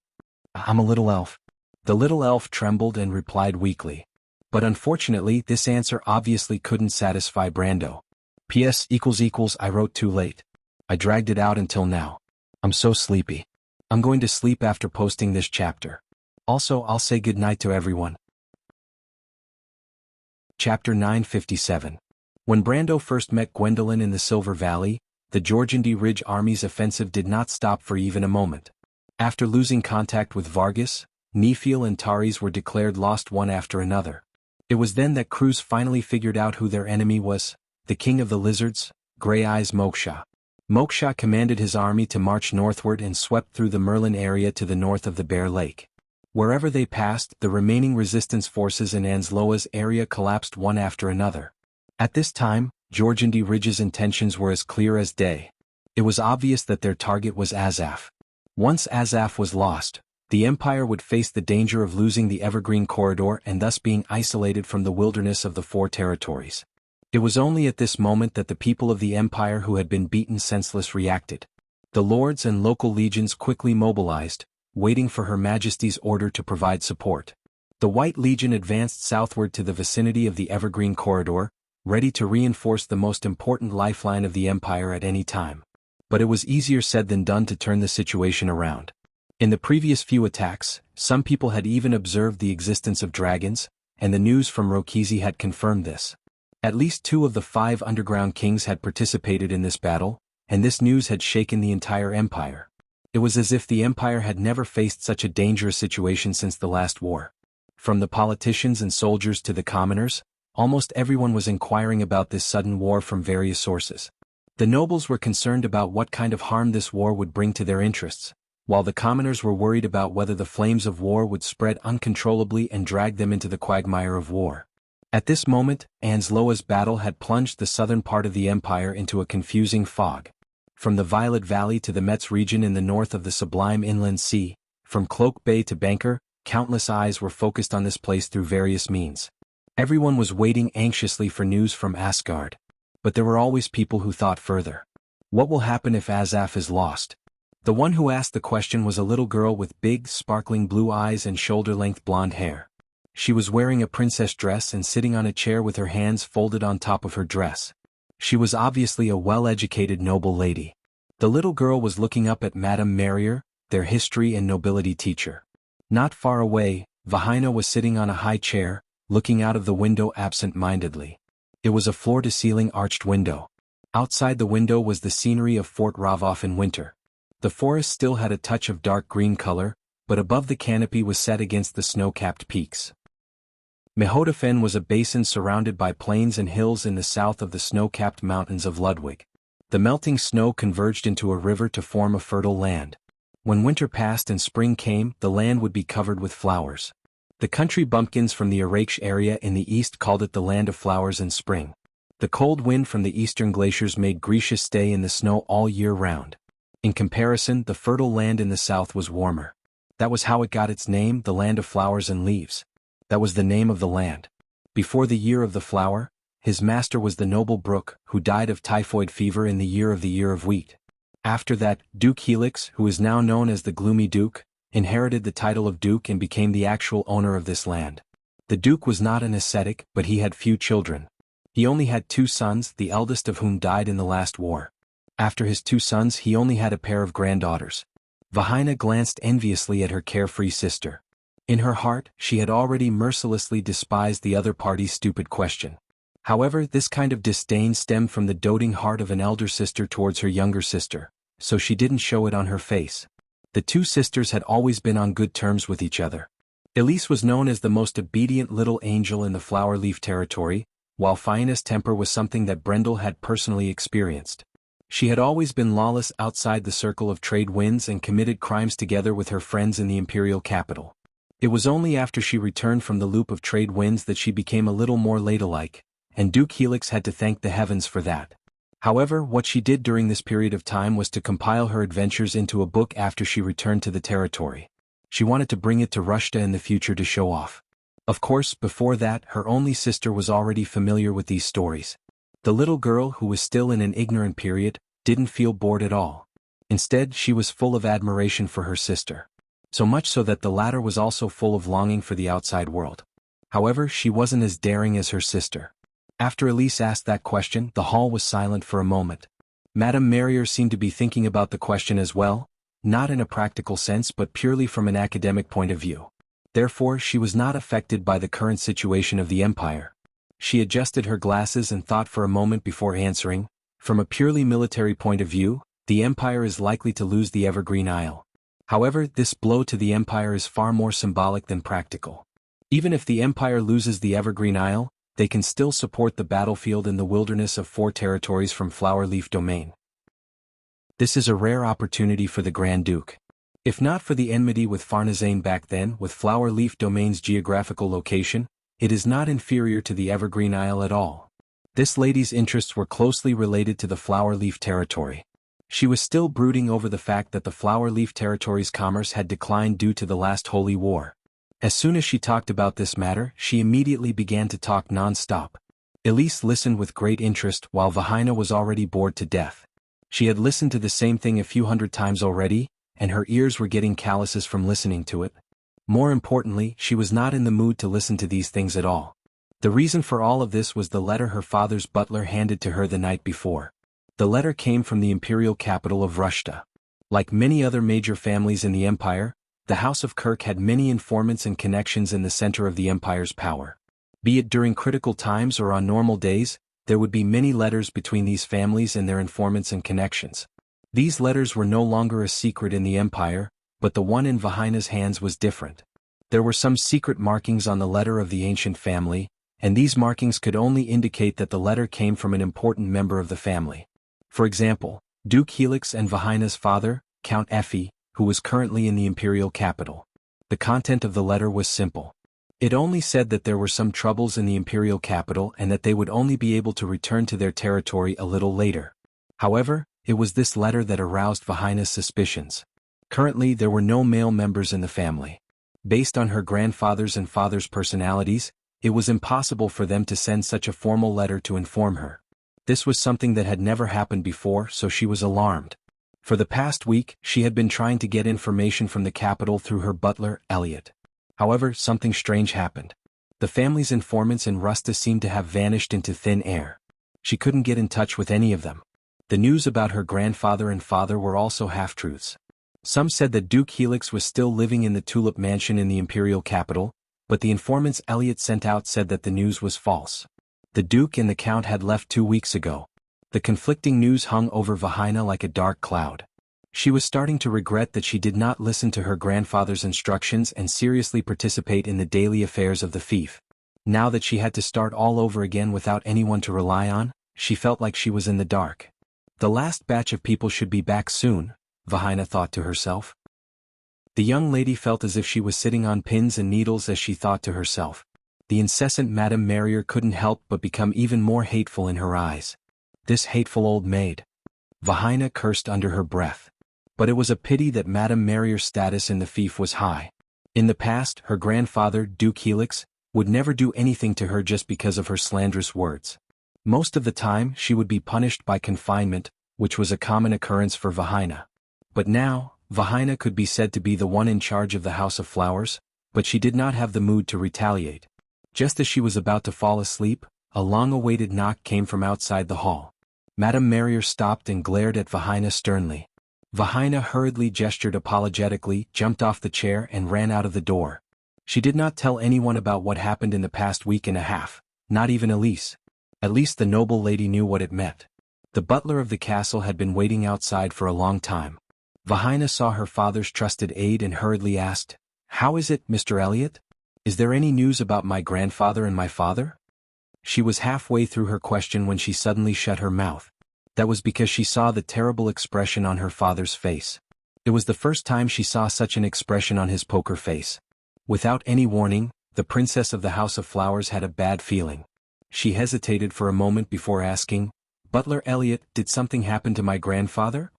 "I'm a little elf." The little elf trembled and replied weakly. But unfortunately, this answer obviously couldn't satisfy Brando. "PS == I wrote too late. I dragged it out until now. I'm so sleepy. I'm going to sleep after posting this chapter. Also, I'll say goodnight to everyone." Chapter 957. When Brando first met Gwendolyn in the Silver Valley, the Georgandy Ridge Army's offensive did not stop for even a moment. After losing contact with Vargas, Nefiel and Taris were declared lost one after another. It was then that Cruz finally figured out who their enemy was, the King of the Lizards, Grey Eyes Moksha. Moksha commanded his army to march northward and swept through the Merlin area to the north of the Bear Lake. Wherever they passed, the remaining resistance forces in Ansloa's area collapsed one after another. At this time, Georgandy Ridge's intentions were as clear as day. It was obvious that their target was Azaf. Once Azaf was lost, the Empire would face the danger of losing the Evergreen Corridor and thus being isolated from the wilderness of the Four Territories. It was only at this moment that the people of the Empire who had been beaten senseless reacted. The lords and local legions quickly mobilized, waiting for Her Majesty's order to provide support. The White Legion advanced southward to the vicinity of the Evergreen Corridor, ready to reinforce the most important lifeline of the Empire at any time. But it was easier said than done to turn the situation around. In the previous few attacks, some people had even observed the existence of dragons, and the news from Rokizi had confirmed this. At least 2 of the 5 underground kings had participated in this battle, and this news had shaken the entire Empire. It was as if the Empire had never faced such a dangerous situation since the last war. From the politicians and soldiers to the commoners, almost everyone was inquiring about this sudden war from various sources. The nobles were concerned about what kind of harm this war would bring to their interests, while the commoners were worried about whether the flames of war would spread uncontrollably and drag them into the quagmire of war. At this moment, Ansloa's battle had plunged the southern part of the empire into a confusing fog. From the Violet Valley to the Metz region in the north of the sublime inland sea, from Cloak Bay to Banker, countless eyes were focused on this place through various means. Everyone was waiting anxiously for news from Asgard. But there were always people who thought further. What will happen if Azaf is lost? The one who asked the question was a little girl with big, sparkling blue eyes and shoulder-length blonde hair. She was wearing a princess dress and sitting on a chair with her hands folded on top of her dress. She was obviously a well-educated noble lady. The little girl was looking up at Madame Merrier, their history and nobility teacher. Not far away, Vahina was sitting on a high chair, looking out of the window absent-mindedly. It was a floor-to-ceiling arched window. Outside the window was the scenery of Fort Ravov in winter. The forest still had a touch of dark green color, but above the canopy was set against the snow-capped peaks. Mehodafen was a basin surrounded by plains and hills in the south of the snow-capped mountains of Ludwig. The melting snow converged into a river to form a fertile land. When winter passed and spring came, the land would be covered with flowers. The country bumpkins from the Araksh area in the east called it the land of flowers and spring. The cold wind from the eastern glaciers made Grisha stay in the snow all year round. In comparison, the fertile land in the south was warmer. That was how it got its name, the land of flowers and leaves. That was the name of the land. Before the year of the flower, his master was the noble Brook, who died of typhoid fever in the year of wheat. After that, Duke Helix, who is now known as the Gloomy Duke, inherited the title of Duke and became the actual owner of this land. The Duke was not an ascetic, but he had few children. He only had 2 sons, the eldest of whom died in the last war. After his 2 sons he only had a pair of granddaughters. Vahina glanced enviously at her carefree sister. In her heart, she had already mercilessly despised the other party's stupid question. However, this kind of disdain stemmed from the doting heart of an elder sister towards her younger sister, so she didn't show it on her face. The 2 sisters had always been on good terms with each other. Elise was known as the most obedient little angel in the flower leaf territory, while Fiana's temper was something that Brendel had personally experienced. She had always been lawless outside the circle of trade winds and committed crimes together with her friends in the imperial capital. It was only after she returned from the loop of trade winds that she became a little more ladylike, and Duke Helix had to thank the heavens for that. However, what she did during this period of time was to compile her adventures into a book after she returned to the territory. She wanted to bring it to Rushta in the future to show off. Of course, before that, her only sister was already familiar with these stories. The little girl, who was still in an ignorant period, didn't feel bored at all. Instead, she was full of admiration for her sister. So much so that the latter was also full of longing for the outside world. However, she wasn't as daring as her sister. After Elise asked that question, the hall was silent for a moment. Madame Merrier seemed to be thinking about the question as well, not in a practical sense but purely from an academic point of view. Therefore, she was not affected by the current situation of the empire. She adjusted her glasses and thought for a moment before answering. From a purely military point of view, the empire is likely to lose the Evergreen Isle. However, this blow to the empire is far more symbolic than practical. Even if the empire loses the Evergreen Isle, they can still support the battlefield in the wilderness of 4 territories from Flower Leaf Domain. This is a rare opportunity for the Grand Duke. If not for the enmity with Farnazane back then, with Flower Leaf Domain's geographical location, it is not inferior to the Evergreen Isle at all. This lady's interests were closely related to the Flower Leaf territory. She was still brooding over the fact that the Flower Leaf territory's commerce had declined due to the last Holy War. As soon as she talked about this matter, she immediately began to talk non-stop. Elise listened with great interest while Vahina was already bored to death. She had listened to the same thing a few hundred times already, and her ears were getting calluses from listening to it. More importantly, she was not in the mood to listen to these things at all. The reason for all of this was the letter her father's butler handed to her the night before. The letter came from the imperial capital of Rushta. Like many other major families in the empire, the House of Kirk had many informants and connections in the center of the empire's power. Be it during critical times or on normal days, there would be many letters between these families and their informants and connections. These letters were no longer a secret in the empire, but the one in Vahina's hands was different. There were some secret markings on the letter of the ancient family, and these markings could only indicate that the letter came from an important member of the family. For example, Duke Helix and Vahina's father, Count Effie, who was currently in the imperial capital. The content of the letter was simple. It only said that there were some troubles in the imperial capital and that they would only be able to return to their territory a little later. However, it was this letter that aroused Vahina's suspicions. Currently there were no male members in the family. Based on her grandfather's and father's personalities, it was impossible for them to send such a formal letter to inform her. This was something that had never happened before, so she was alarmed. For the past week, she had been trying to get information from the capital through her butler, Elliot. However, something strange happened. The family's informants in Rusta seemed to have vanished into thin air. She couldn't get in touch with any of them. The news about her grandfather and father were also half-truths. Some said that Duke Helix was still living in the Tulip Mansion in the imperial capital, but the informants Elliot sent out said that the news was false. The Duke and the Count had left 2 weeks ago. The conflicting news hung over Vahina like a dark cloud. She was starting to regret that she did not listen to her grandfather's instructions and seriously participate in the daily affairs of the fief. Now that she had to start all over again without anyone to rely on, she felt like she was in the dark. The last batch of people should be back soon, Vahina thought to herself. The young lady felt as if she was sitting on pins and needles as she thought to herself. The incessant Madame Marrier couldn't help but become even more hateful in her eyes. This hateful old maid. Vahina cursed under her breath. But it was a pity that Madame Marrier's status in the fief was high. In the past, her grandfather, Duke Helix, would never do anything to her just because of her slanderous words. Most of the time, she would be punished by confinement, which was a common occurrence for Vahina. But now, Vahina could be said to be the one in charge of the House of Flowers, but she did not have the mood to retaliate. Just as she was about to fall asleep, a long-awaited knock came from outside the hall. Madame Marrier stopped and glared at Vahina sternly. Vahina hurriedly gestured apologetically, jumped off the chair and ran out of the door. She did not tell anyone about what happened in the past week and a half, not even Elise. At least the noble lady knew what it meant. The butler of the castle had been waiting outside for a long time. Vahina saw her father's trusted aide and hurriedly asked, "How is it, Mr. Elliot? Is there any news about my grandfather and my father?" She was halfway through her question when she suddenly shut her mouth. That was because she saw the terrible expression on her father's face. It was the first time she saw such an expression on his poker face. Without any warning, the princess of the House of Flowers had a bad feeling. She hesitated for a moment before asking, "Butler Elliot, did something happen to my grandfather?"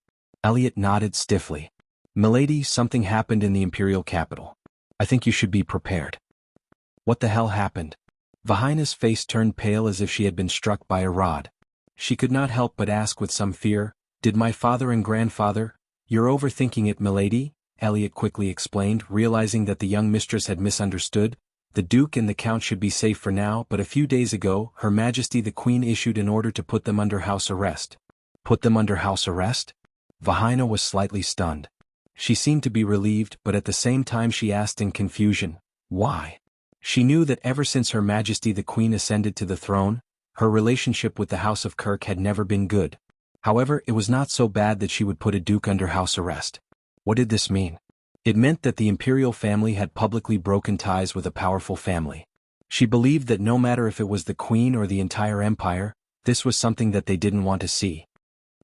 Elliot nodded stiffly. "Milady, something happened in the imperial capital. I think you should be prepared." What the hell happened? Vahina's face turned pale as if she had been struck by a rod. She could not help but ask with some fear, "Did my father and grandfather—" "You're overthinking it, milady," Elliot quickly explained, realizing that the young mistress had misunderstood. The Duke and the Count should be safe for now, but a few days ago, Her Majesty the Queen issued an order to put them under house arrest. Put them under house arrest? Vahina was slightly stunned. She seemed to be relieved, but at the same time she asked in confusion, "Why?" She knew that ever since Her Majesty the Queen ascended to the throne, her relationship with the House of Kirk had never been good. However, it was not so bad that she would put a duke under house arrest. What did this mean? It meant that the imperial family had publicly broken ties with a powerful family. She believed that no matter if it was the Queen or the entire empire, this was something that they didn't want to see.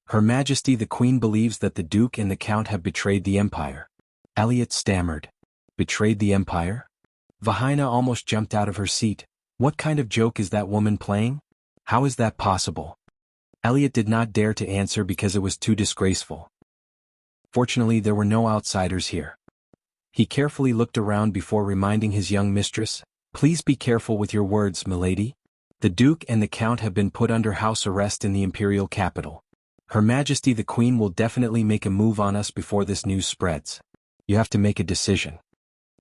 Her Majesty the Queen believes that the Duke and the Count have betrayed the empire. Elliot stammered. Betrayed the empire? Vahina almost jumped out of her seat. What kind of joke is that woman playing? How is that possible? Elliot did not dare to answer because it was too disgraceful. Fortunately, there were no outsiders here. He carefully looked around before reminding his young mistress, "Please be careful with your words, milady. The Duke and the Count have been put under house arrest in the imperial capital. Her Majesty the Queen will definitely make a move on us before this news spreads. You have to make a decision."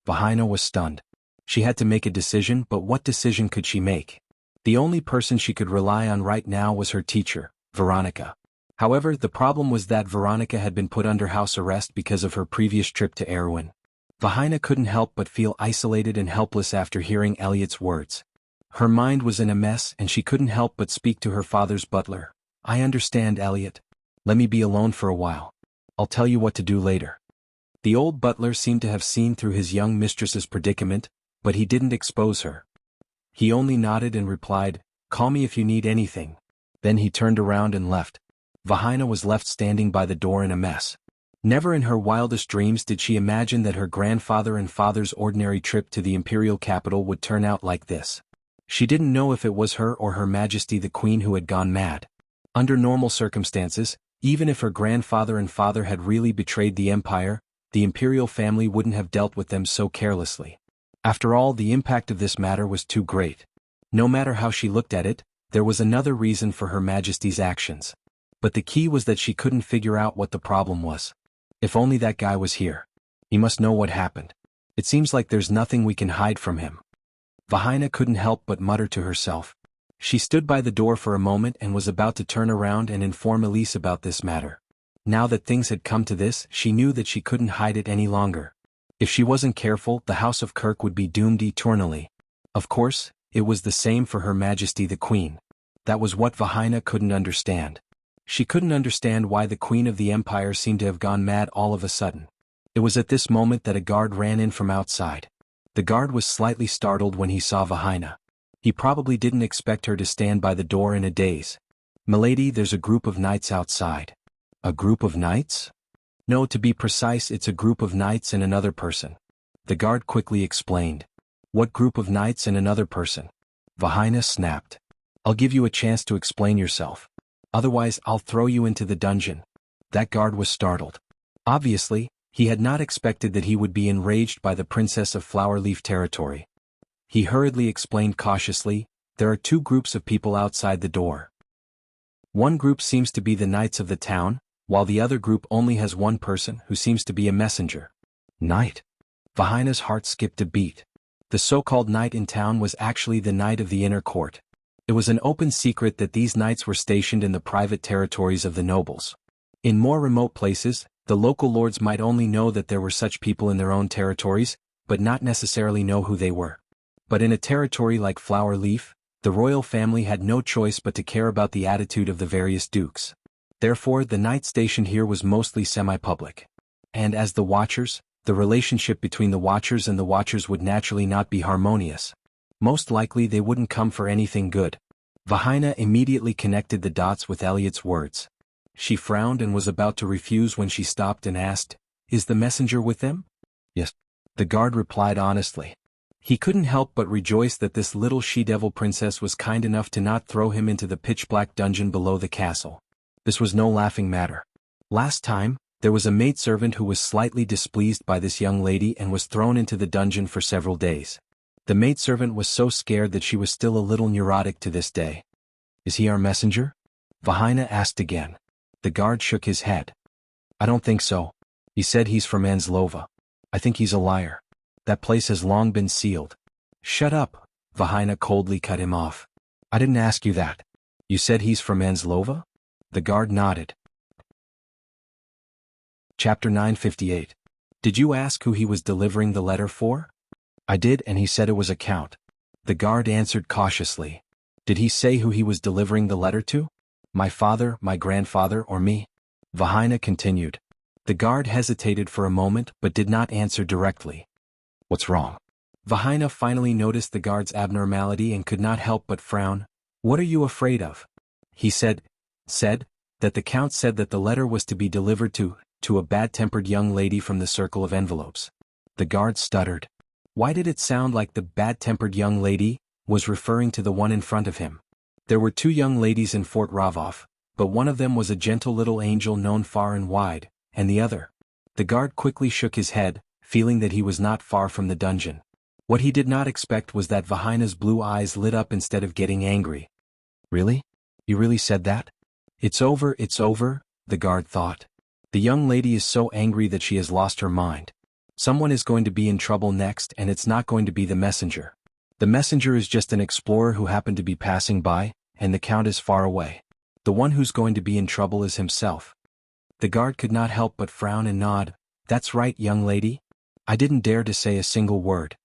Vahina was stunned. She had to make a decision, but what decision could she make? The only person she could rely on right now was her teacher, Veronica. However, the problem was that Veronica had been put under house arrest because of her previous trip to Erwin. Vahina couldn't help but feel isolated and helpless after hearing Elliot's words. Her mind was in a mess and she couldn't help but speak to her father's butler. "I understand, Elliot. Let me be alone for a while. I'll tell you what to do later." The old butler seemed to have seen through his young mistress's predicament, but he didn't expose her. He only nodded and replied, "Call me if you need anything." Then he turned around and left. Vahina was left standing by the door in a mess. Never in her wildest dreams did she imagine that her grandfather and father's ordinary trip to the imperial capital would turn out like this. She didn't know if it was her or Her Majesty the Queen who had gone mad. Under normal circumstances, even if her grandfather and father had really betrayed the empire, the imperial family wouldn't have dealt with them so carelessly. After all, the impact of this matter was too great. No matter how she looked at it, there was another reason for Her Majesty's actions. But the key was that she couldn't figure out what the problem was. If only that guy was here. He must know what happened. It seems like there's nothing we can hide from him. Vahina couldn't help but mutter to herself. She stood by the door for a moment and was about to turn around and inform Elise about this matter. Now that things had come to this, she knew that she couldn't hide it any longer. If she wasn't careful, the House of Kirk would be doomed eternally. Of course, it was the same for Her Majesty the Queen. That was what Vahina couldn't understand. She couldn't understand why the Queen of the Empire seemed to have gone mad all of a sudden. It was at this moment that a guard ran in from outside. The guard was slightly startled when he saw Vahina. He probably didn't expect her to stand by the door in a daze. "Milady, there's a group of knights outside." "A group of knights?" "No, to be precise, it's a group of knights and another person." The guard quickly explained. "What group of knights and another person?" Vahina snapped. "I'll give you a chance to explain yourself. Otherwise, I'll throw you into the dungeon." That guard was startled. Obviously, he had not expected that he would be enraged by the Princess of Flowerleaf territory. He hurriedly explained cautiously, "There are two groups of people outside the door. One group seems to be the knights of the town, while the other group only has one person who seems to be a messenger." "Knight?" Vahina's heart skipped a beat. The so-called knight in town was actually the knight of the inner court. It was an open secret that these knights were stationed in the private territories of the nobles. In more remote places, the local lords might only know that there were such people in their own territories, but not necessarily know who they were. But in a territory like Flowerleaf, the royal family had no choice but to care about the attitude of the various dukes. Therefore, the knight stationed here was mostly semi-public. And as the Watchers, the relationship between the Watchers and the Watchers would naturally not be harmonious. Most likely they wouldn't come for anything good. Vahina immediately connected the dots with Elliot's words. She frowned and was about to refuse when she stopped and asked, "Is the messenger with them?" "Yes," the guard replied honestly. He couldn't help but rejoice that this little she-devil princess was kind enough to not throw him into the pitch-black dungeon below the castle. This was no laughing matter. Last time, there was a maidservant who was slightly displeased by this young lady and was thrown into the dungeon for several days. The maidservant was so scared that she was still a little neurotic to this day. "Is he our messenger?" Vahina asked again. The guard shook his head. "I don't think so. He said he's from Anslova. I think he's a liar. That place has long been sealed." "Shut up," Vahina coldly cut him off. "I didn't ask you that. You said he's from Anslova?" The guard nodded. Chapter 958. "Did you ask who he was delivering the letter for?" "I did, and he said it was a count." The guard answered cautiously. "Did he say who he was delivering the letter to? My father, my grandfather, or me?" Vahina continued. The guard hesitated for a moment but did not answer directly. "What's wrong?" Vahina finally noticed the guard's abnormality and could not help but frown. "What are you afraid of?" He said that the count said that the letter was to be delivered to a bad-tempered young lady from the circle of envelopes. The guard stuttered. Why did it sound like the bad-tempered young lady was referring to the one in front of him? There were two young ladies in Fort Ravov, but one of them was a gentle little angel known far and wide, and the other. The guard quickly shook his head, feeling that he was not far from the dungeon. What he did not expect was that Vahina's blue eyes lit up instead of getting angry. "Really? You really said that?" It's over," the guard thought. "The young lady is so angry that she has lost her mind. Someone is going to be in trouble next, and it's not going to be the messenger. The messenger is just an explorer who happened to be passing by, and the count is far away. The one who's going to be in trouble is himself." The guard could not help but frown and nod. "That's right, young lady. I didn't dare to say a single word.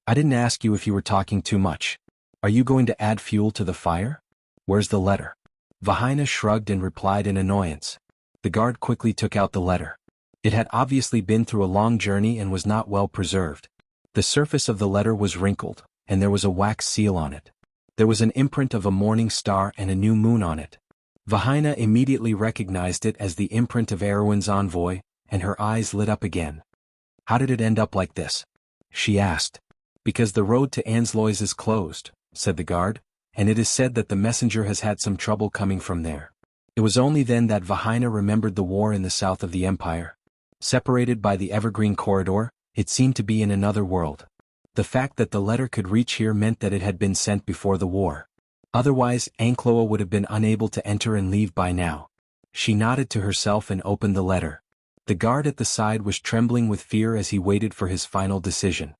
I didn't ask you if you were talking too much. Are you going to add fuel to the fire? Where's the letter?" Vahina shrugged and replied in annoyance. The guard quickly took out the letter. It had obviously been through a long journey and was not well preserved. The surface of the letter was wrinkled, and there was a wax seal on it. There was an imprint of a morning star and a new moon on it. Vahina immediately recognized it as the imprint of Erwin's envoy, and her eyes lit up again. "How did it end up like this?" she asked. "Because the road to Anslois is closed," said the guard, "and it is said that the messenger has had some trouble coming from there." It was only then that Vahaina remembered the war in the south of the empire. Separated by the evergreen corridor, it seemed to be in another world. The fact that the letter could reach here meant that it had been sent before the war. Otherwise, Ankloa would have been unable to enter and leave by now. She nodded to herself and opened the letter. The guard at the side was trembling with fear as he waited for his final decision.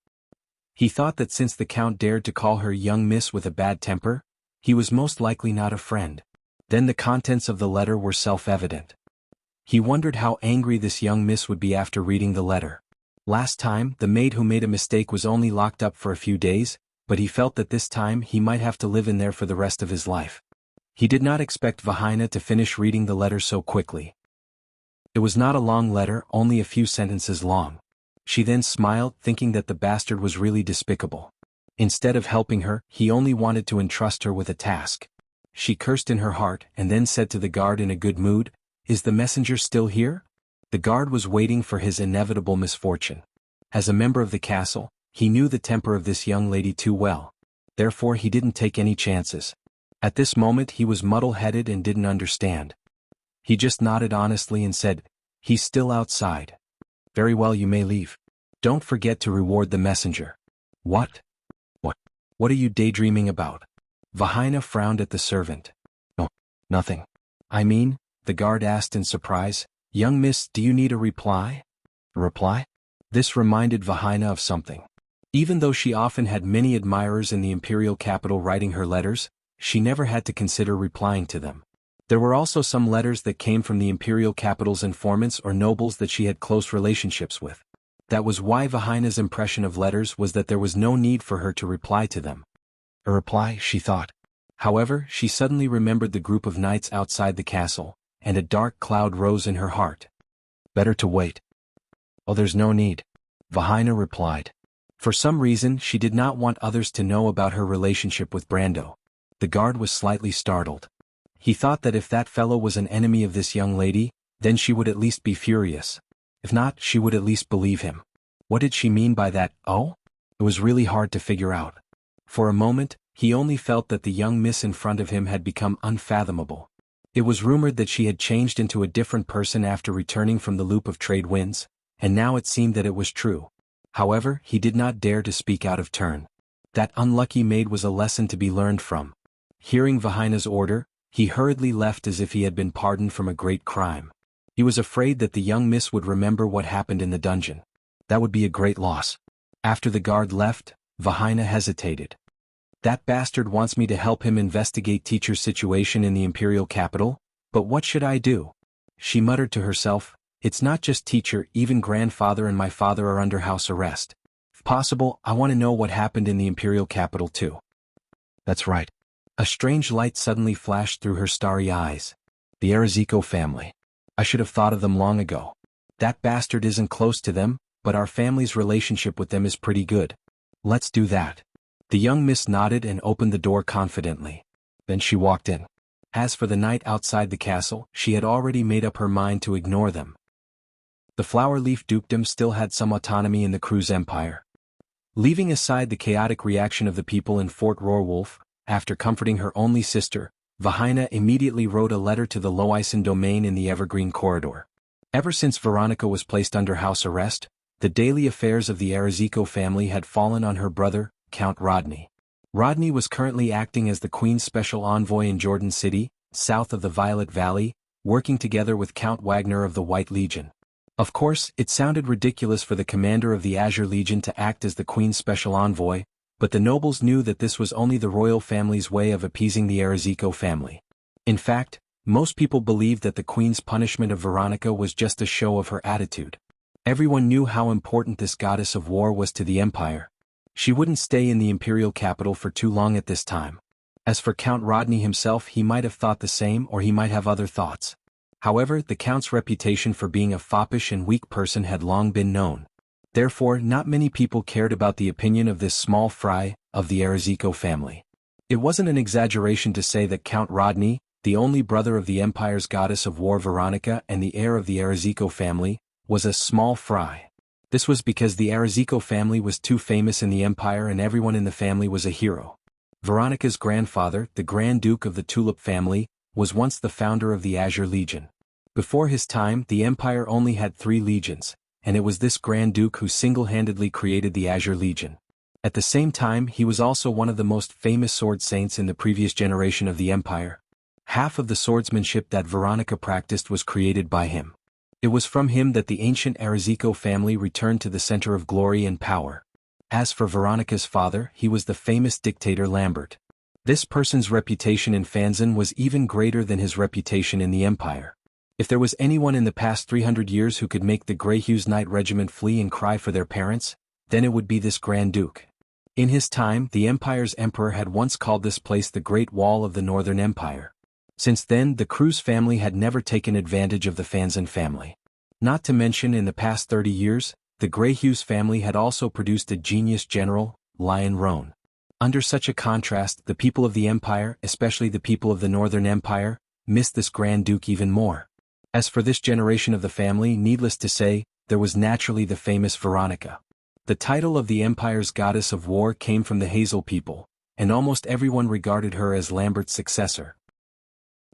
He thought that since the Count dared to call her young miss with a bad temper, he was most likely not a friend. Then the contents of the letter were self-evident. He wondered how angry this young miss would be after reading the letter. Last time, the maid who made a mistake was only locked up for a few days, but he felt that this time he might have to live in there for the rest of his life. He did not expect Vahaina to finish reading the letter so quickly. It was not a long letter, only a few sentences long. She then smiled, thinking that the bastard was really despicable. Instead of helping her, he only wanted to entrust her with a task. She cursed in her heart and then said to the guard in a good mood, "Is the messenger still here?" The guard was waiting for his inevitable misfortune. As a member of the castle, he knew the temper of this young lady too well. Therefore he didn't take any chances. At this moment he was muddle-headed and didn't understand. He just nodded honestly and said, "He's still outside." "Very well, you may leave. Don't forget to reward the messenger." What? What are you daydreaming about?" Vahaina frowned at the servant. "No, nothing." "I mean," the guard asked in surprise, "young miss, do you need a reply?" "A reply?" This reminded Vahaina of something. Even though she often had many admirers in the imperial capital writing her letters, she never had to consider replying to them. There were also some letters that came from the imperial capital's informants or nobles that she had close relationships with. That was why Vahaina's impression of letters was that there was no need for her to reply to them. A reply, she thought. However, she suddenly remembered the group of knights outside the castle, and a dark cloud rose in her heart. "Better to wait." "Oh, there's no need," Vahaina replied. For some reason, she did not want others to know about her relationship with Brando. The guard was slightly startled. He thought that if that fellow was an enemy of this young lady, then she would at least be furious. If not, she would at least believe him. What did she mean by that, "oh"? It was really hard to figure out. For a moment, he only felt that the young miss in front of him had become unfathomable. It was rumored that she had changed into a different person after returning from the loop of trade winds, and now it seemed that it was true. However, he did not dare to speak out of turn. That unlucky maid was a lesson to be learned from. Hearing Vahaina's order, he hurriedly left as if he had been pardoned from a great crime. He was afraid that the young miss would remember what happened in the dungeon. That would be a great loss. After the guard left, Vahaina hesitated. That bastard wants me to help him investigate teacher's situation in the imperial capital, but what should I do? She muttered to herself, "It's not just teacher, even grandfather and my father are under house arrest. If possible, I want to know what happened in the imperial capital too." That's right. A strange light suddenly flashed through her starry eyes. The Arazico family. I should have thought of them long ago. That bastard isn't close to them, but our family's relationship with them is pretty good. Let's do that. The young miss nodded and opened the door confidently. Then she walked in. As for the knight outside the castle, she had already made up her mind to ignore them. The flower-leaf dukedom still had some autonomy in the Cruz Empire. Leaving aside the chaotic reaction of the people in Fort Rohrwolf, after comforting her only sister, Vahaina immediately wrote a letter to the Loison domain in the Evergreen Corridor. Ever since Veronica was placed under house arrest, the daily affairs of the Arazico family had fallen on her brother, Count Rodney. Rodney was currently acting as the Queen's special envoy in Jordan City, south of the Violet Valley, working together with Count Wagner of the White Legion. Of course, it sounded ridiculous for the commander of the Azure Legion to act as the Queen's special envoy, but the nobles knew that this was only the royal family's way of appeasing the Arazico family. In fact, most people believed that the Queen's punishment of Veronica was just a show of her attitude. Everyone knew how important this goddess of war was to the empire. She wouldn't stay in the imperial capital for too long at this time. As for Count Rodney himself, he might have thought the same or he might have other thoughts. However, the Count's reputation for being a foppish and weak person had long been known. Therefore, not many people cared about the opinion of this small fry of the Arazico family. It wasn't an exaggeration to say that Count Rodney, the only brother of the empire's goddess of war Veronica and the heir of the Arazico family, was a small fry. This was because the Arazico family was too famous in the empire and everyone in the family was a hero. Veronica's grandfather, the Grand Duke of the Tulip family, was once the founder of the Azure Legion. Before his time, the empire only had 3 legions, and it was this Grand Duke who single-handedly created the Azure Legion. At the same time, he was also one of the most famous sword saints in the previous generation of the empire. Half of the swordsmanship that Veronica practiced was created by him. It was from him that the ancient Arazico family returned to the center of glory and power. As for Veronica's father, he was the famous dictator Lambert. This person's reputation in Fanzan was even greater than his reputation in the empire. If there was anyone in the past 300 years who could make the Greyhues Knight Regiment flee and cry for their parents, then it would be this Grand Duke. In his time, the empire's emperor had once called this place the Great Wall of the Northern Empire. Since then, the Cruz family had never taken advantage of the Fanzan family. Not to mention, in the past 30 years, the Greyhues family had also produced a genius general, Lion Roan. Under such a contrast, the people of the empire, especially the people of the Northern Empire, missed this Grand Duke even more. As for this generation of the family, needless to say, there was naturally the famous Veronica. The title of the empire's goddess of war came from the Hazel people, and almost everyone regarded her as Lambert's successor.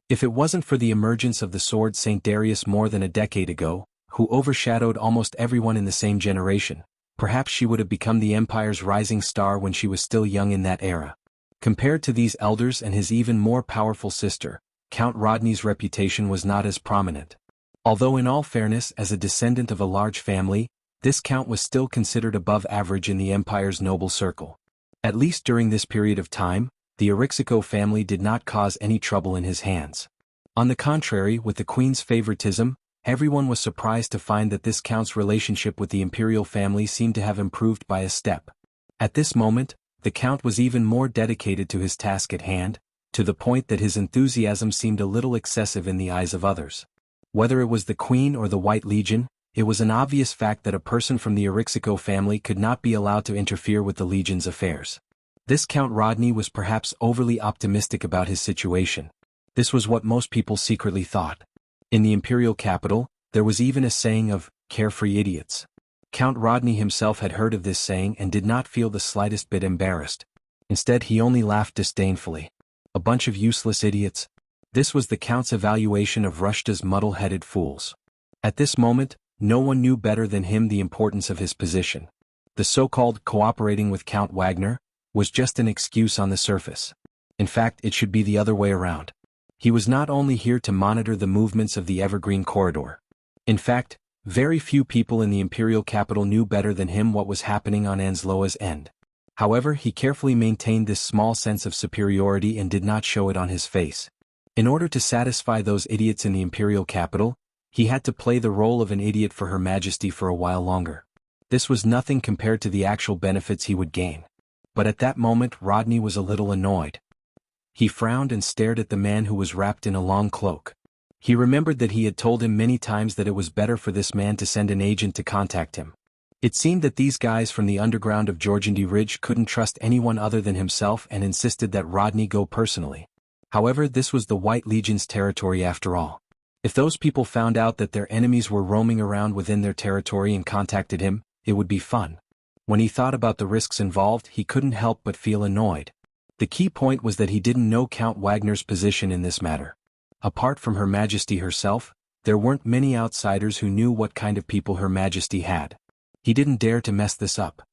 If it wasn't for the emergence of the sword Saint Darius more than a decade ago, who overshadowed almost everyone in the same generation, perhaps she would have become the empire's rising star when she was still young in that era. Compared to these elders and his even more powerful sister, Count Rodney's reputation was not as prominent. Although in all fairness, as a descendant of a large family, this count was still considered above average in the empire's noble circle. At least during this period of time, the Arixico family did not cause any trouble in his hands. On the contrary, with the queen's favoritism, everyone was surprised to find that this count's relationship with the imperial family seemed to have improved by a step. At this moment, the count was even more dedicated to his task at hand, to the point that his enthusiasm seemed a little excessive in the eyes of others. Whether it was the Queen or the White Legion, it was an obvious fact that a person from the Arixico family could not be allowed to interfere with the Legion's affairs. This Count Rodney was perhaps overly optimistic about his situation. This was what most people secretly thought. In the imperial capital, there was even a saying of carefree idiots. Count Rodney himself had heard of this saying and did not feel the slightest bit embarrassed. Instead, he only laughed disdainfully. A bunch of useless idiots. This was the Count's evaluation of Rushta's muddle-headed fools. At this moment, no one knew better than him the importance of his position. The so-called cooperating with Count Wagner was just an excuse on the surface. In fact, it should be the other way around. He was not only here to monitor the movements of the Evergreen Corridor. In fact, very few people in the imperial capital knew better than him what was happening on Ansloa's end. However, he carefully maintained this small sense of superiority and did not show it on his face. In order to satisfy those idiots in the imperial capital, he had to play the role of an idiot for Her Majesty for a while longer. This was nothing compared to the actual benefits he would gain. But at that moment Rodney was a little annoyed. He frowned and stared at the man who was wrapped in a long cloak. He remembered that he had told him many times that it was better for this man to send an agent to contact him. It seemed that these guys from the underground of Georgandy Ridge couldn't trust anyone other than himself and insisted that Rodney go personally. However, this was the White Legion's territory after all. If those people found out that their enemies were roaming around within their territory and contacted him, it would be fun. When he thought about the risks involved, he couldn't help but feel annoyed. The key point was that he didn't know Count Wagner's position in this matter. Apart from Her Majesty herself, there weren't many outsiders who knew what kind of people Her Majesty had. He didn't dare to mess this up.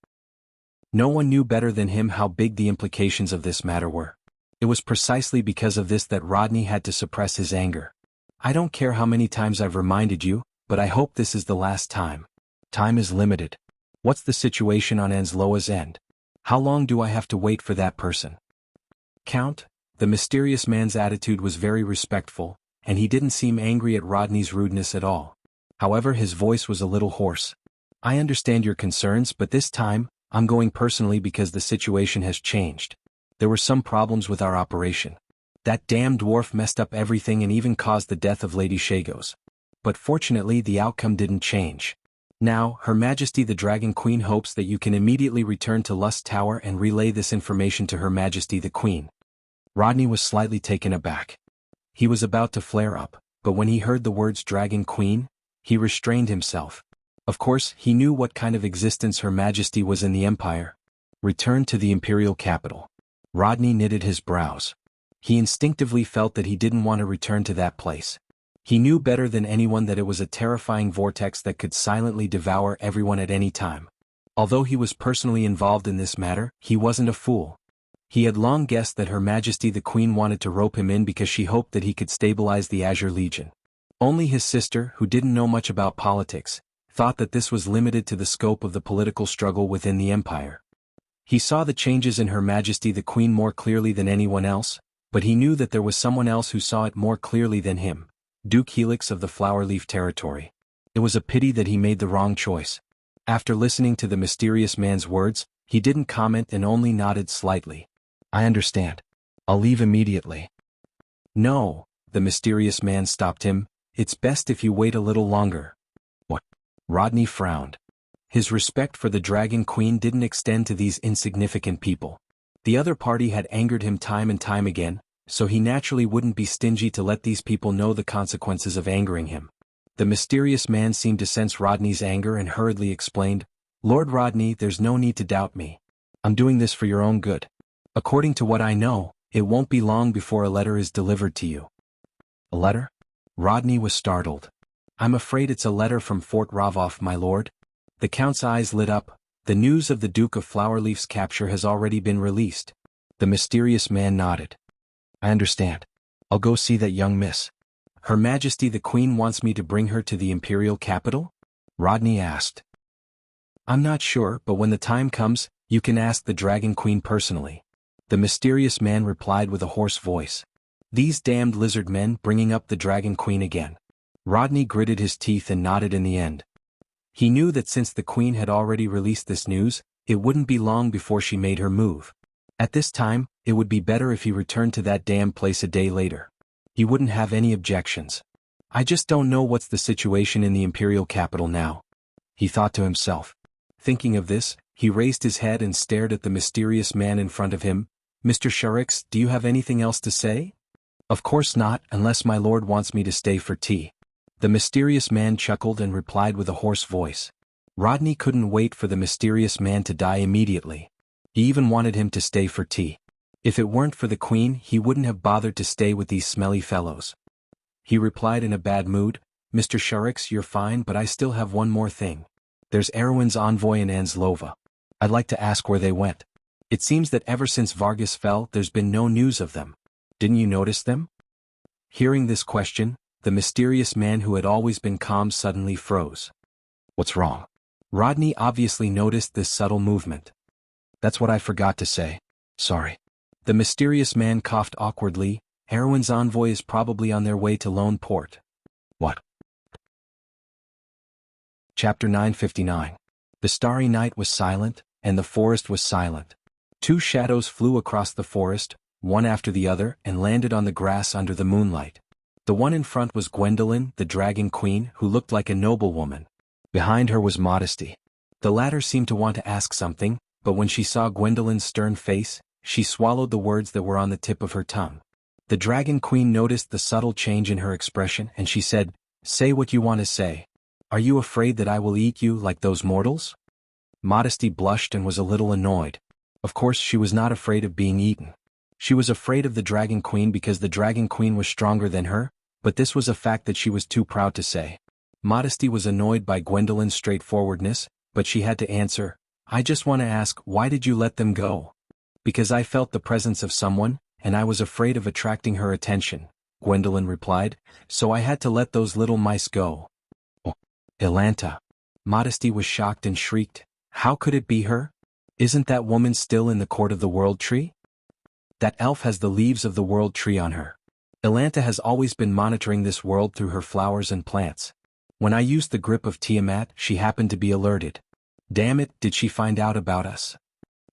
No one knew better than him how big the implications of this matter were. It was precisely because of this that Rodney had to suppress his anger. I don't care how many times I've reminded you, but I hope this is the last time. Time is limited. What's the situation on Ansloa's end? How long do I have to wait for that person? Count, the mysterious man's attitude was very respectful, and he didn't seem angry at Rodney's rudeness at all. However, his voice was a little hoarse. I understand your concerns, but this time, I'm going personally because the situation has changed. There were some problems with our operation. That damn dwarf messed up everything and even caused the death of Lady Shagos. But fortunately the outcome didn't change. Now, Her Majesty the Dragon Queen hopes that you can immediately return to Lust Tower and relay this information to Her Majesty the Queen. Rodney was slightly taken aback. He was about to flare up, but when he heard the words Dragon Queen, he restrained himself. Of course, he knew what kind of existence Her Majesty was in the Empire. Return to the imperial capital. Rodney knitted his brows. He instinctively felt that he didn't want to return to that place. He knew better than anyone that it was a terrifying vortex that could silently devour everyone at any time. Although he was personally involved in this matter, he wasn't a fool. He had long guessed that Her Majesty the Queen wanted to rope him in because she hoped that he could stabilize the Azure Legion. Only his sister, who didn't know much about politics, thought that this was limited to the scope of the political struggle within the Empire. He saw the changes in Her Majesty the Queen more clearly than anyone else, but he knew that there was someone else who saw it more clearly than him, Duke Helix of the Flowerleaf territory. It was a pity that he made the wrong choice. After listening to the mysterious man's words, he didn't comment and only nodded slightly. I understand. I'll leave immediately. No, the mysterious man stopped him. It's best if you wait a little longer. What? Rodney frowned. His respect for the Dragon Queen didn't extend to these insignificant people. The other party had angered him time and time again, so he naturally wouldn't be stingy to let these people know the consequences of angering him. The mysterious man seemed to sense Rodney's anger and hurriedly explained, Lord Rodney, there's no need to doubt me. I'm doing this for your own good. According to what I know, it won't be long before a letter is delivered to you. A letter? Rodney was startled. I'm afraid it's a letter from Fort Ravoff, my lord. The Count's eyes lit up. The news of the Duke of Flowerleaf's capture has already been released. The mysterious man nodded. I understand. I'll go see that young miss. Her Majesty the Queen wants me to bring her to the imperial capital? Rodney asked. I'm not sure, but when the time comes, you can ask the Dragon Queen personally. The mysterious man replied with a hoarse voice. These damned lizard men bringing up the Dragon Queen again. Rodney gritted his teeth and nodded in the end. He knew that since the Queen had already released this news, it wouldn't be long before she made her move. At this time, it would be better if he returned to that damn place a day later. He wouldn't have any objections. I just don't know what's the situation in the imperial capital now, he thought to himself. Thinking of this, he raised his head and stared at the mysterious man in front of him. Mr. Sharix, do you have anything else to say? Of course not, unless my lord wants me to stay for tea. The mysterious man chuckled and replied with a hoarse voice. Rodney couldn't wait for the mysterious man to die immediately. He even wanted him to stay for tea. If it weren't for the Queen, he wouldn't have bothered to stay with these smelly fellows. He replied in a bad mood, Mr. Sharix, you're fine, but I still have one more thing. There's Erwin's envoy in Anslova. I'd like to ask where they went. It seems that ever since Vargas fell, there's been no news of them. Didn't you notice them? Hearing this question, the mysterious man who had always been calm suddenly froze. What's wrong? Rodney obviously noticed this subtle movement. That's what I forgot to say. Sorry. The mysterious man coughed awkwardly. Erwin's envoy is probably on their way to Lone Port. What? Chapter 959. The starry night was silent, and the forest was silent. Two shadows flew across the forest, one after the other, and landed on the grass under the moonlight. The one in front was Gwendolyn, the Dragon Queen, who looked like a noblewoman. Behind her was Modesty. The latter seemed to want to ask something, but when she saw Gwendolyn's stern face, she swallowed the words that were on the tip of her tongue. The Dragon Queen noticed the subtle change in her expression and she said, Say what you want to say. Are you afraid that I will eat you like those mortals? Modesty blushed and was a little annoyed. Of course she was not afraid of being eaten. She was afraid of the Dragon Queen because the Dragon Queen was stronger than her, but this was a fact that she was too proud to say. Modesty was annoyed by Gwendolyn's straightforwardness, but she had to answer, I just want to ask, why did you let them go? Because I felt the presence of someone, and I was afraid of attracting her attention, Gwendolyn replied, so I had to let those little mice go. Oh, Ilanta. Modesty was shocked and shrieked, How could it be her? Isn't that woman still in the court of the World Tree? That elf has the leaves of the World Tree on her. Ilanta has always been monitoring this world through her flowers and plants. When I used the grip of Tiamat, she happened to be alerted. Damn it, did she find out about us?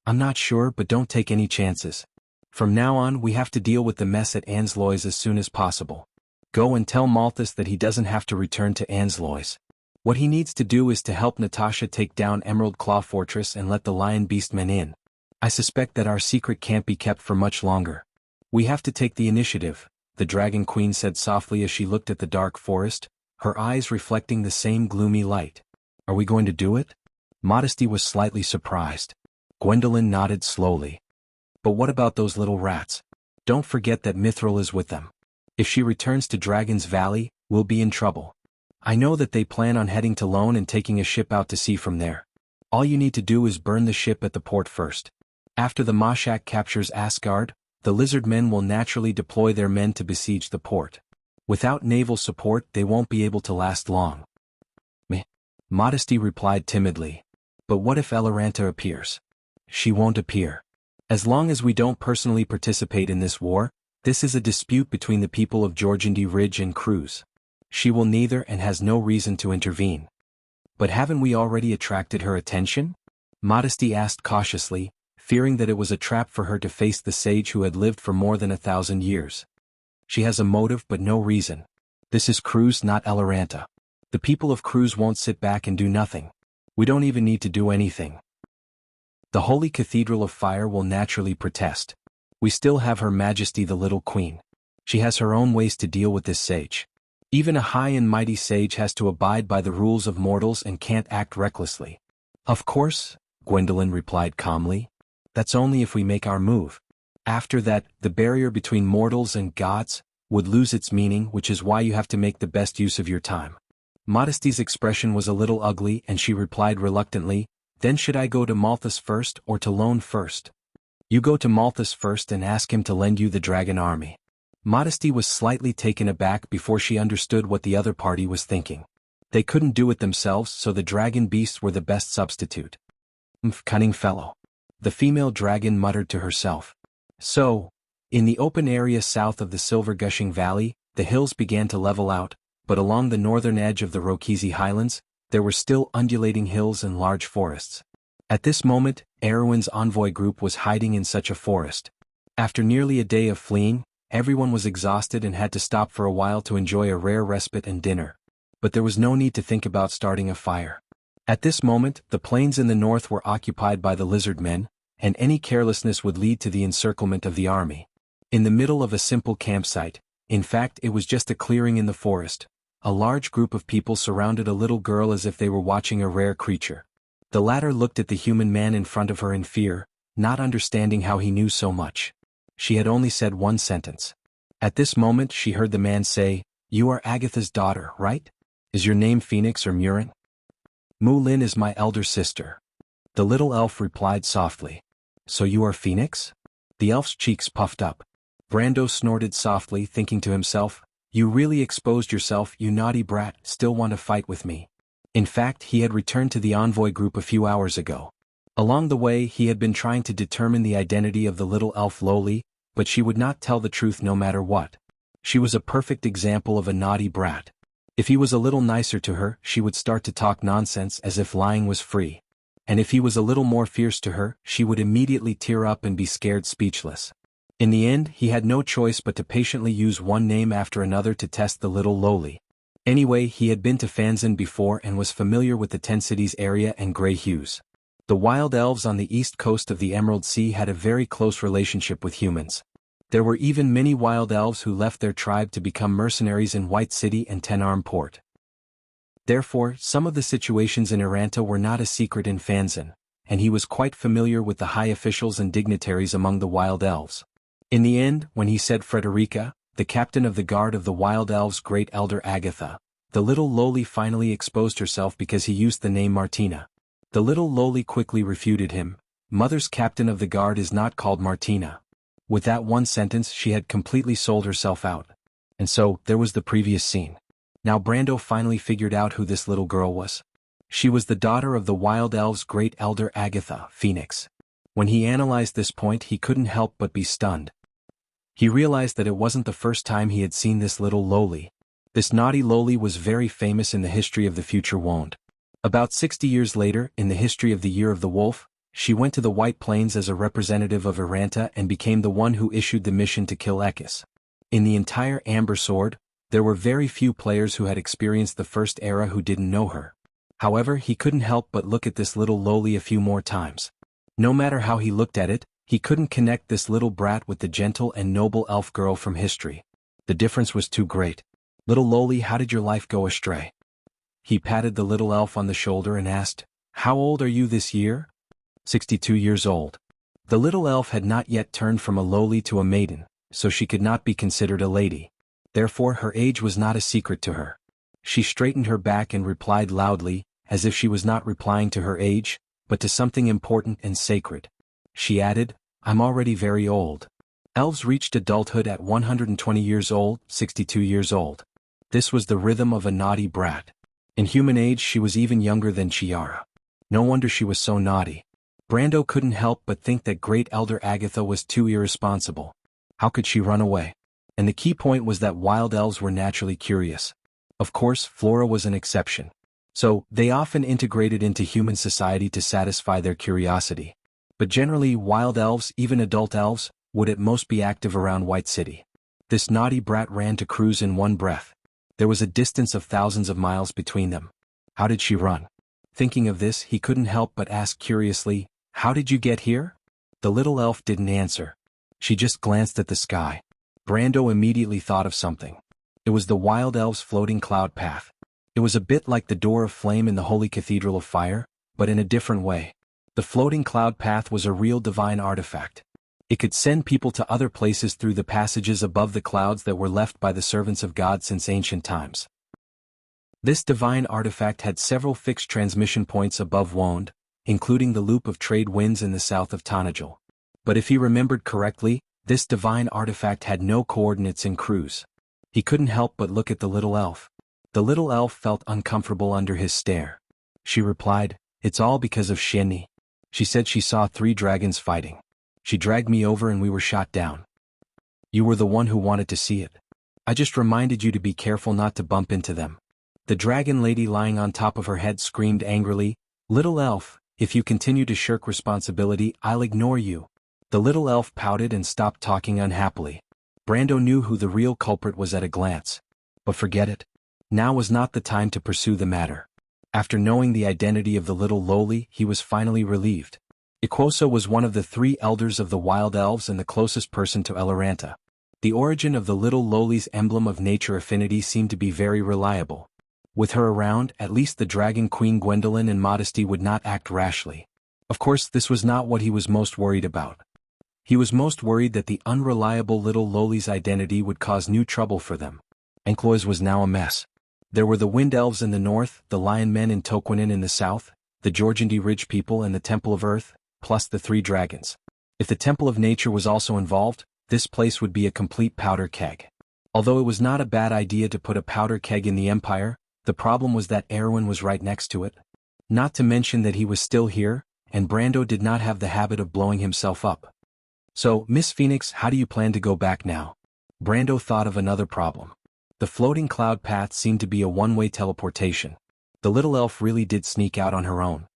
I'm not sure, but don't take any chances. From now on we have to deal with the mess at Ansloy's as soon as possible. Go and tell Malthus that he doesn't have to return to Ansloy's. What he needs to do is to help Natasha take down Emerald Claw Fortress and let the Lion Beastmen in. I suspect that our secret can't be kept for much longer. We have to take the initiative, the Dragon Queen said softly as she looked at the dark forest, her eyes reflecting the same gloomy light. Are we going to do it? Modesty was slightly surprised. Gwendolyn nodded slowly. But what about those little rats? Don't forget that Mithril is with them. If she returns to Dragon's Valley, we'll be in trouble. I know that they plan on heading to Lone and taking a ship out to sea from there. All you need to do is burn the ship at the port first. After the Mashak captures Asgard, the lizard men will naturally deploy their men to besiege the port. Without naval support, they won't be able to last long. Meh. Modesty replied timidly. But what if Eloranta appears? She won't appear. As long as we don't personally participate in this war, this is a dispute between the people of Jorgendi Ridge and Cruz. She will neither and has no reason to intervene. But haven't we already attracted her attention? Modesty asked cautiously, fearing that it was a trap for her to face the sage who had lived for more than 1,000 years. She has a motive but no reason. This is Cruz, not Eloranta. The people of Cruz won't sit back and do nothing. We don't even need to do anything. The Holy Cathedral of Fire will naturally protest. We still have Her Majesty the Little Queen. She has her own ways to deal with this sage. Even a high and mighty sage has to abide by the rules of mortals and can't act recklessly. Of course, Gwendolyn replied calmly. That's only if we make our move. After that, the barrier between mortals and gods would lose its meaning, which is why you have to make the best use of your time. Modesty's expression was a little ugly and she replied reluctantly, then should I go to Malthus first or to Lone first? You go to Malthus first and ask him to lend you the dragon army. Modesty was slightly taken aback before she understood what the other party was thinking. They couldn't do it themselves, so the dragon beasts were the best substitute. Cunning fellow. The female dragon muttered to herself. So, in the open area south of the silver-gushing valley, the hills began to level out, but along the northern edge of the Rokizi Highlands, there were still undulating hills and large forests. At this moment, Erwin's envoy group was hiding in such a forest. After nearly a day of fleeing, everyone was exhausted and had to stop for a while to enjoy a rare respite and dinner. But there was no need to think about starting a fire. At this moment, the plains in the north were occupied by the lizard men, and any carelessness would lead to the encirclement of the army. In the middle of a simple campsite, in fact it was just a clearing in the forest, a large group of people surrounded a little girl as if they were watching a rare creature. The latter looked at the human man in front of her in fear, not understanding how he knew so much. She had only said one sentence. At this moment she heard the man say, "You are Agatha's daughter, right? Is your name Phoenix or Murin?" "Mu-Lin is my elder sister." The little elf replied softly. "So you are Phoenix?" The elf's cheeks puffed up. Brando snorted softly, thinking to himself, "You really exposed yourself, you naughty brat, still want to fight with me." In fact, he had returned to the envoy group a few hours ago. Along the way he had been trying to determine the identity of the little elf Loli, but she would not tell the truth no matter what. She was a perfect example of a naughty brat. If he was a little nicer to her, she would start to talk nonsense as if lying was free. And if he was a little more fierce to her, she would immediately tear up and be scared speechless. In the end, he had no choice but to patiently use one name after another to test the little Loli. Anyway, he had been to Fanzan before and was familiar with the Ten Cities area and Grey Hues. The wild elves on the east coast of the Emerald Sea had a very close relationship with humans. There were even many wild elves who left their tribe to become mercenaries in White City and Ten Arm Port. Therefore, some of the situations in Aranta were not a secret in Fanzan, and he was quite familiar with the high officials and dignitaries among the wild elves. In the end, when he said Frederica, the captain of the guard of the wild elves' great elder Agatha, the little Loli finally exposed herself because he used the name Martina. The little Loli quickly refuted him. Mother's captain of the guard is not called Martina. With that one sentence she had completely sold herself out. And so, there was the previous scene. Now Brando finally figured out who this little girl was. She was the daughter of the wild elves' great elder Agatha, Phoenix. When he analyzed this point he couldn't help but be stunned. He realized that it wasn't the first time he had seen this little Loli. This naughty Loli was very famous in the history of the future Wond. About 60 years later, in the history of the Year of the Wolf, she went to the White Plains as a representative of Aranta and became the one who issued the mission to kill Ekis. In the entire Amber Sword, there were very few players who had experienced the first era who didn't know her. However, he couldn't help but look at this little Loli a few more times. No matter how he looked at it, he couldn't connect this little brat with the gentle and noble elf girl from history. The difference was too great. "Little Loli, how did your life go astray?" He patted the little elf on the shoulder and asked, "How old are you this year?" 62 years old. The little elf had not yet turned from a lowly to a maiden, so she could not be considered a lady. Therefore her age was not a secret to her. She straightened her back and replied loudly, as if she was not replying to her age, but to something important and sacred. She added, "I'm already very old." Elves reached adulthood at 120 years old, 62 years old. This was the rhythm of a naughty brat. In human age she was even younger than Chiara. No wonder she was so naughty. Brando couldn't help but think that great elder Agatha was too irresponsible. How could she run away? And the key point was that wild elves were naturally curious. Of course, Flora was an exception. So, they often integrated into human society to satisfy their curiosity. But generally, wild elves, even adult elves, would at most be active around White City. This naughty brat ran to cruise in one breath. There was a distance of thousands of miles between them. How did she run? Thinking of this, he couldn't help but ask curiously, "How did you get here?" The little elf didn't answer. She just glanced at the sky. Brando immediately thought of something. It was the wild elf's floating cloud path. It was a bit like the door of flame in the Holy Cathedral of Fire, but in a different way. The floating cloud path was a real divine artifact. It could send people to other places through the passages above the clouds that were left by the servants of God since ancient times. This divine artifact had several fixed transmission points above Wonde, including the loop of trade winds in the south of Tanajul. But if he remembered correctly, this divine artifact had no coordinates in cruise. He couldn't help but look at the little elf. The little elf felt uncomfortable under his stare. She replied, "It's all because of Shenni. She said she saw 3 dragons fighting. She dragged me over and we were shot down. You were the one who wanted to see it. I just reminded you to be careful not to bump into them." The dragon lady lying on top of her head screamed angrily, "Little elf, if you continue to shirk responsibility, I'll ignore you." The little elf pouted and stopped talking unhappily. Brando knew who the real culprit was at a glance. But forget it. Now was not the time to pursue the matter. After knowing the identity of the little lowly, he was finally relieved. Iquoso was one of the 3 elders of the wild elves and the closest person to Eloranta. The origin of the little lowly's emblem of nature affinity seemed to be very reliable. With her around, at least the dragon queen Gwendolyn in modesty would not act rashly. Of course, this was not what he was most worried about. He was most worried that the unreliable little lowly's identity would cause new trouble for them. Encloise was now a mess. There were the Wind Elves in the north, the Lion Men in Toquinen in the south, the Georgandi Ridge people and the Temple of Earth, plus the 3 dragons. If the Temple of Nature was also involved, this place would be a complete powder keg. Although it was not a bad idea to put a powder keg in the Empire, the problem was that Erwin was right next to it. Not to mention that he was still here, and Brando did not have the habit of blowing himself up. "So, Miss Phoenix, how do you plan to go back now?" Brando thought of another problem. The floating cloud path seemed to be a one-way teleportation. The little elf really did sneak out on her own.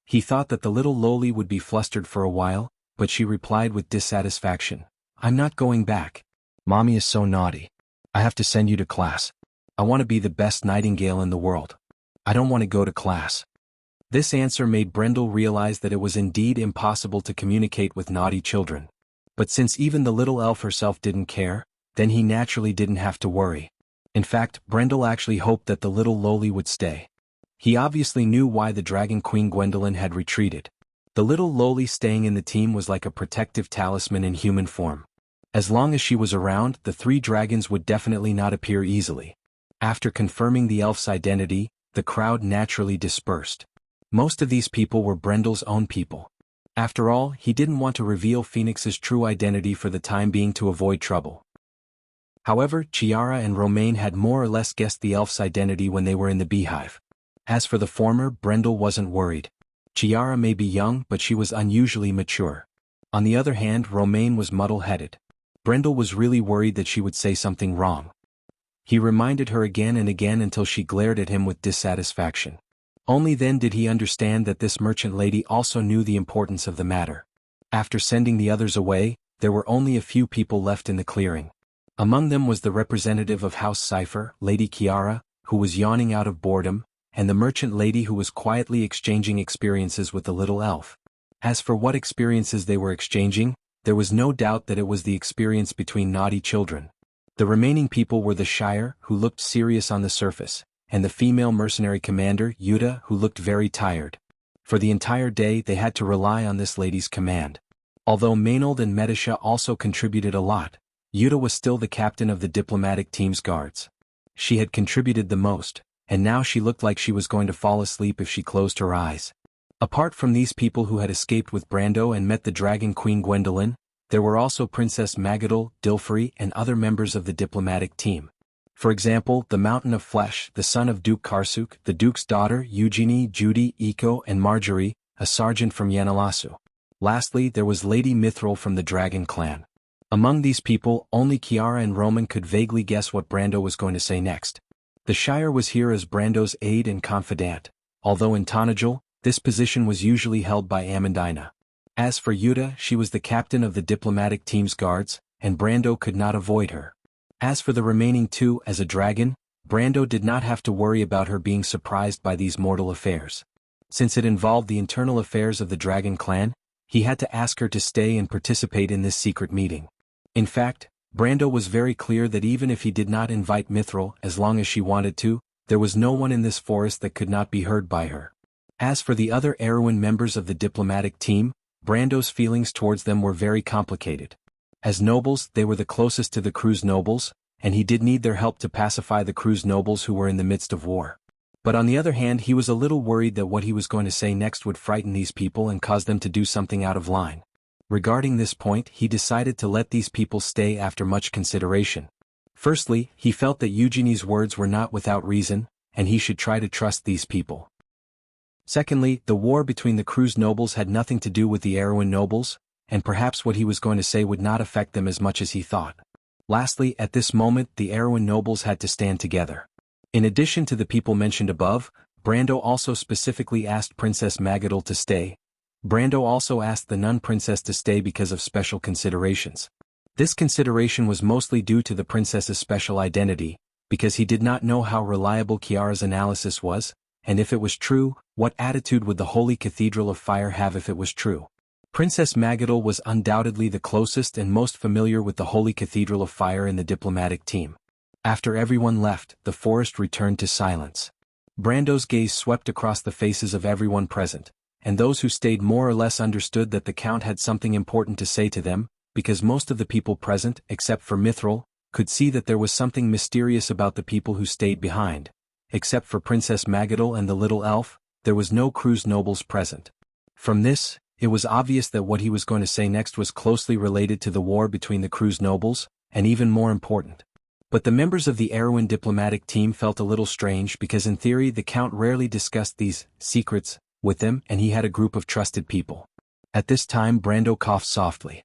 He thought that the little lowly would be flustered for a while, but she replied with dissatisfaction, "I'm not going back. Mommy is so naughty. I have to send you to class. I want to be the best nightingale in the world. I don't want to go to class." This answer made Brendel realize that it was indeed impossible to communicate with naughty children. But since even the little elf herself didn't care, then he naturally didn't have to worry. In fact, Brendel actually hoped that the little lowly would stay. He obviously knew why the Dragon Queen Gwendolyn had retreated. The little lowly staying in the team was like a protective talisman in human form. As long as she was around, the 3 dragons would definitely not appear easily. After confirming the elf's identity, the crowd naturally dispersed. Most of these people were Brendel's own people. After all, he didn't want to reveal Phoenix's true identity for the time being to avoid trouble. However, Chiara and Romaine had more or less guessed the elf's identity when they were in the beehive. As for the former, Brendel wasn't worried. Chiara may be young, but she was unusually mature. On the other hand, Romaine was muddle-headed. Brendel was really worried that she would say something wrong. He reminded her again and again until she glared at him with dissatisfaction. Only then did he understand that this merchant lady also knew the importance of the matter. After sending the others away, there were only a few people left in the clearing. Among them was the representative of House Cipher, Lady Chiara, who was yawning out of boredom, and the merchant lady who was quietly exchanging experiences with the little elf. As for what experiences they were exchanging, there was no doubt that it was the experience between naughty children. The remaining people were the Shire, who looked serious on the surface, and the female mercenary commander, Yuta, who looked very tired. For the entire day they had to rely on this lady's command. Although Maynard and Medisha also contributed a lot, Yuta was still the captain of the diplomatic team's guards. She had contributed the most, and now she looked like she was going to fall asleep if she closed her eyes. Apart from these people who had escaped with Brando and met the Dragon Queen Gwendolyn, there were also Princess Magadal, Dilfrey, and other members of the diplomatic team. For example, the Mountain of Flesh, the son of Duke Karsuk, the Duke's daughter, Eugenie, Judy, Iko, and Marjorie, a sergeant from Yanalasu. Lastly, there was Lady Mithril from the Dragon clan. Among these people, only Kiara and Roman could vaguely guess what Brando was going to say next. The Shire was here as Brando's aide and confidant, although in Tanajul, this position was usually held by Amandina. As for Yuta, she was the captain of the diplomatic team's guards, and Brando could not avoid her. As for the remaining two, as a dragon, Brando did not have to worry about her being surprised by these mortal affairs. Since it involved the internal affairs of the Dragon clan, he had to ask her to stay and participate in this secret meeting. In fact, Brando was very clear that even if he did not invite Mithril as long as she wanted to, there was no one in this forest that could not be heard by her. As for the other Erewhon members of the diplomatic team, Brando's feelings towards them were very complicated. As nobles, they were the closest to the crew's nobles, and he did need their help to pacify the crew's nobles who were in the midst of war. But on the other hand, he was a little worried that what he was going to say next would frighten these people and cause them to do something out of line. Regarding this point, he decided to let these people stay after much consideration. Firstly, he felt that Eugenie's words were not without reason, and he should try to trust these people. Secondly, the war between the crew's nobles had nothing to do with the Erewhon nobles, and perhaps what he was going to say would not affect them as much as he thought. Lastly, at this moment, the Erewhon nobles had to stand together. In addition to the people mentioned above, Brando also specifically asked Princess Magadal to stay. Brando also asked the nun princess to stay because of special considerations. This consideration was mostly due to the princess's special identity, because he did not know how reliable Kiara's analysis was, and if it was true, what attitude would the Holy Cathedral of Fire have if it was true. Princess Magadal was undoubtedly the closest and most familiar with the Holy Cathedral of Fire in the diplomatic team. After everyone left, the forest returned to silence. Brando's gaze swept across the faces of everyone present, and those who stayed more or less understood that the Count had something important to say to them, because most of the people present, except for Mithril, could see that there was something mysterious about the people who stayed behind. Except for Princess Magadal and the little elf, there was no crew's nobles present. From this, it was obvious that what he was going to say next was closely related to the war between the crew's nobles, and even more important. But the members of the Erewhon diplomatic team felt a little strange because in theory the Count rarely discussed these secrets with them, and he had a group of trusted people. At this time Brando coughed softly.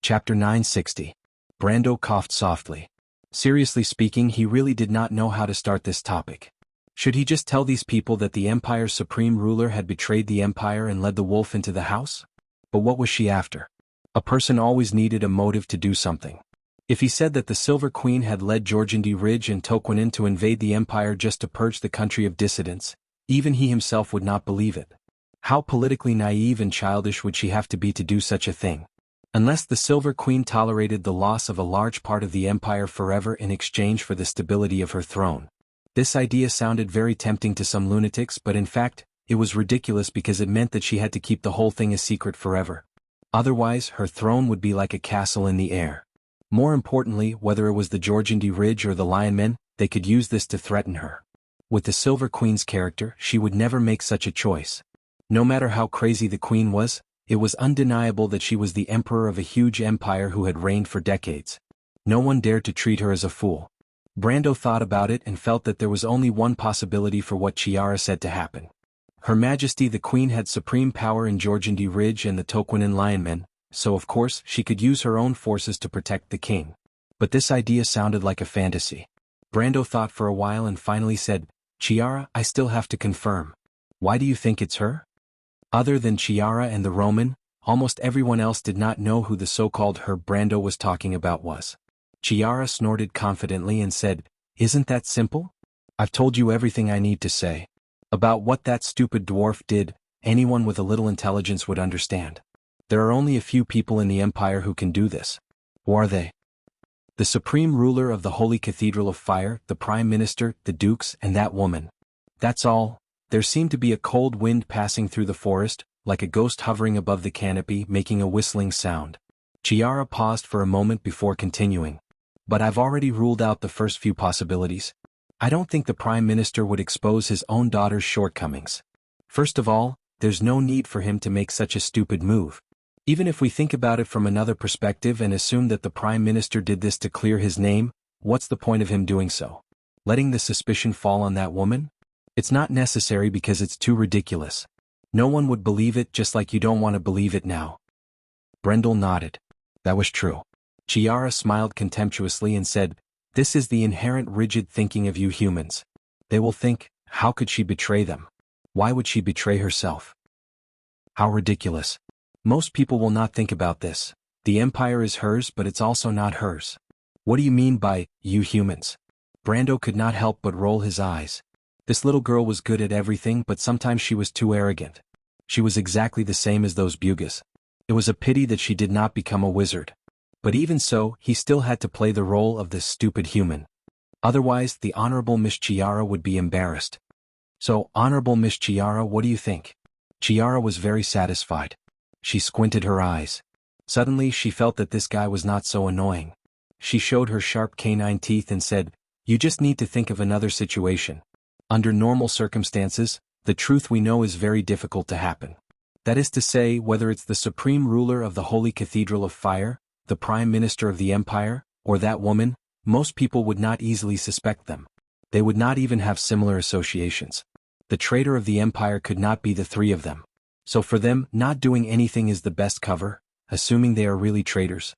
Chapter 960. Brando coughed softly. Seriously speaking, he really did not know how to start this topic. Should he just tell these people that the Empire's supreme ruler had betrayed the Empire and led the wolf into the house? But what was she after? A person always needed a motive to do something. If he said that the Silver Queen had led Georgindi Ridge and Toquinen to invade the Empire just to purge the country of dissidents, even he himself would not believe it. How politically naive and childish would she have to be to do such a thing? Unless the Silver Queen tolerated the loss of a large part of the Empire forever in exchange for the stability of her throne. This idea sounded very tempting to some lunatics, but in fact, it was ridiculous because it meant that she had to keep the whole thing a secret forever. Otherwise, her throne would be like a castle in the air. More importantly, whether it was the Georgindi Ridge or the Lionmen, they could use this to threaten her. With the Silver Queen's character, she would never make such a choice. No matter how crazy the Queen was, it was undeniable that she was the emperor of a huge empire who had reigned for decades. No one dared to treat her as a fool. Brando thought about it and felt that there was only one possibility for what Chiara said to happen. Her Majesty the Queen had supreme power in Georgindi Ridge and the Toquinen Lionmen, so of course she could use her own forces to protect the king. But this idea sounded like a fantasy. Brando thought for a while and finally said, "Chiara, I still have to confirm. Why do you think it's her?" Other than Chiara and the Roman, almost everyone else did not know who the so-called her Brando was talking about was. Chiara snorted confidently and said, "Isn't that simple? I've told you everything I need to say. About what that stupid dwarf did, anyone with a little intelligence would understand. There are only a few people in the Empire who can do this. Who are they?" The supreme ruler of the Holy Cathedral of Fire, the Prime Minister, the dukes, and that woman. That's all. There seemed to be a cold wind passing through the forest, like a ghost hovering above the canopy, making a whistling sound. Chiara paused for a moment before continuing. But I've already ruled out the first few possibilities. I don't think the Prime Minister would expose his own daughter's shortcomings. First of all, there's no need for him to make such a stupid move. Even if we think about it from another perspective and assume that the Prime Minister did this to clear his name, what's the point of him doing so? Letting the suspicion fall on that woman? It's not necessary because it's too ridiculous. No one would believe it, just like you don't want to believe it now. Brendel nodded. That was true. Chiara smiled contemptuously and said, "This is the inherent rigid thinking of you humans. They will think, how could she betray them? Why would she betray herself? How ridiculous. Most people will not think about this. The empire is hers, but it's also not hers." What do you mean by, you humans? Brando could not help but roll his eyes. This little girl was good at everything, but sometimes she was too arrogant. She was exactly the same as those Bugas. It was a pity that she did not become a wizard. But even so, he still had to play the role of this stupid human. Otherwise, the Honorable Miss Chiara would be embarrassed. So, Honorable Miss Chiara, what do you think? Chiara was very satisfied. She squinted her eyes. Suddenly she felt that this guy was not so annoying. She showed her sharp canine teeth and said, "You just need to think of another situation. Under normal circumstances, the truth we know is very difficult to happen. That is to say, whether it's the supreme ruler of the Holy Cathedral of Fire, the Prime Minister of the Empire, or that woman, most people would not easily suspect them. They would not even have similar associations. The traitor of the Empire could not be the three of them. So for them, not doing anything is the best cover, assuming they are really traitors."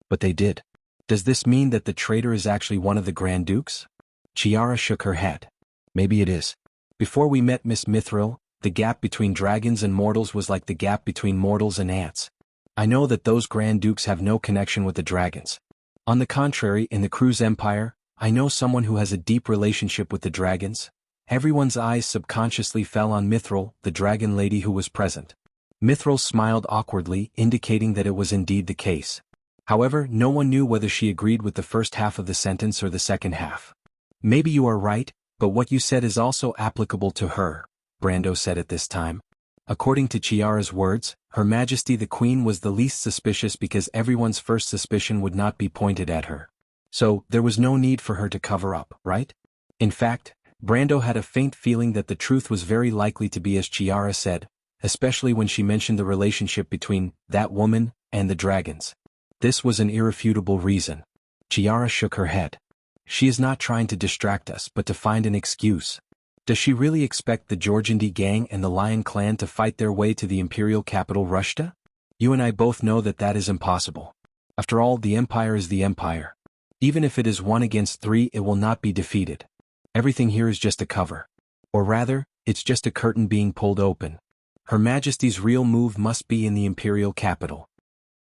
But they did. Does this mean that the traitor is actually one of the Grand Dukes? Chiara shook her head. Maybe it is. Before we met Miss Mithril, the gap between dragons and mortals was like the gap between mortals and ants. I know that those Grand Dukes have no connection with the dragons. On the contrary, in the Cruz Empire, I know someone who has a deep relationship with the dragons. Everyone's eyes subconsciously fell on Mithril, the dragon lady who was present. Mithril smiled awkwardly, indicating that it was indeed the case. However, no one knew whether she agreed with the first half of the sentence or the second half. "Maybe you are right, but what you said is also applicable to her," Brando said at this time. According to Chiara's words, Her Majesty the Queen was the least suspicious because everyone's first suspicion would not be pointed at her. So, there was no need for her to cover up, right? In fact, Brando had a faint feeling that the truth was very likely to be as Chiara said, especially when she mentioned the relationship between that woman and the dragons. This was an irrefutable reason. Chiara shook her head. She is not trying to distract us but to find an excuse. Does she really expect the Georgindi gang and the Lion clan to fight their way to the imperial capital Rushta? You and I both know that that is impossible. After all, the Empire is the Empire. Even if it is 1 against 3, it will not be defeated. Everything here is just a cover. Or rather, it's just a curtain being pulled open. Her Majesty's real move must be in the imperial capital.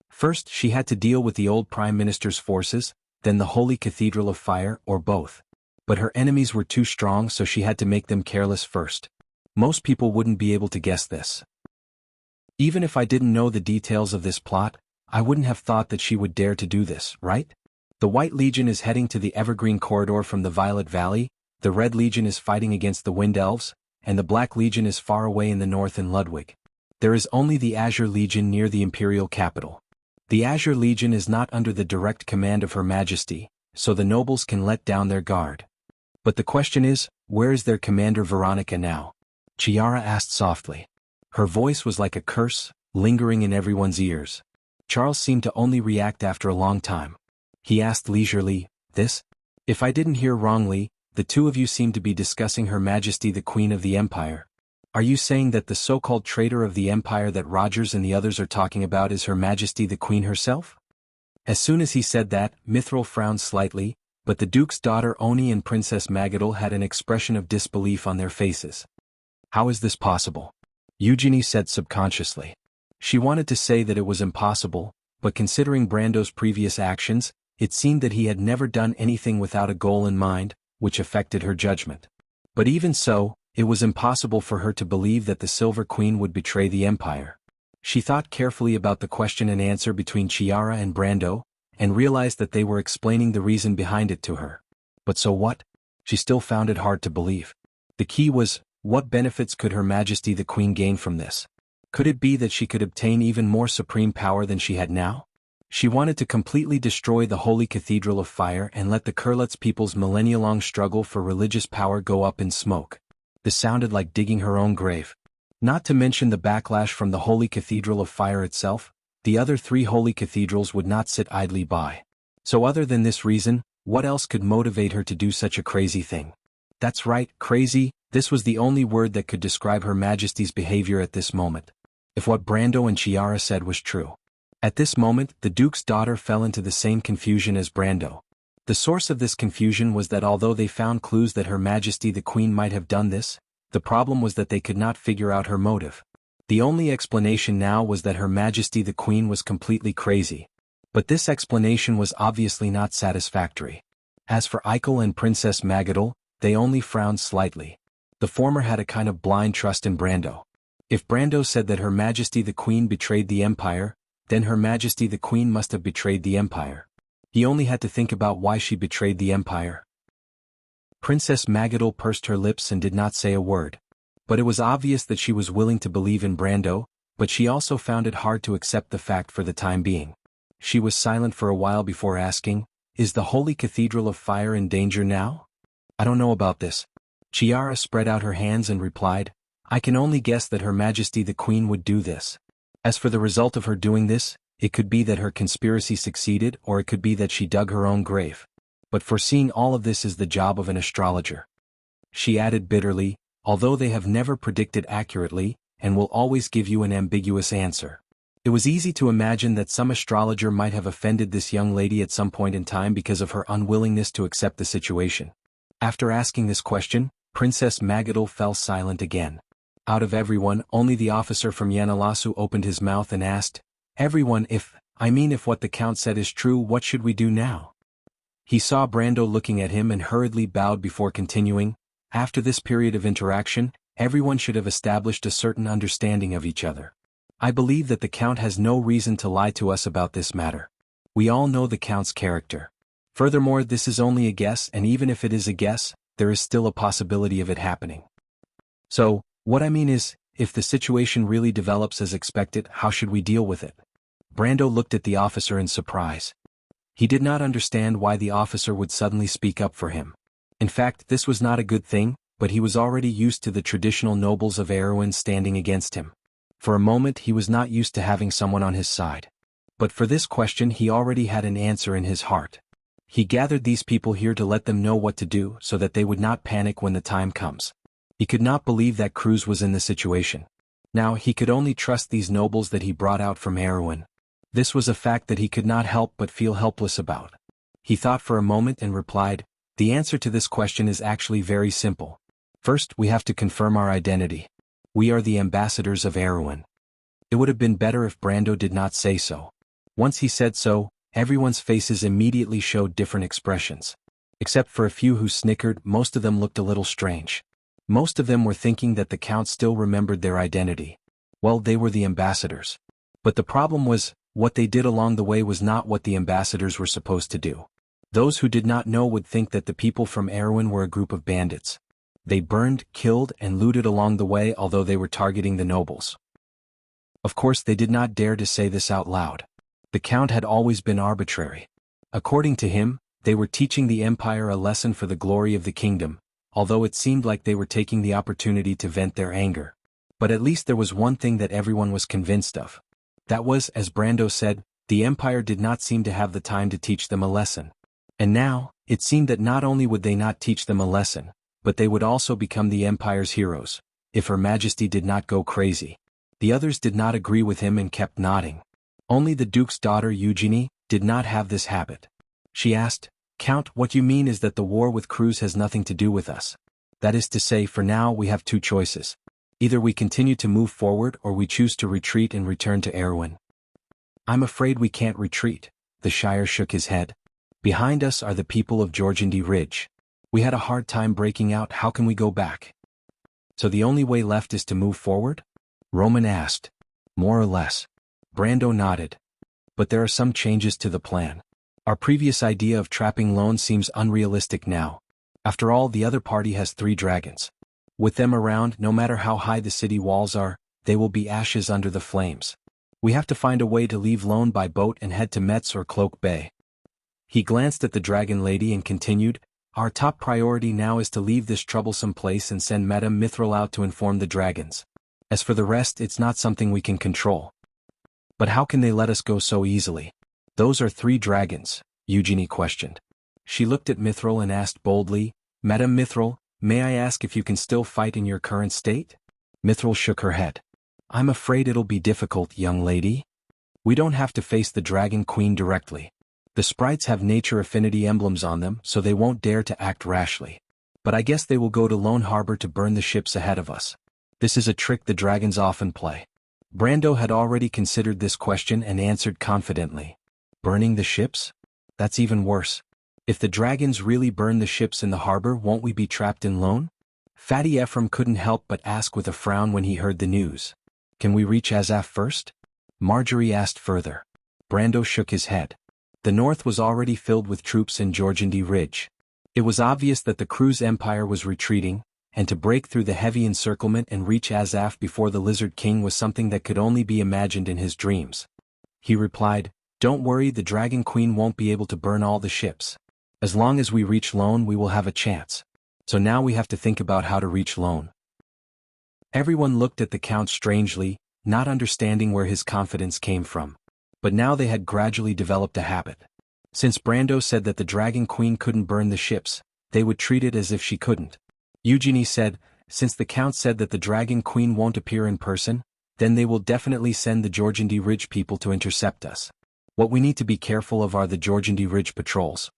First, she had to deal with the old Prime Minister's forces, then the Holy Cathedral of Fire, or both. But her enemies were too strong, so she had to make them careless first. Most people wouldn't be able to guess this. Even if I didn't know the details of this plot, I wouldn't have thought that she would dare to do this, right? The White Legion is heading to the Evergreen Corridor from the Violet Valley, the Red Legion is fighting against the Wind Elves, and the Black Legion is far away in the north in Ludwig. There is only the Azure Legion near the imperial capital. The Azure Legion is not under the direct command of Her Majesty, so the nobles can let down their guard. But the question is, where is their commander Veronica now? Chiara asked softly. Her voice was like a curse, lingering in everyone's ears. Charles seemed to only react after a long time. He asked leisurely, "This? If I didn't hear wrongly, the two of you seem to be discussing Her Majesty the Queen of the Empire. Are you saying that the so-called traitor of the Empire that Rogers and the others are talking about is Her Majesty the Queen herself?" As soon as he said that, Mithril frowned slightly, but the Duke's daughter Oni and Princess Magadal had an expression of disbelief on their faces. "How is this possible?" Eugenie said subconsciously. She wanted to say that it was impossible, but considering Brando's previous actions, it seemed that he had never done anything without a goal in mind, which affected her judgment. But even so, it was impossible for her to believe that the Silver Queen would betray the Empire. She thought carefully about the question and answer between Chiara and Brando, and realized that they were explaining the reason behind it to her. But so what? She still found it hard to believe. The key was, what benefits could Her Majesty the Queen gain from this? Could it be that she could obtain even more supreme power than she had now? She wanted to completely destroy the Holy Cathedral of Fire and let the Kurlutz people's millennia-long struggle for religious power go up in smoke. This sounded like digging her own grave. Not to mention the backlash from the Holy Cathedral of Fire itself, the other 3 holy cathedrals would not sit idly by. So other than this reason, what else could motivate her to do such a crazy thing? That's right, crazy. This was the only word that could describe Her Majesty's behavior at this moment. If what Brando and Chiara said was true. At this moment, the Duke's daughter fell into the same confusion as Brando. The source of this confusion was that although they found clues that Her Majesty the Queen might have done this, the problem was that they could not figure out her motive. The only explanation now was that Her Majesty the Queen was completely crazy. But this explanation was obviously not satisfactory. As for Eichel and Princess Magadol, they only frowned slightly. The former had a kind of blind trust in Brando. If Brando said that Her Majesty the Queen betrayed the Empire, then Her Majesty the Queen must have betrayed the Empire. He only had to think about why she betrayed the Empire. Princess Magadol pursed her lips and did not say a word. But it was obvious that she was willing to believe in Brando, but she also found it hard to accept the fact for the time being. She was silent for a while before asking, "Is the Holy Cathedral of Fire in danger now?" "I don't know about this." Chiara spread out her hands and replied, "I can only guess that Her Majesty the Queen would do this. As for the result of her doing this, it could be that her conspiracy succeeded or it could be that she dug her own grave. But foreseeing all of this is the job of an astrologer." She added bitterly, "Although they have never predicted accurately, and will always give you an ambiguous answer." It was easy to imagine that some astrologer might have offended this young lady at some point in time because of her unwillingness to accept the situation. After asking this question, Princess Magadol fell silent again. Out of everyone, only the officer from Yanalasu opened his mouth and asked, "Everyone, if what the Count said is true, what should we do now?" He saw Brando looking at him and hurriedly bowed before continuing, "After this period of interaction, everyone should have established a certain understanding of each other. I believe that the Count has no reason to lie to us about this matter. We all know the Count's character. Furthermore, this is only a guess, and even if it is a guess, there is still a possibility of it happening. So, what I mean is, if the situation really develops as expected, how should we deal with it?" Brando looked at the officer in surprise. He did not understand why the officer would suddenly speak up for him. In fact, this was not a good thing, but he was already used to the traditional nobles of Erewhon standing against him. For a moment he was not used to having someone on his side. But for this question he already had an answer in his heart. He gathered these people here to let them know what to do so that they would not panic when the time comes. He could not believe that Cruz was in the situation. Now he could only trust these nobles that he brought out from Erewhon. This was a fact that he could not help but feel helpless about. He thought for a moment and replied, "The answer to this question is actually very simple. First, we have to confirm our identity. We are the ambassadors of Erewhon." It would have been better if Brando did not say so. Once he said so, everyone's faces immediately showed different expressions. Except for a few who snickered, most of them looked a little strange. Most of them were thinking that the Count still remembered their identity. Well, they were the ambassadors. But the problem was, what they did along the way was not what the ambassadors were supposed to do. Those who did not know would think that the people from Erewhon were a group of bandits. They burned, killed, and looted along the way, although they were targeting the nobles. Of course they did not dare to say this out loud. The Count had always been arbitrary. According to him, they were teaching the Empire a lesson for the glory of the kingdom, although it seemed like they were taking the opportunity to vent their anger. But at least there was one thing that everyone was convinced of. That was, as Brando said, the Empire did not seem to have the time to teach them a lesson. And now, it seemed that not only would they not teach them a lesson, but they would also become the Empire's heroes, if Her Majesty did not go crazy. The others did not agree with him and kept nodding. Only the Duke's daughter Eugenie did not have this habit. She asked, "Count, what you mean is that the war with Cruz has nothing to do with us. That is to say, for now we have two choices. Either we continue to move forward or we choose to retreat and return to Erewhon." "I'm afraid we can't retreat." The Shire shook his head. "Behind us are the people of Georgandy Ridge. We had a hard time breaking out, how can we go back?" "So the only way left is to move forward?" Roman asked. "More or less." Brando nodded. "But there are some changes to the plan. Our previous idea of trapping Lone seems unrealistic now. After all, the other party has 3 dragons. With them around, no matter how high the city walls are, they will be ashes under the flames. We have to find a way to leave Lone by boat and head to Metz or Cloak Bay. He glanced at the dragon lady and continued, our top priority now is to leave this troublesome place and send Madame Mithril out to inform the dragons. As for the rest, it's not something we can control. But how can they let us go so easily? Those are 3 dragons, Eugenie questioned. She looked at Mithril and asked boldly, Madame Mithril, may I ask if you can still fight in your current state? Mithril shook her head. I'm afraid it'll be difficult, young lady. We don't have to face the Dragon Queen directly. The sprites have nature affinity emblems on them, so they won't dare to act rashly. But I guess they will go to Lone Harbor to burn the ships ahead of us. This is a trick the dragons often play. Brando had already considered this question and answered confidently. Burning the ships? That's even worse. If the dragons really burn the ships in the harbor, won't we be trapped in Lone? Fatty Ephraim couldn't help but ask with a frown when he heard the news. Can we reach Azaf first? Marjorie asked further. Brando shook his head. The north was already filled with troops in Jorgendy Ridge. It was obvious that the crew's empire was retreating, and to break through the heavy encirclement and reach Azaf before the Lizard King was something that could only be imagined in his dreams. He replied, Don't worry, the Dragon Queen won't be able to burn all the ships. As long as we reach Lone, we will have a chance. So now we have to think about how to reach Lone. Everyone looked at the Count strangely, not understanding where his confidence came from. But now they had gradually developed a habit. Since Brando said that the Dragon Queen couldn't burn the ships, they would treat it as if she couldn't. Eugenie said, since the Count said that the Dragon Queen won't appear in person, then they will definitely send the Jorgendy Ridge people to intercept us. What we need to be careful of are the Jorgendy Ridge patrols.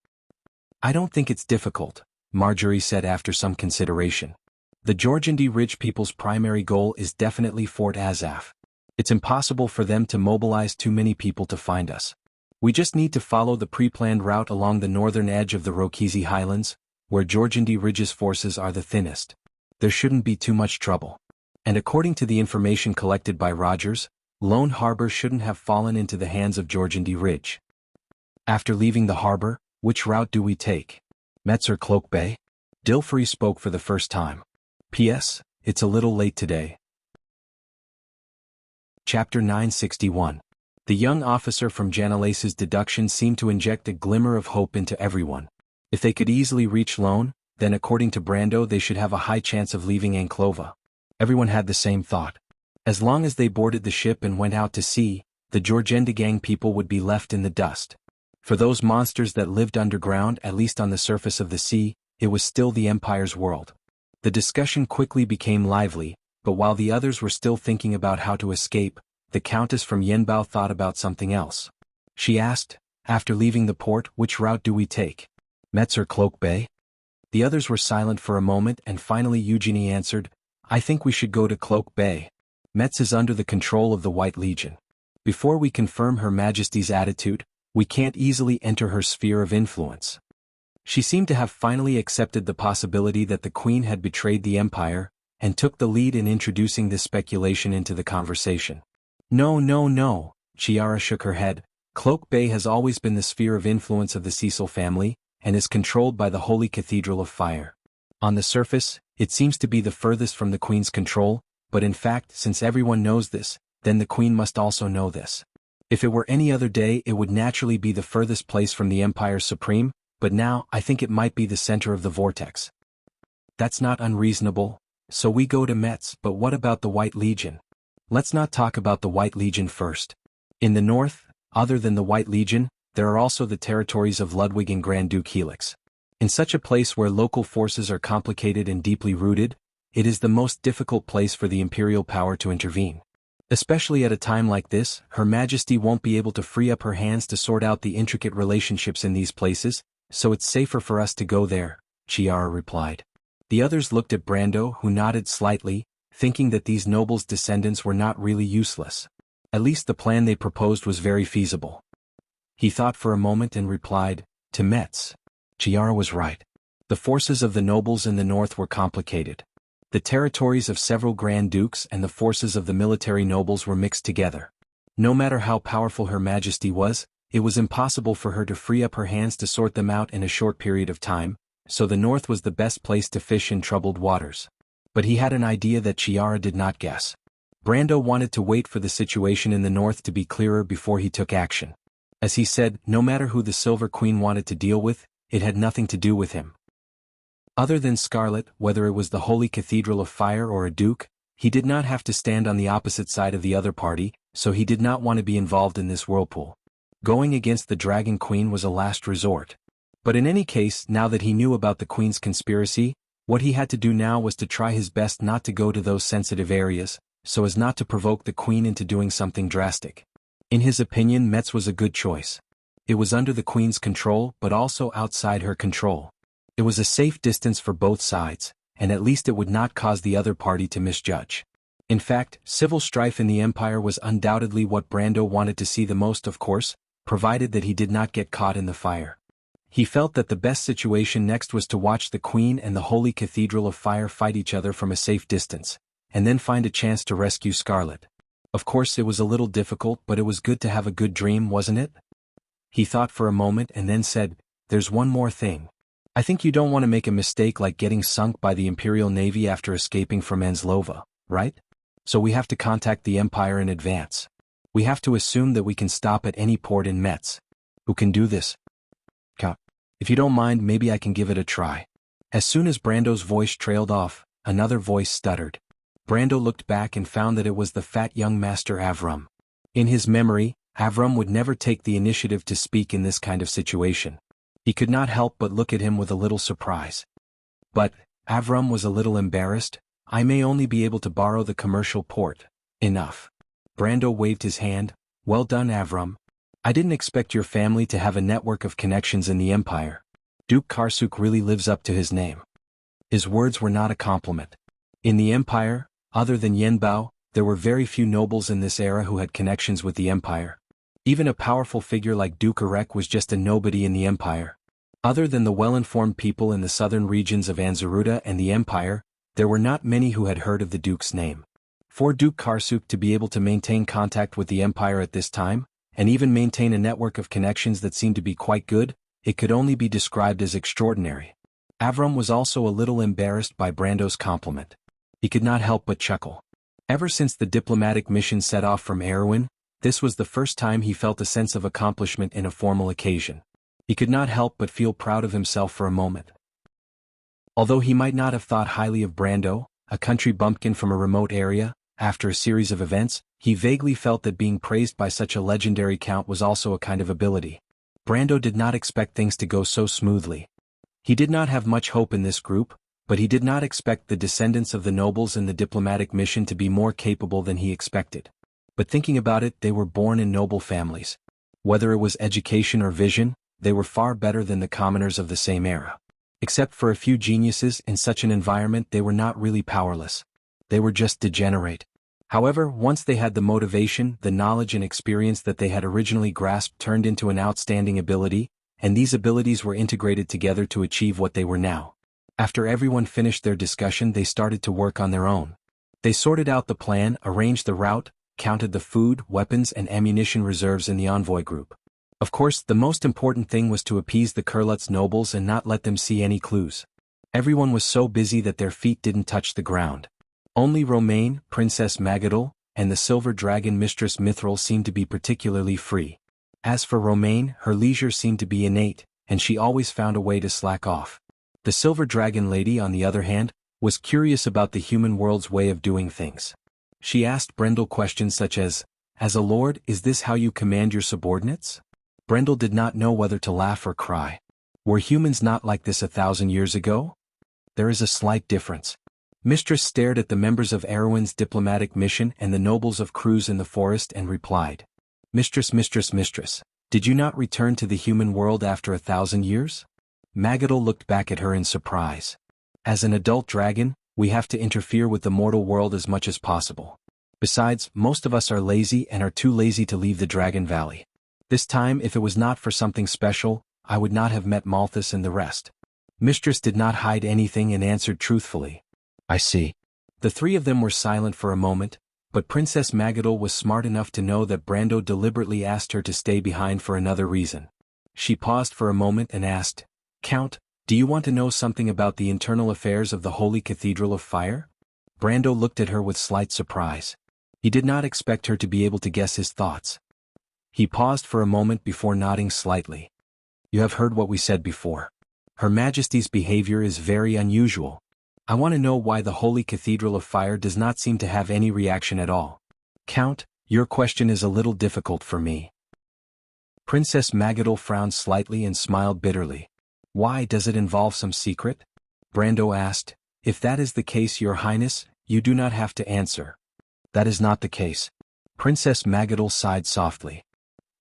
I don't think it's difficult, Marjorie said after some consideration. The Jorgendy Ridge people's primary goal is definitely Fort Azaf. It's impossible for them to mobilize too many people to find us. We just need to follow the pre-planned route along the northern edge of the Rokizi Highlands, where Jorgendy Ridge's forces are the thinnest. There shouldn't be too much trouble. And according to the information collected by Rogers, Lone Harbor shouldn't have fallen into the hands of Jorgendy Ridge. After leaving the harbor, which route do we take? Metz or Cloak Bay? Dilfrey spoke for the first time. P.S. It's a little late today. Chapter 961. The young officer from Janelace's deduction seemed to inject a glimmer of hope into everyone. If they could easily reach Lone, then according to Brando they should have a high chance of leaving Anclova. Everyone had the same thought. As long as they boarded the ship and went out to sea, the Jorgendigang people would be left in the dust. For those monsters that lived underground, at least on the surface of the sea, it was still the Empire's world. The discussion quickly became lively, but while the others were still thinking about how to escape, the Countess from Yenbao thought about something else. She asked, after leaving the port, which route do we take? Metz or Cloak Bay? The others were silent for a moment and finally Eugenie answered, I think we should go to Cloak Bay. Metz is under the control of the White Legion. Before we confirm Her Majesty's attitude, we can't easily enter her sphere of influence. She seemed to have finally accepted the possibility that the Queen had betrayed the Empire, and took the lead in introducing this speculation into the conversation. No, Chiara shook her head. Cloak Bay has always been the sphere of influence of the Cecil family, and is controlled by the Holy Cathedral of Fire. On the surface, it seems to be the furthest from the Queen's control, but in fact, since everyone knows this, then the Queen must also know this. If it were any other day, it would naturally be the furthest place from the Empire's Supreme, but now I think it might be the center of the vortex. That's not unreasonable. So we go to Metz, but what about the White Legion? Let's not talk about the White Legion first. In the north, other than the White Legion, there are also the territories of Ludwig and Grand Duke Helix. In such a place where local forces are complicated and deeply rooted, it is the most difficult place for the imperial power to intervene. Especially at a time like this, Her Majesty won't be able to free up her hands to sort out the intricate relationships in these places, so it's safer for us to go there, Chiara replied. The others looked at Brando, who nodded slightly, thinking that these nobles' descendants were not really useless. At least the plan they proposed was very feasible. He thought for a moment and replied, to Metz. Chiara was right. The forces of the nobles in the north were complicated. The territories of several Grand Dukes and the forces of the military nobles were mixed together. No matter how powerful Her Majesty was, it was impossible for her to free up her hands to sort them out in a short period of time, so the north was the best place to fish in troubled waters. But he had an idea that Chiara did not guess. Brando wanted to wait for the situation in the north to be clearer before he took action. As he said, no matter who the Silver Queen wanted to deal with, it had nothing to do with him. Other than Scarlet, whether it was the Holy Cathedral of Fire or a duke, he did not have to stand on the opposite side of the other party, so he did not want to be involved in this whirlpool. Going against the Dragon Queen was a last resort. But in any case, now that he knew about the Queen's conspiracy, what he had to do now was to try his best not to go to those sensitive areas, so as not to provoke the Queen into doing something drastic. In his opinion, Metz was a good choice. It was under the Queen's control but also outside her control. It was a safe distance for both sides, and at least it would not cause the other party to misjudge. In fact, civil strife in the Empire was undoubtedly what Brando wanted to see the most, of course, provided that he did not get caught in the fire. He felt that the best situation next was to watch the Queen and the Holy Cathedral of Fire fight each other from a safe distance, and then find a chance to rescue Scarlet. Of course it was a little difficult, but it was good to have a good dream, wasn't it? He thought for a moment and then said, "There's one more thing. I think you don't want to make a mistake like getting sunk by the Imperial Navy after escaping from Anslova, right? So we have to contact the Empire in advance. We have to assume that we can stop at any port in Metz. Who can do this? If you don't mind, maybe I can give it a try." As soon as Brando's voice trailed off, another voice stuttered. Brando looked back and found that it was the fat young Master Avram. In his memory, Avram would never take the initiative to speak in this kind of situation. He could not help but look at him with a little surprise. But, Avram was a little embarrassed. "I may only be able to borrow the commercial port." "Enough." Brando waved his hand. "Well done, Avram. I didn't expect your family to have a network of connections in the Empire. Duke Karsuk really lives up to his name." His words were not a compliment. In the Empire, other than Yenbao, there were very few nobles in this era who had connections with the Empire. Even a powerful figure like Duke Arek was just a nobody in the Empire. Other than the well-informed people in the southern regions of Anzaruta and the Empire, there were not many who had heard of the Duke's name. For Duke Karsuk to be able to maintain contact with the Empire at this time, and even maintain a network of connections that seemed to be quite good, it could only be described as extraordinary. Avram was also a little embarrassed by Brando's compliment. He could not help but chuckle. Ever since the diplomatic mission set off from Erewhon, this was the first time he felt a sense of accomplishment in a formal occasion. He could not help but feel proud of himself for a moment. Although he might not have thought highly of Brando, a country bumpkin from a remote area, after a series of events, he vaguely felt that being praised by such a legendary count was also a kind of ability. Brando did not expect things to go so smoothly. He did not have much hope in this group, but he did not expect the descendants of the nobles in the diplomatic mission to be more capable than he expected. But thinking about it, they were born in noble families. Whether it was education or vision, they were far better than the commoners of the same era. Except for a few geniuses in such an environment, they were not really powerless. They were just degenerate. However, once they had the motivation, the knowledge and experience that they had originally grasped turned into an outstanding ability, and these abilities were integrated together to achieve what they were now. After everyone finished their discussion, they started to work on their own. They sorted out the plan, arranged the route, counted the food, weapons and ammunition reserves in the envoy group. Of course, the most important thing was to appease the Kurlutz nobles and not let them see any clues. Everyone was so busy that their feet didn't touch the ground. Only Romaine, Princess Magadol, and the Silver Dragon Mistress Mithril seemed to be particularly free. As for Romaine, her leisure seemed to be innate, and she always found a way to slack off. The Silver Dragon Lady, on the other hand, was curious about the human world's way of doing things. She asked Brendel questions such as a lord, is this how you command your subordinates?" Brendel did not know whether to laugh or cry. Were humans not like this 1,000 years ago? There is a slight difference. Mistress stared at the members of Erewhon's diplomatic mission and the nobles of Cruz in the forest and replied, Mistress, did you not return to the human world after 1,000 years? Magadol looked back at her in surprise. As an adult dragon, we have to interfere with the mortal world as much as possible. Besides, most of us are lazy and are too lazy to leave the Dragon Valley. This time, if it was not for something special, I would not have met Malthus and the rest. Mistress did not hide anything and answered truthfully. I see. The three of them were silent for a moment, But Princess Magadol was smart enough to know that Brando deliberately asked her to stay behind for another reason. She paused for a moment and asked, "Count, do you want to know something about the internal affairs of the Holy Cathedral of Fire?" Brando looked at her with slight surprise. He did not expect her to be able to guess his thoughts. He paused for a moment before nodding slightly. "You have heard what we said before. Her Majesty's behavior is very unusual. I want to know why the Holy Cathedral of Fire does not seem to have any reaction at all." "Count, your question is a little difficult for me." Princess Magadol frowned slightly and smiled bitterly. "Why, does it involve some secret?" Brando asked. "If that is the case, Your Highness, you do not have to answer." "That is not the case." Princess Magadol sighed softly.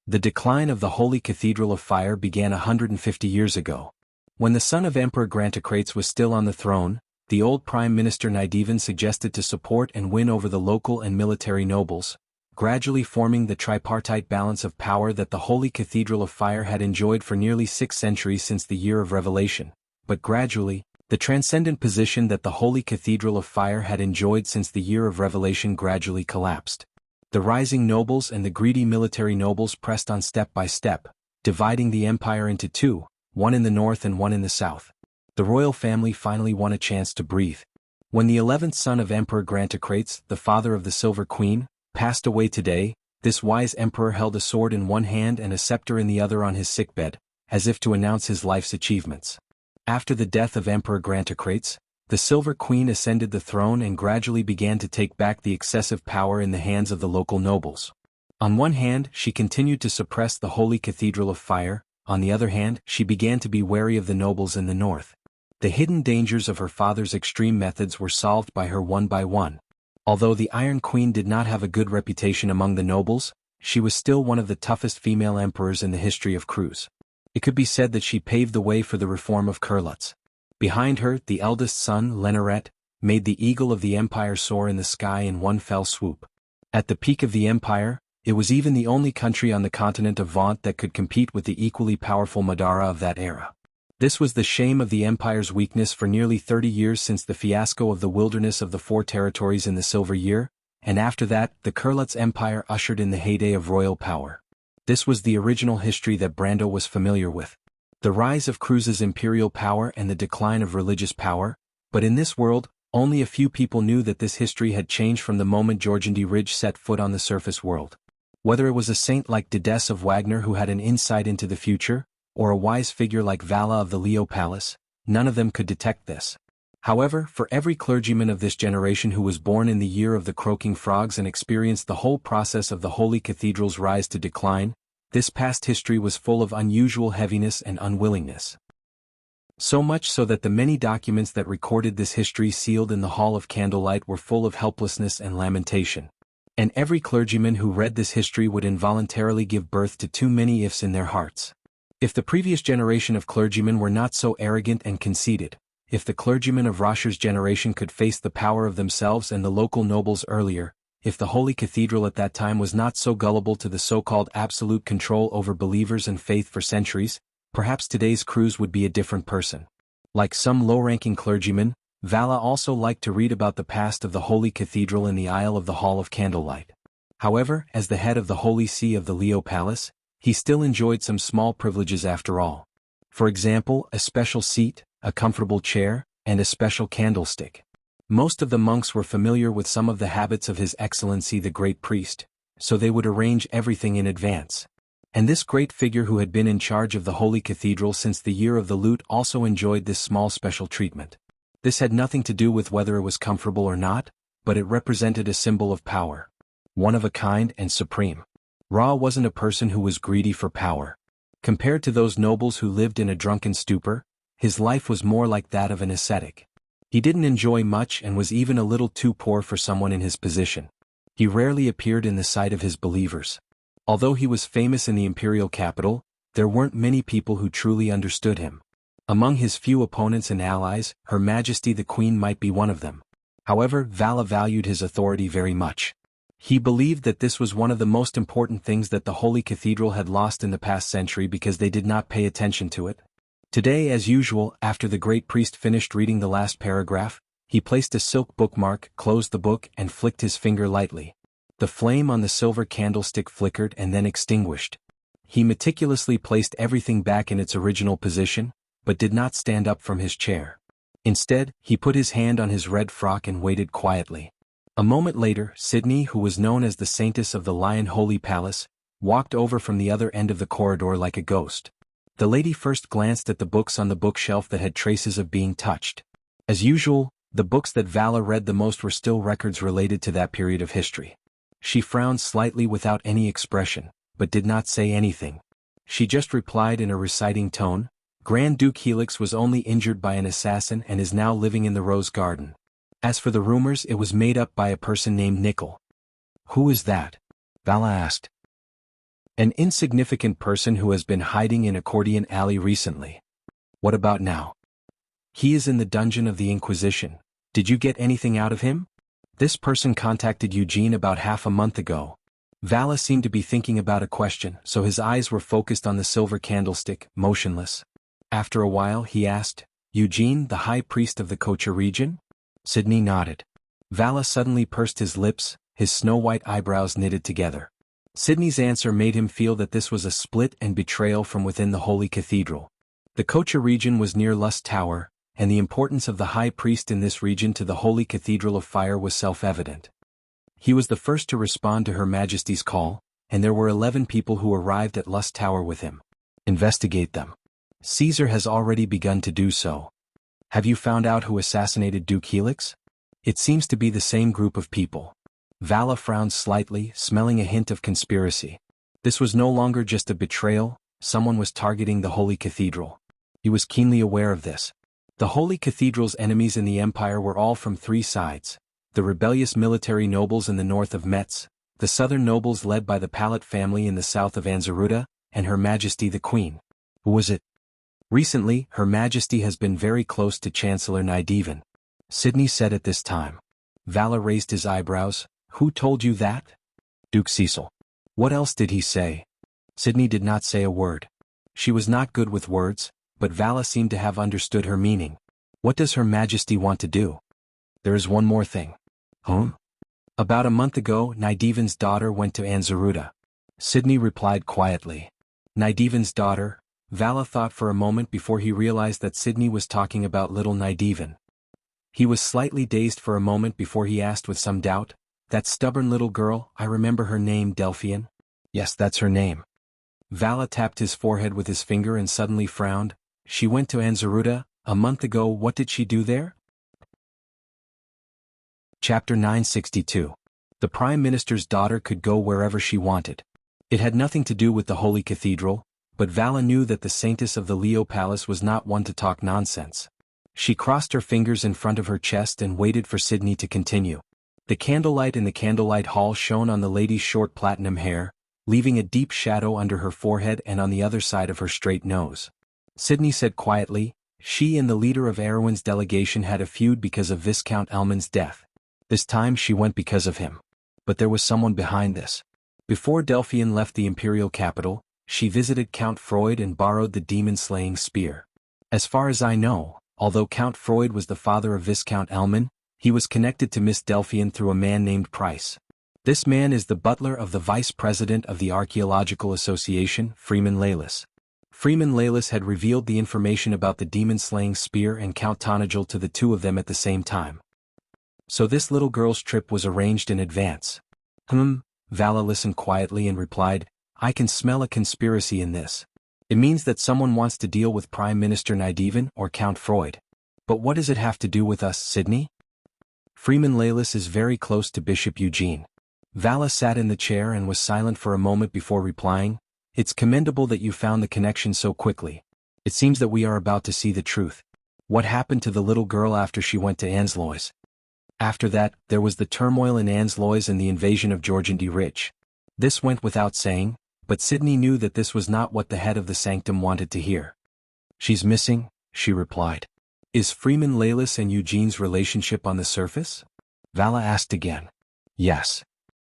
"The decline of the Holy Cathedral of Fire began 150 years ago. When the son of Emperor Grantocrates was still on the throne, the old Prime Minister Nidevan suggested to support and win over the local and military nobles, gradually forming the tripartite balance of power that the Holy Cathedral of Fire had enjoyed for nearly 6 centuries since the year of Revelation. But gradually, the transcendent position that the Holy Cathedral of Fire had enjoyed since the year of Revelation gradually collapsed. The rising nobles and the greedy military nobles pressed on step by step, dividing the empire into two, one in the north and one in the south. The royal family finally won a chance to breathe. When the 11th son of Emperor Grantocrates, the father of the Silver Queen, passed away today, this wise emperor held a sword in one hand and a scepter in the other on his sickbed, as if to announce his life's achievements. After the death of Emperor Grantocrates, the Silver Queen ascended the throne and gradually began to take back the excessive power in the hands of the local nobles. On one hand, she continued to suppress the Holy Cathedral of Fire. On the other hand, she began to be wary of the nobles in the north. The hidden dangers of her father's extreme methods were solved by her one by one. Although the Iron Queen did not have a good reputation among the nobles, she was still one of the toughest female emperors in the history of Cruz. It could be said that she paved the way for the reform of Kurlutz. Behind her, the eldest son, Leneret, made the eagle of the empire soar in the sky in one fell swoop. At the peak of the empire, it was even the only country on the continent of Vaunt that could compete with the equally powerful Madara of that era. This was the shame of the empire's weakness for nearly 30 years since the fiasco of the Wilderness of the Four Territories in the Silver Year, and after that, the Kurlutz Empire ushered in the heyday of royal power. This was the original history that Brando was familiar with. The rise of Cruz's imperial power and the decline of religious power, but in this world, only a few people knew that this history had changed from the moment Jorgendy Ridge set foot on the surface world. Whether it was a saint like Dides of Wagner who had an insight into the future, or a wise figure like Vala of the Leo Palace, none of them could detect this. However, for every clergyman of this generation who was born in the year of the croaking frogs and experienced the whole process of the Holy Cathedral's rise to decline, this past history was full of unusual heaviness and unwillingness. So much so that the many documents that recorded this history sealed in the Hall of Candlelight were full of helplessness and lamentation. And every clergyman who read this history would involuntarily give birth to too many ifs in their hearts. If the previous generation of clergymen were not so arrogant and conceited, if the clergymen of Rosher's generation could face the power of themselves and the local nobles earlier, if the Holy Cathedral at that time was not so gullible to the so-called absolute control over believers and faith for centuries, perhaps today's Cruz would be a different person. Like some low-ranking clergymen, Vala also liked to read about the past of the Holy Cathedral in the aisle of the Hall of Candlelight. However, as the head of the Holy See of the Leo Palace, he still enjoyed some small privileges after all. For example, a special seat, a comfortable chair, and a special candlestick. Most of the monks were familiar with some of the habits of His Excellency the Great Priest, so they would arrange everything in advance. And this great figure who had been in charge of the Holy Cathedral since the year of the lute also enjoyed this small special treatment. This had nothing to do with whether it was comfortable or not, but it represented a symbol of power. One of a kind and supreme. Ra wasn't a person who was greedy for power. Compared to those nobles who lived in a drunken stupor, his life was more like that of an ascetic. He didn't enjoy much and was even a little too poor for someone in his position. He rarely appeared in the sight of his believers. Although he was famous in the imperial capital, there weren't many people who truly understood him. Among his few opponents and allies, Her Majesty the Queen might be one of them. However, Vala valued his authority very much. He believed that this was one of the most important things that the Holy Cathedral had lost in the past century because they did not pay attention to it. Today, as usual, after the great priest finished reading the last paragraph, he placed a silk bookmark, closed the book and flicked his finger lightly, The flame on the silver candlestick flickered and then extinguished. He meticulously placed everything back in its original position, but did not stand up from his chair. Instead, he put his hand on his red frock and waited quietly. A moment later, Sydney, who was known as the Saintess of the Lion Holy Palace, walked over from the other end of the corridor like a ghost. The lady first glanced at the books on the bookshelf that had traces of being touched. As usual, the books that Vala read the most were still records related to that period of history. She frowned slightly without any expression, but did not say anything. She just replied in a reciting tone, "Grand Duke Helix was only injured by an assassin and is now living in the Rose Garden. As for the rumors, it was made up by a person named Nickel." "Who is that?" Vala asked. "An insignificant person who has been hiding in Accordion Alley recently." "What about now?" "He is in the dungeon of the Inquisition. Did you get anything out of him?" "This person contacted Eugene about half a month ago." Vala seemed to be thinking about a question, so his eyes were focused on the silver candlestick, motionless. After a while he asked, "Eugene, the High Priest of the Kocha region?" Sydney nodded. Vala suddenly pursed his lips, his snow-white eyebrows knitted together. Sydney's answer made him feel that this was a split and betrayal from within the Holy Cathedral. The Kocha region was near Lust Tower, and the importance of the High Priest in this region to the Holy Cathedral of Fire was self-evident. He was the first to respond to Her Majesty's call, and there were 11 people who arrived at Lust Tower with him. "Investigate them. Caesar has already begun to do so." "Have you found out who assassinated Duke Helix?" "It seems to be the same group of people." Vala frowned slightly, smelling a hint of conspiracy. This was no longer just a betrayal, someone was targeting the Holy Cathedral. He was keenly aware of this. The Holy Cathedral's enemies in the Empire were all from 3 sides: the rebellious military nobles in the north of Metz, the southern nobles led by the Palat family in the south of Anzaruta, and Her Majesty the Queen. Who was it? Recently, Her Majesty has been very close to Chancellor Nydivan. Sydney said at this time. Vala raised his eyebrows. "Who told you that?" "Duke Cecil." "What else did he say?" Sydney did not say a word. She was not good with words, but Vala seemed to have understood her meaning. "What does Her Majesty want to do?" "There is one more thing." "Huh?" "About a month ago, Nydivan's daughter went to Anzaruta." Sydney replied quietly. "Nydivan's daughter?" Vala thought for a moment before he realized that Sydney was talking about little Nydivan. He was slightly dazed for a moment before he asked with some doubt, "That stubborn little girl, I remember her name, Delphian?" "Yes, that's her name." Vala tapped his forehead with his finger and suddenly frowned. "She went to Anzaruta, a month ago. What did she do there?" Chapter 962. The Prime Minister's daughter could go wherever she wanted. It had nothing to do with the Holy Cathedral, but Vala knew that the Saintess of the Leo Palace was not one to talk nonsense. She crossed her fingers in front of her chest and waited for Sydney to continue. The candlelight in the candlelight hall shone on the lady's short platinum hair, leaving a deep shadow under her forehead and on the other side of her straight nose. Sydney said quietly, "She and the leader of Erewhon's delegation had a feud because of Viscount Elman's death. This time she went because of him. But there was someone behind this. Before Delphian left the imperial capital, she visited Count Freud and borrowed the demon-slaying spear. As far as I know, although Count Freud was the father of Viscount Elman, he was connected to Miss Delphian through a man named Price. This man is the butler of the vice president of the Archaeological Association, Freeman Laelis. Freeman Laelis had revealed the information about the demon-slaying spear and Count Tonagel to the two of them at the same time. So this little girl's trip was arranged in advance." Vala listened quietly and replied, "I can smell a conspiracy in this. It means that someone wants to deal with Prime Minister Nydivan or Count Freud. But what does it have to do with us, Sydney?" "Freeman Laelis is very close to Bishop Eugene." Vala sat in the chair and was silent for a moment before replying, "It's commendable that you found the connection so quickly. It seems that we are about to see the truth. What happened to the little girl after she went to Anslois?" After that, there was the turmoil in Anslois and the invasion of Georgian Rich. This went without saying, but Sydney knew that this was not what the head of the sanctum wanted to hear. "She's missing," she replied. "Is Freeman Laelis and Eugene's relationship on the surface?" Vala asked again. "Yes.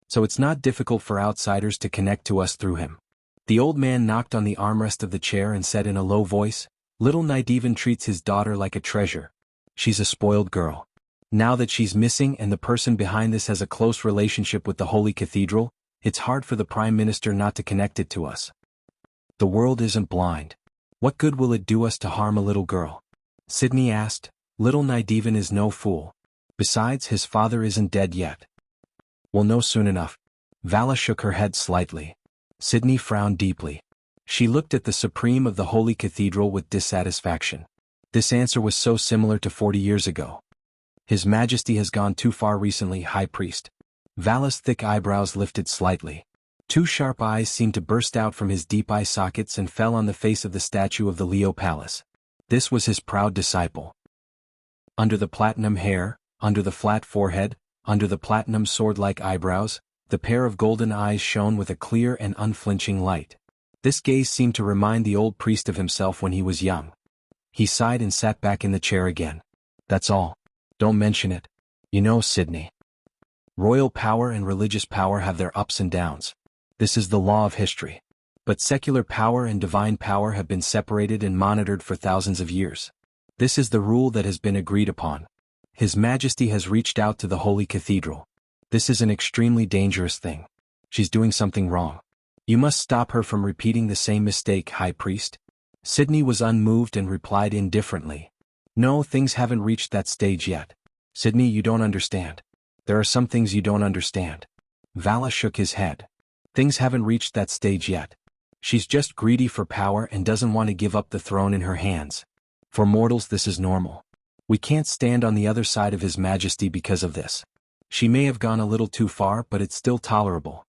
So it's not difficult for outsiders to connect to us through him." The old man knocked on the armrest of the chair and said in a low voice, "Little Nydivan treats his daughter like a treasure. She's a spoiled girl. Now that she's missing and the person behind this has a close relationship with the Holy Cathedral, it's hard for the Prime Minister not to connect it to us. The world isn't blind. What good will it do us to harm a little girl? Sydney asked. Little Nidevan is no fool. Besides, his father isn't dead yet. We'll know soon enough. Vala shook her head slightly. Sydney frowned deeply. She looked at the Supreme of the Holy Cathedral with dissatisfaction. This answer was so similar to 40 years ago. His Majesty has gone too far recently, High Priest. Vala's thick eyebrows lifted slightly. Two sharp eyes seemed to burst out from his deep eye sockets and fell on the face of the statue of the Leo Palace. This was his proud disciple. Under the platinum hair, under the flat forehead, under the platinum sword-like eyebrows, the pair of golden eyes shone with a clear and unflinching light. This gaze seemed to remind the old priest of himself when he was young. He sighed and sat back in the chair again. That's all. Don't mention it. You know, Sydney. Royal power and religious power have their ups and downs. This is the law of history. But secular power and divine power have been separated and monitored for thousands of years. This is the rule that has been agreed upon. His Majesty has reached out to the Holy Cathedral. This is an extremely dangerous thing. She's doing something wrong. You must stop her from repeating the same mistake, High Priest. Sydney was unmoved and replied indifferently. No, things haven't reached that stage yet. Sydney, you don't understand. There are some things you don't understand. Vala shook his head. Things haven't reached that stage yet. She's just greedy for power and doesn't want to give up the throne in her hands. For mortals, this is normal. We can't stand on the other side of His Majesty because of this. She may have gone a little too far, but it's still tolerable.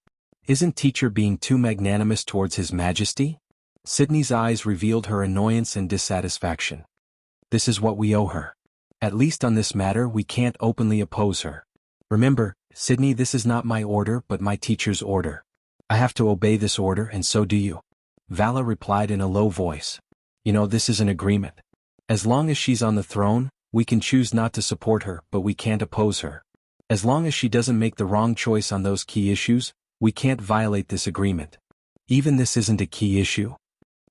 Isn't teacher being too magnanimous towards His Majesty? Sydney's eyes revealed her annoyance and dissatisfaction. This is what we owe her. At least on this matter we can't openly oppose her. Remember, Sydney, this is not my order but my teacher's order. I have to obey this order and so do you. Vala replied in a low voice. You know, this is an agreement. As long as she's on the throne, we can choose not to support her but we can't oppose her. As long as she doesn't make the wrong choice on those key issues, we can't violate this agreement. Even this isn't a key issue.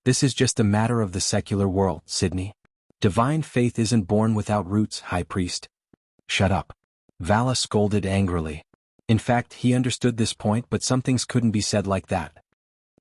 This is just a matter of the secular world, Sydney. Divine faith isn't born without roots, High Priest. Shut up. Vala scolded angrily. In fact, he understood this point, but some things couldn't be said like that.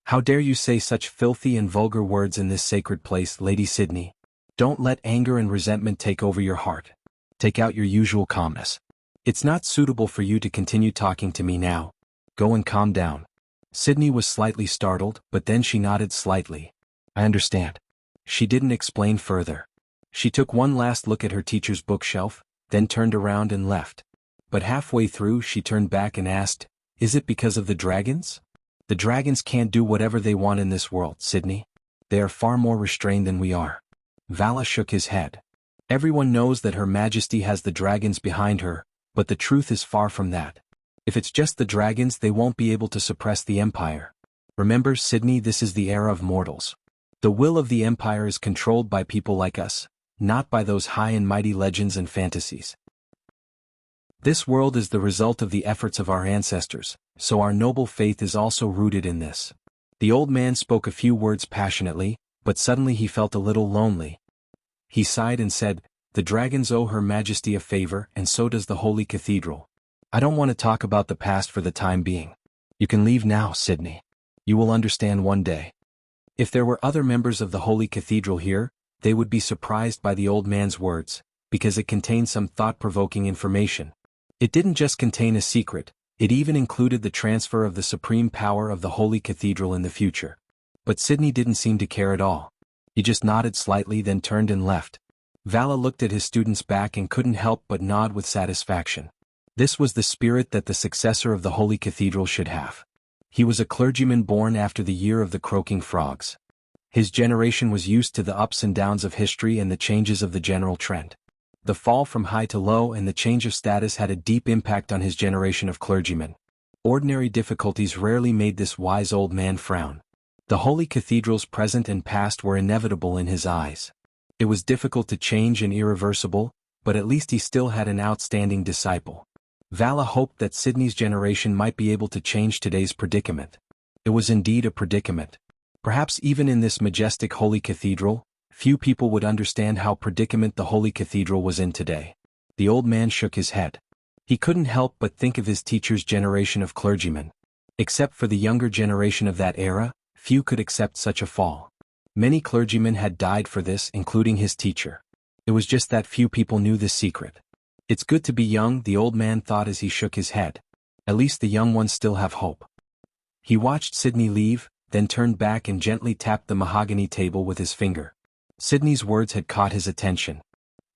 How dare you say such filthy and vulgar words in this sacred place, Lady Sydney? Don't let anger and resentment take over your heart. Take out your usual calmness. It's not suitable for you to continue talking to me now. Go and calm down. Sydney was slightly startled, but then she nodded slightly. I understand. She didn't explain further. She took one last look at her teacher's bookshelf, then turned around and left. But halfway through she turned back and asked, Is it because of the dragons? The dragons can't do whatever they want in this world, Sydney. They are far more restrained than we are. Vala shook his head. Everyone knows that Her Majesty has the dragons behind her, but the truth is far from that. If it's just the dragons, they won't be able to suppress the Empire. Remember, Sydney, this is the era of mortals. The will of the Empire is controlled by people like us, not by those high and mighty legends and fantasies. This world is the result of the efforts of our ancestors, so our noble faith is also rooted in this. The old man spoke a few words passionately, but suddenly he felt a little lonely. He sighed and said, The dragons owe Her Majesty a favor and so does the Holy Cathedral. I don't want to talk about the past for the time being. You can leave now, Sydney. You will understand one day. If there were other members of the Holy Cathedral here, they would be surprised by the old man's words, because it contained some thought-provoking information. It didn't just contain a secret, it even included the transfer of the supreme power of the Holy Cathedral in the future. But Sydney didn't seem to care at all. He just nodded slightly, then turned and left. Vala looked at his student's back and couldn't help but nod with satisfaction. This was the spirit that the successor of the Holy Cathedral should have. He was a clergyman born after the year of the croaking frogs. His generation was used to the ups and downs of history and the changes of the general trend. The fall from high to low and the change of status had a deep impact on his generation of clergymen. Ordinary difficulties rarely made this wise old man frown. The Holy Cathedral's present and past were inevitable in his eyes. It was difficult to change and irreversible, but at least he still had an outstanding disciple. Vala hoped that Sydney's generation might be able to change today's predicament. It was indeed a predicament. Perhaps even in this majestic Holy Cathedral, few people would understand how predicament the Holy Cathedral was in today. The old man shook his head. He couldn't help but think of his teacher's generation of clergymen. Except for the younger generation of that era, few could accept such a fall. Many clergymen had died for this, including his teacher. It was just that few people knew this secret. It's good to be young, the old man thought as he shook his head. At least the young ones still have hope. He watched Sydney leave, then turned back and gently tapped the mahogany table with his finger. Sydney's words had caught his attention.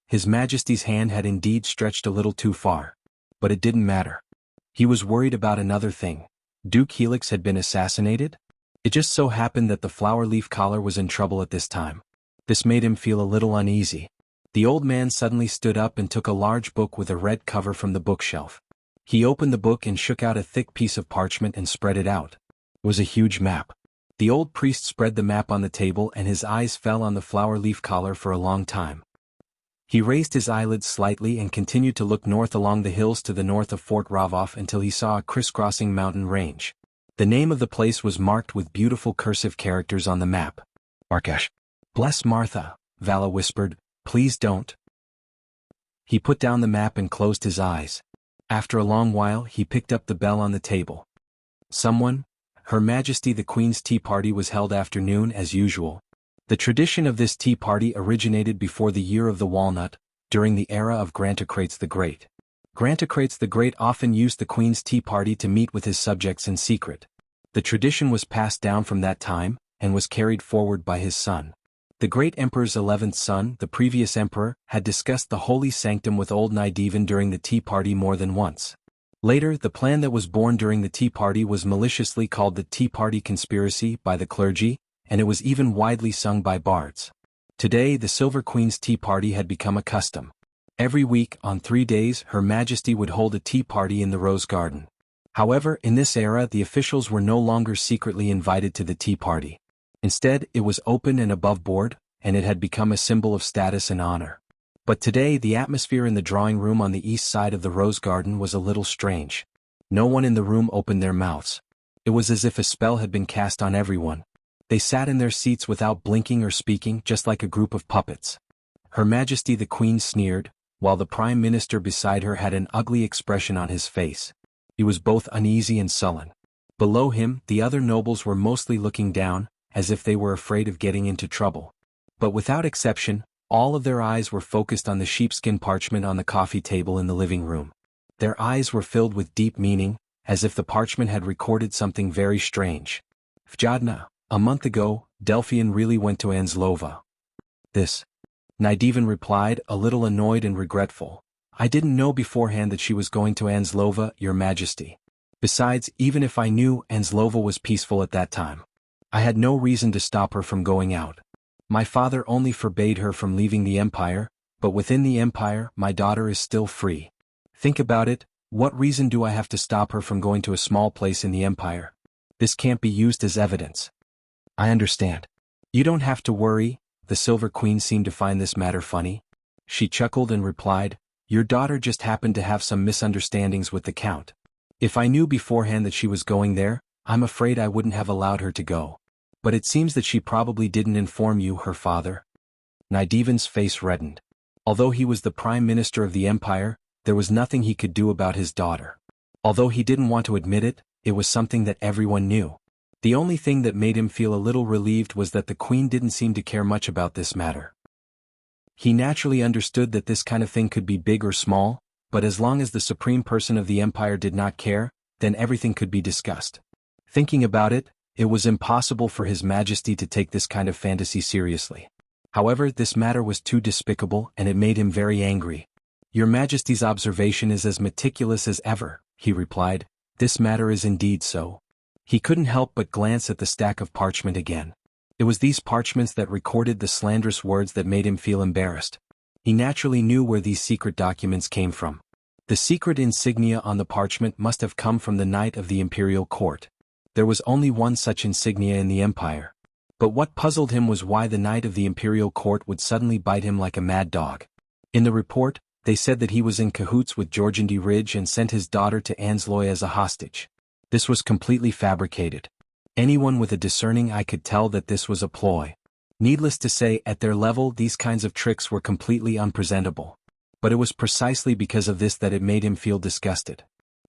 His Majesty's hand had indeed stretched a little too far. But it didn't matter. He was worried about another thing. Duke Helix had been assassinated? It just so happened that the flower leaf collar was in trouble at this time. This made him feel a little uneasy. The old man suddenly stood up and took a large book with a red cover from the bookshelf. He opened the book and shook out a thick piece of parchment and spread it out. It was a huge map. The old priest spread the map on the table and his eyes fell on the flower leaf collar for a long time. He raised his eyelids slightly and continued to look north along the hills to the north of Fort Ravov until he saw a crisscrossing mountain range. The name of the place was marked with beautiful cursive characters on the map. Markesh. Bless Martha, Vala whispered, please don't. He put down the map and closed his eyes. After a long while he picked up the bell on the table. Someone? Her Majesty the Queen's tea party was held afternoon as usual. The tradition of this tea party originated before the Year of the Walnut, during the era of Grantocrates the Great. Grantocrates the Great often used the Queen's tea party to meet with his subjects in secret. The tradition was passed down from that time, and was carried forward by his son. The great emperor's 11th son, the previous emperor, had discussed the holy sanctum with old Nidevan during the tea party more than once. Later, the plan that was born during the tea party was maliciously called the Tea Party Conspiracy by the clergy, and it was even widely sung by bards. Today, the Silver Queen's tea party had become a custom. Every week, on 3 days, Her Majesty would hold a tea party in the Rose Garden. However, in this era, the officials were no longer secretly invited to the tea party. Instead, it was open and above board, and it had become a symbol of status and honor. But today, the atmosphere in the drawing room on the east side of the Rose Garden was a little strange. No one in the room opened their mouths. It was as if a spell had been cast on everyone. They sat in their seats without blinking or speaking, just like a group of puppets. Her Majesty the Queen sneered, while the Prime Minister beside her had an ugly expression on his face. He was both uneasy and sullen. Below him, the other nobles were mostly looking down, as if they were afraid of getting into trouble. But without exception, all of their eyes were focused on the sheepskin parchment on the coffee table in the living room. Their eyes were filled with deep meaning, as if the parchment had recorded something very strange. Vjadna, a month ago, Delphian really went to Anslova. This. Nidevan replied, a little annoyed and regretful. I didn't know beforehand that she was going to Anslova, Your Majesty. Besides, even if I knew, Anslova was peaceful at that time. I had no reason to stop her from going out. My father only forbade her from leaving the Empire, but within the Empire, my daughter is still free. Think about it, what reason do I have to stop her from going to a small place in the Empire? This can't be used as evidence. I understand. You don't have to worry, the Silver Queen seemed to find this matter funny. She chuckled and replied, your daughter just happened to have some misunderstandings with the Count. If I knew beforehand that she was going there, I'm afraid I wouldn't have allowed her to go. But it seems that she probably didn't inform you, her father. Nidevan's face reddened. Although he was the Prime Minister of the Empire, there was nothing he could do about his daughter. Although he didn't want to admit it, it was something that everyone knew. The only thing that made him feel a little relieved was that the Queen didn't seem to care much about this matter. He naturally understood that this kind of thing could be big or small, but as long as the supreme person of the Empire did not care, then everything could be discussed. Thinking about it, it was impossible for His Majesty to take this kind of fantasy seriously. However, this matter was too despicable and it made him very angry. Your Majesty's observation is as meticulous as ever, he replied. This matter is indeed so. He couldn't help but glance at the stack of parchment again. It was these parchments that recorded the slanderous words that made him feel embarrassed. He naturally knew where these secret documents came from. The secret insignia on the parchment must have come from the Knight of the Imperial Court. There was only one such insignia in the Empire. But what puzzled him was why the Knight of the Imperial Court would suddenly bite him like a mad dog. In the report, they said that he was in cahoots with Georgindy Ridge and sent his daughter to Ansloy as a hostage. This was completely fabricated. Anyone with a discerning eye could tell that this was a ploy. Needless to say, at their level, these kinds of tricks were completely unpresentable. But it was precisely because of this that it made him feel disgusted.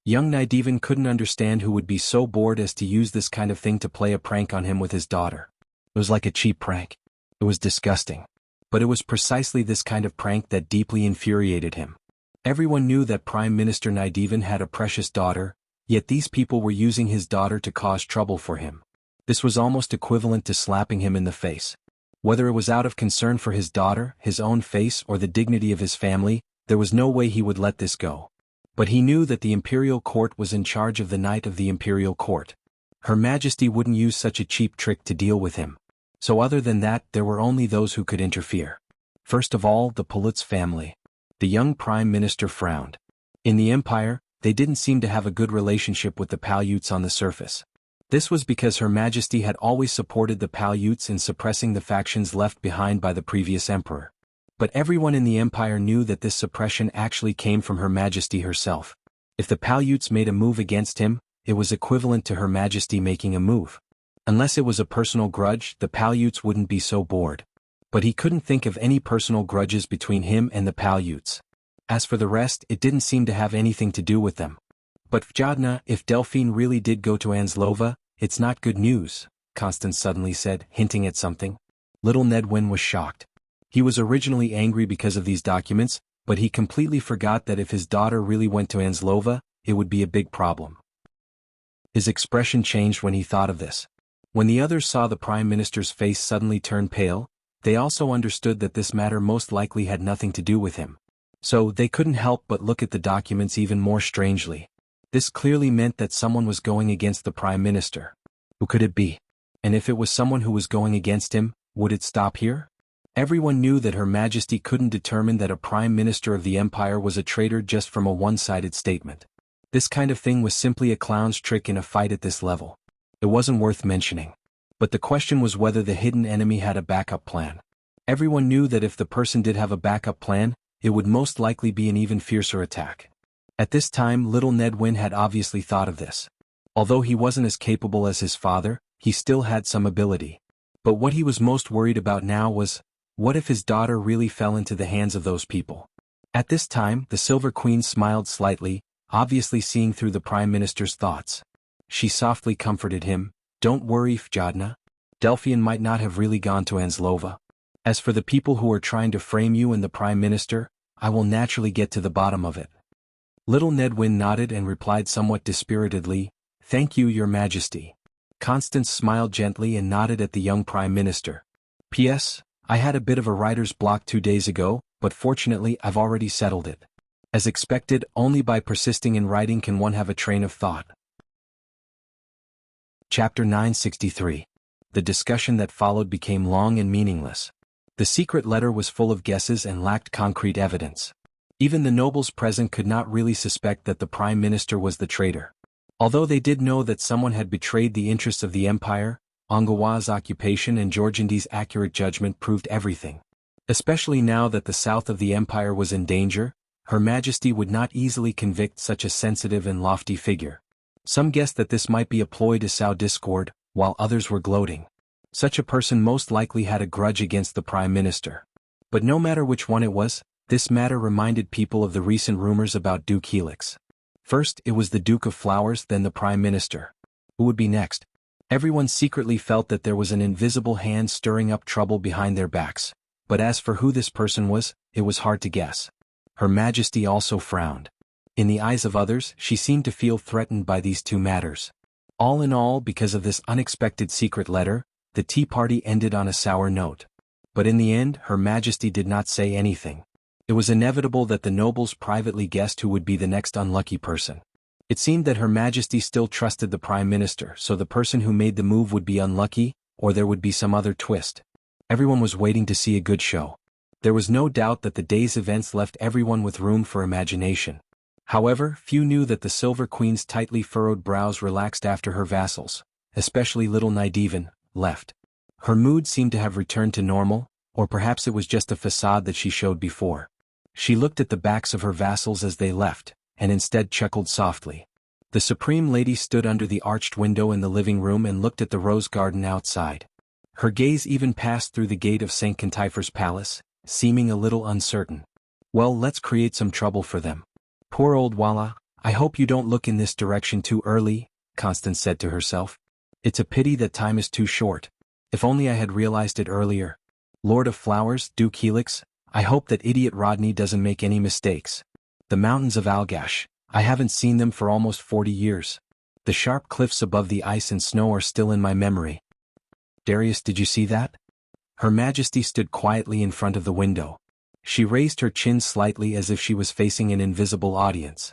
Young Nidevan couldn't understand who would be so bored as to use this kind of thing to play a prank on him with his daughter. It was like a cheap prank. It was disgusting. But it was precisely this kind of prank that deeply infuriated him. Everyone knew that Prime Minister Nidevan had a precious daughter, yet these people were using his daughter to cause trouble for him. This was almost equivalent to slapping him in the face. Whether it was out of concern for his daughter, his own face, or the dignity of his family, there was no way he would let this go. But he knew that the imperial court was in charge of the Knight of the imperial court. Her Majesty wouldn't use such a cheap trick to deal with him. So other than that, there were only those who could interfere. First of all, the Politz family. The young prime minister frowned. In the empire, they didn't seem to have a good relationship with the Palyuts on the surface. This was because Her Majesty had always supported the Palyuts in suppressing the factions left behind by the previous emperor. But everyone in the empire knew that this suppression actually came from Her Majesty herself. If the Palyuts made a move against him, it was equivalent to Her Majesty making a move. Unless it was a personal grudge, the Palyuts wouldn't be so bored. But he couldn't think of any personal grudges between him and the Palyuts. As for the rest, it didn't seem to have anything to do with them. But Vjadna, if Delphine really did go to Anslova, it's not good news, Constance suddenly said, hinting at something. Little Nedwin was shocked. He was originally angry because of these documents, but he completely forgot that if his daughter really went to Anslova, it would be a big problem. His expression changed when he thought of this. When the others saw the Prime Minister's face suddenly turn pale, they also understood that this matter most likely had nothing to do with him. So they couldn't help but look at the documents even more strangely. This clearly meant that someone was going against the Prime Minister. Who could it be? And if it was someone who was going against him, would it stop here? Everyone knew that Her Majesty couldn't determine that a Prime Minister of the Empire was a traitor just from a one-sided statement. This kind of thing was simply a clown's trick in a fight at this level. It wasn't worth mentioning. But the question was whether the hidden enemy had a backup plan. Everyone knew that if the person did have a backup plan, it would most likely be an even fiercer attack. At this time, little Nedwin had obviously thought of this. Although he wasn't as capable as his father, he still had some ability. But what he was most worried about now was, what if his daughter really fell into the hands of those people? At this time, the Silver Queen smiled slightly, obviously seeing through the Prime Minister's thoughts. She softly comforted him, "Don't worry, Vjadna. Delphine might not have really gone to Anslova. As for the people who are trying to frame you and the Prime Minister, I will naturally get to the bottom of it." Little Nedwin nodded and replied somewhat dispiritedly, "Thank you, Your Majesty." Constance smiled gently and nodded at the young Prime Minister. "P.S. I had a bit of a writer's block 2 days ago, but fortunately I've already settled it. As expected, only by persisting in writing can one have a train of thought." Chapter 963. The discussion that followed became long and meaningless. The secret letter was full of guesses and lacked concrete evidence. Even the nobles present could not really suspect that the Prime Minister was the traitor. Although they did know that someone had betrayed the interests of the empire, Angawa's occupation and Georgindy's accurate judgment proved everything. Especially now that the south of the empire was in danger, Her Majesty would not easily convict such a sensitive and lofty figure. Some guessed that this might be a ploy to sow discord, while others were gloating. Such a person most likely had a grudge against the Prime Minister. But no matter which one it was, this matter reminded people of the recent rumors about Duke Helix. First, it was the Duke of Flowers, then the Prime Minister. Who would be next? Everyone secretly felt that there was an invisible hand stirring up trouble behind their backs, but as for who this person was, it was hard to guess. Her Majesty also frowned. In the eyes of others, she seemed to feel threatened by these two matters. All in all, because of this unexpected secret letter, the tea party ended on a sour note. But in the end, Her Majesty did not say anything. It was inevitable that the nobles privately guessed who would be the next unlucky person. It seemed that Her Majesty still trusted the Prime Minister, so the person who made the move would be unlucky, or there would be some other twist. Everyone was waiting to see a good show. There was no doubt that the day's events left everyone with room for imagination. However, few knew that the Silver Queen's tightly furrowed brows relaxed after her vassals, especially little Nidevan, left. Her mood seemed to have returned to normal, or perhaps it was just a facade that she showed before. She looked at the backs of her vassals as they left, and instead chuckled softly. The Supreme Lady stood under the arched window in the living room and looked at the rose garden outside. Her gaze even passed through the gate of St. Cantifer's palace, seeming a little uncertain. Well, let's create some trouble for them. Poor old Walla, I hope you don't look in this direction too early, Constance said to herself. It's a pity that time is too short. If only I had realized it earlier. Lord of Flowers, Duke Helix, I hope that idiot Rodney doesn't make any mistakes. The mountains of Algash, I haven't seen them for almost 40 years. The sharp cliffs above the ice and snow are still in my memory. Darius, did you see that? Her Majesty stood quietly in front of the window. She raised her chin slightly as if she was facing an invisible audience.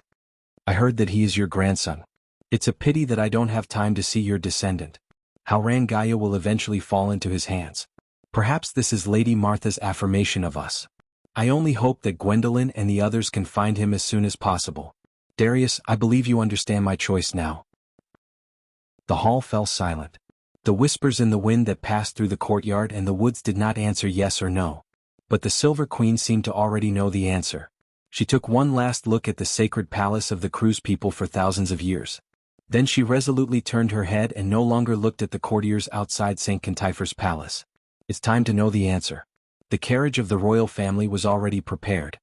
I heard that he is your grandson. It's a pity that I don't have time to see your descendant. How Rangaya will eventually fall into his hands. Perhaps this is Lady Martha's affirmation of us. I only hope that Gwendolyn and the others can find him as soon as possible. Darius, I believe you understand my choice now. The hall fell silent. The whispers in the wind that passed through the courtyard and the woods did not answer yes or no. But the Silver Queen seemed to already know the answer. She took one last look at the sacred palace of the Cruz people for thousands of years. Then she resolutely turned her head and no longer looked at the courtiers outside St. Cantifer's palace. It's time to know the answer. The carriage of the royal family was already prepared.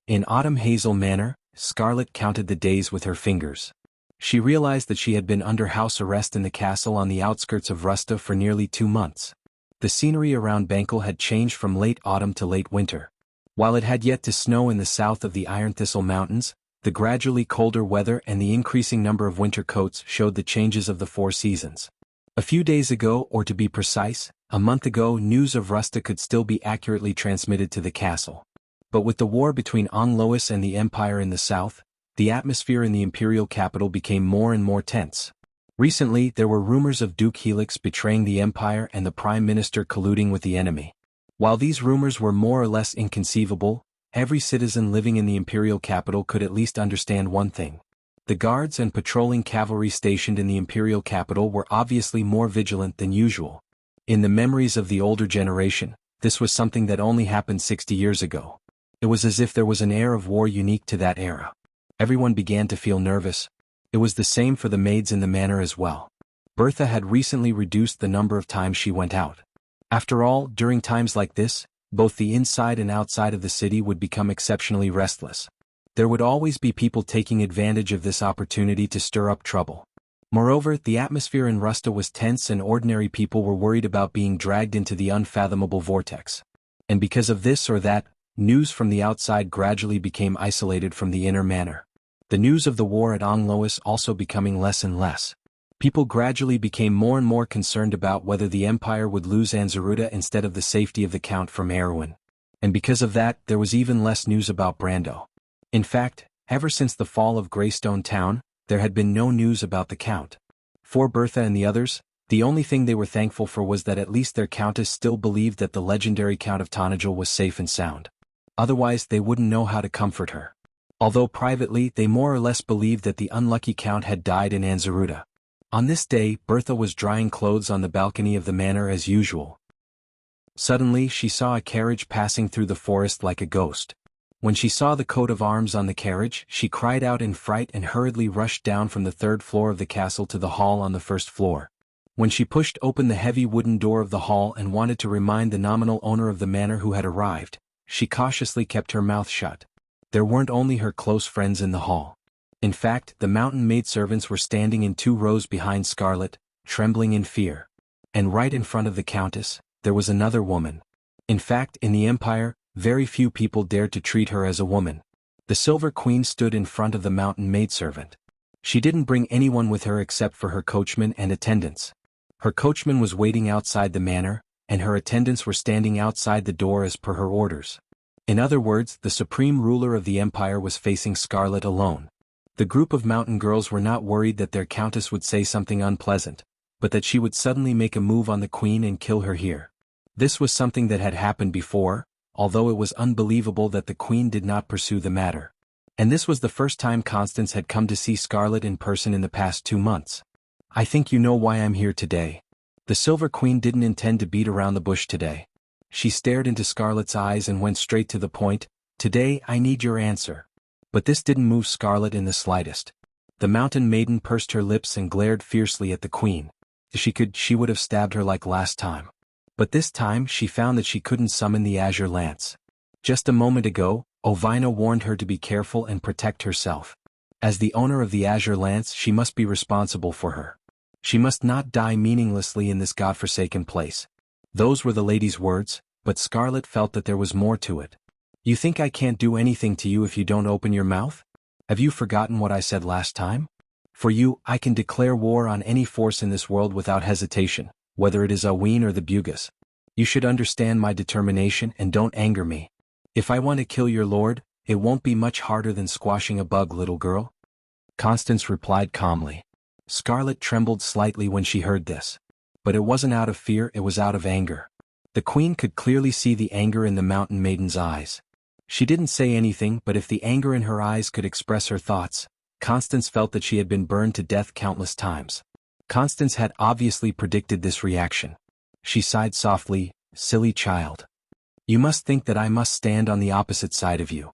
In Autumn Hazel Manor, Scarlet counted the days with her fingers. She realized that she had been under house arrest in the castle on the outskirts of Rusta for nearly 2 months. The scenery around Bankel had changed from late autumn to late winter. While it had yet to snow in the south of the Iron Thistle Mountains, the gradually colder weather and the increasing number of winter coats showed the changes of the 4 seasons. A few days ago, or to be precise, a month ago, news of Rusta could still be accurately transmitted to the castle. But with the war between Anglois and the Empire in the south, the atmosphere in the imperial capital became more and more tense. Recently, there were rumors of Duke Helix betraying the Empire and the Prime Minister colluding with the enemy. While these rumors were more or less inconceivable, every citizen living in the imperial capital could at least understand one thing. The guards and patrolling cavalry stationed in the imperial capital were obviously more vigilant than usual. In the memories of the older generation, this was something that only happened 60 years ago. It was as if there was an air of war unique to that era. Everyone began to feel nervous. It was the same for the maids in the manor as well. Bertha had recently reduced the number of times she went out. After all, during times like this, both the inside and outside of the city would become exceptionally restless. There would always be people taking advantage of this opportunity to stir up trouble. Moreover, the atmosphere in Rusta was tense and ordinary people were worried about being dragged into the unfathomable vortex. And because of this or that, news from the outside gradually became isolated from the inner manor. The news of the war at Anglois also becoming less and less. People gradually became more and more concerned about whether the Empire would lose Anzaruda instead of the safety of the Count from Erwin. And because of that, there was even less news about Brando. In fact, ever since the fall of Greystone Town, there had been no news about the Count. For Bertha and the others, the only thing they were thankful for was that at least their Countess still believed that the legendary Count of Tonagel was safe and sound. Otherwise they wouldn't know how to comfort her. Although privately they more or less believed that the unlucky Count had died in Anzaruda. On this day, Bertha was drying clothes on the balcony of the manor as usual. Suddenly she saw a carriage passing through the forest like a ghost. When she saw the coat of arms on the carriage, she cried out in fright and hurriedly rushed down from the 3rd floor of the castle to the hall on the 1st floor. When she pushed open the heavy wooden door of the hall and wanted to remind the nominal owner of the manor who had arrived, she cautiously kept her mouth shut. There weren't only her close friends in the hall. In fact, the mountain maidservants were standing in 2 rows behind Scarlet, trembling in fear. And right in front of the Countess, there was another woman. In fact, in the Empire, very few people dared to treat her as a woman. The Silver Queen stood in front of the mountain maidservant. She didn't bring anyone with her except for her coachman and attendants. Her coachman was waiting outside the manor, and her attendants were standing outside the door as per her orders. In other words, the supreme ruler of the Empire was facing Scarlet alone. The group of mountain girls were not worried that their countess would say something unpleasant, but that she would suddenly make a move on the queen and kill her here. This was something that had happened before, although it was unbelievable that the queen did not pursue the matter. And this was the first time Constance had come to see Scarlet in person in the past 2 months. I think you know why I'm here today. The Silver Queen didn't intend to beat around the bush today. She stared into Scarlet's eyes and went straight to the point. Today I need your answer. But this didn't move Scarlet in the slightest. The mountain maiden pursed her lips and glared fiercely at the queen. If she could, she would have stabbed her like last time. But this time she found that she couldn't summon the azure lance. Just a moment ago, Ovina warned her to be careful and protect herself. As the owner of the Azure Lance, she must be responsible for her. She must not die meaninglessly in this godforsaken place. Those were the lady's words, but Scarlet felt that there was more to it. You think I can't do anything to you if you don't open your mouth? Have you forgotten what I said last time? For you, I can declare war on any force in this world without hesitation, whether it is Aween or the Bugas. You should understand my determination and don't anger me. If I want to kill your lord, it won't be much harder than squashing a bug, little girl. Constance replied calmly. Scarlet trembled slightly when she heard this. But it wasn't out of fear, it was out of anger. The queen could clearly see the anger in the mountain maiden's eyes. She didn't say anything, but if the anger in her eyes could express her thoughts, Constance felt that she had been burned to death countless times. Constance had obviously predicted this reaction. She sighed softly, silly child. You must think that I must stand on the opposite side of you.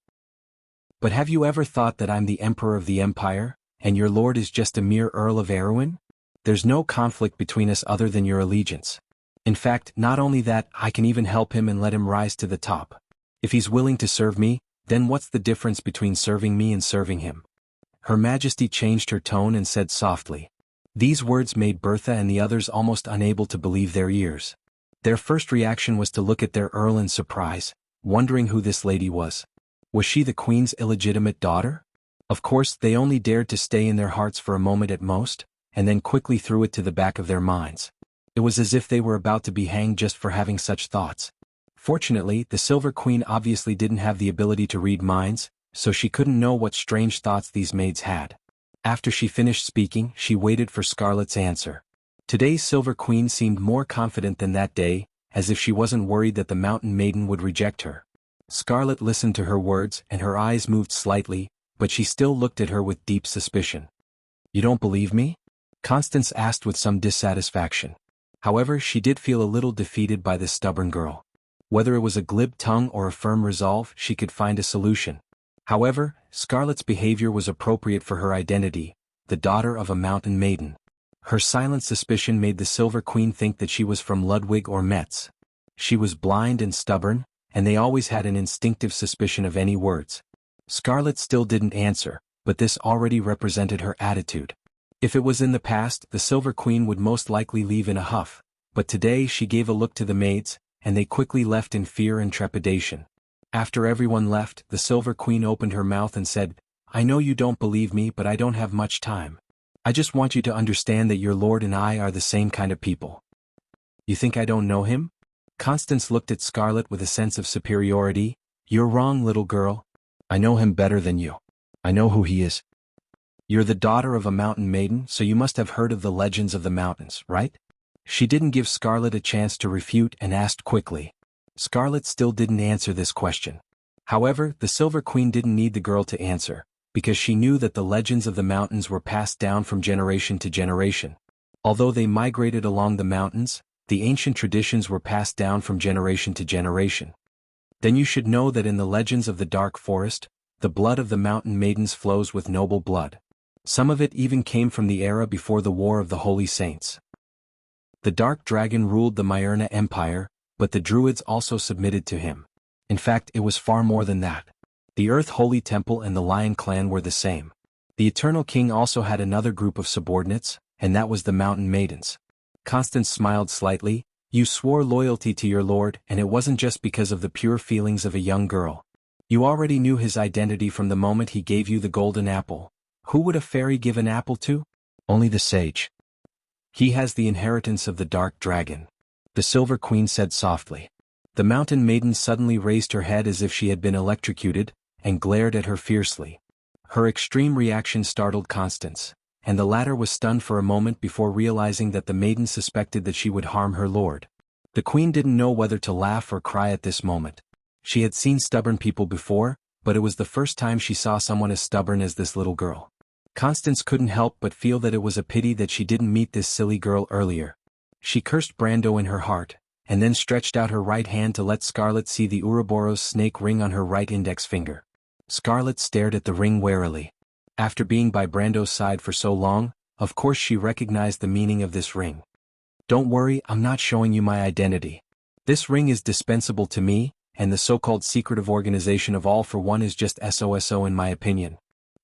But have you ever thought that I'm the emperor of the empire, and your lord is just a mere Earl of Erwin? There's no conflict between us other than your allegiance. In fact, not only that, I can even help him and let him rise to the top. If he's willing to serve me, then what's the difference between serving me and serving him? Her Majesty changed her tone and said softly. These words made Bertha and the others almost unable to believe their ears. Their first reaction was to look at their earl in surprise, wondering who this lady was. Was she the queen's illegitimate daughter? Of course, they only dared to stay in their hearts for a moment at most, and then quickly threw it to the back of their minds. It was as if they were about to be hanged just for having such thoughts. Fortunately, the Silver Queen obviously didn't have the ability to read minds, so she couldn't know what strange thoughts these maids had. After she finished speaking, she waited for Scarlet's answer. Today's Silver Queen seemed more confident than that day, as if she wasn't worried that the Mountain Maiden would reject her. Scarlet listened to her words and her eyes moved slightly, but she still looked at her with deep suspicion. You don't believe me? Constance asked with some dissatisfaction. However, she did feel a little defeated by this stubborn girl. Whether it was a glib tongue or a firm resolve, she could find a solution. However, Scarlet's behavior was appropriate for her identity, the daughter of a mountain maiden. Her silent suspicion made the Silver Queen think that she was from Ludwig or Metz. She was blind and stubborn, and they always had an instinctive suspicion of any words. Scarlet still didn't answer, but this already represented her attitude. If it was in the past, the Silver Queen would most likely leave in a huff, but today she gave a look to the maids, and they quickly left in fear and trepidation. After everyone left, the Silver Queen opened her mouth and said, I know you don't believe me, but I don't have much time. I just want you to understand that your lord and I are the same kind of people. You think I don't know him? Constance looked at Scarlet with a sense of superiority. You're wrong, little girl. I know him better than you. I know who he is. You're the daughter of a mountain maiden, so you must have heard of the legends of the mountains, right? She didn't give Scarlet a chance to refute and asked quickly. Scarlet still didn't answer this question. However, the Silver Queen didn't need the girl to answer, because she knew that the legends of the mountains were passed down from generation to generation. Although they migrated along the mountains, the ancient traditions were passed down from generation to generation. Then you should know that in the legends of the Dark Forest, the blood of the mountain maidens flows with noble blood. Some of it even came from the era before the War of the Holy Saints. The Dark Dragon ruled the Myrna Empire, but the Druids also submitted to him. In fact, it was far more than that. The Earth Holy Temple and the Lion Clan were the same. The Eternal King also had another group of subordinates, and that was the Mountain Maidens. Constance smiled slightly. You swore loyalty to your lord, and it wasn't just because of the pure feelings of a young girl. You already knew his identity from the moment he gave you the golden apple. Who would a fairy give an apple to? Only the sage. He has the inheritance of the Dark Dragon. The Silver Queen said softly. The Mountain Maiden suddenly raised her head as if she had been electrocuted, and glared at her fiercely. Her extreme reaction startled Constance, and the latter was stunned for a moment before realizing that the maiden suspected that she would harm her lord. The queen didn't know whether to laugh or cry at this moment. She had seen stubborn people before, but it was the first time she saw someone as stubborn as this little girl. Constance couldn't help but feel that it was a pity that she didn't meet this silly girl earlier. She cursed Brando in her heart, and then stretched out her right hand to let Scarlet see the Ouroboros snake ring on her right index finger. Scarlet stared at the ring warily. After being by Brando's side for so long, of course she recognized the meaning of this ring. Don't worry, I'm not showing you my identity. This ring is dispensable to me, and the so-called secretive organization of All for One is just SOSO in my opinion.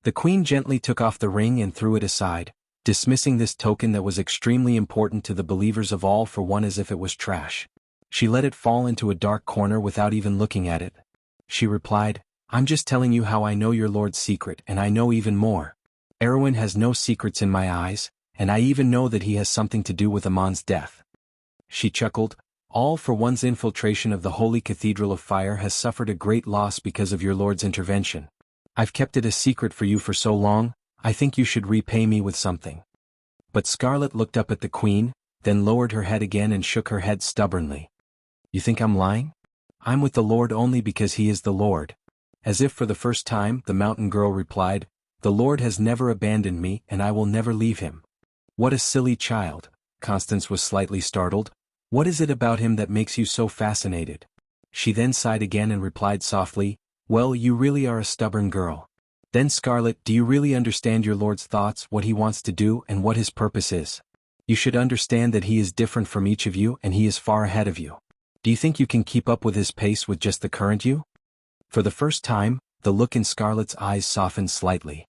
The queen gently took off the ring and threw it aside, dismissing this token that was extremely important to the believers of All for One as if it was trash. She let it fall into a dark corner without even looking at it. She replied, "I'm just telling you how I know your lord's secret, and I know even more. Erwin has no secrets in my eyes, and I even know that he has something to do with Amon's death." She chuckled, "All for One's infiltration of the Holy Cathedral of Fire has suffered a great loss because of your lord's intervention. I've kept it a secret for you for so long, I think you should repay me with something." But Scarlet looked up at the queen, then lowered her head again and shook her head stubbornly. "You think I'm lying? I'm with the Lord only because he is the Lord." As if for the first time, the mountain girl replied, "The Lord has never abandoned me and I will never leave him." "What a silly child," Constance was slightly startled. "What is it about him that makes you so fascinated?" She then sighed again and replied softly, "Well, you really are a stubborn girl." "Then Scarlet, do you really understand your Lord's thoughts, what he wants to do and what his purpose is? You should understand that he is different from each of you and he is far ahead of you. Do you think you can keep up with his pace with just the current you?" For the first time, the look in Scarlet's eyes softened slightly.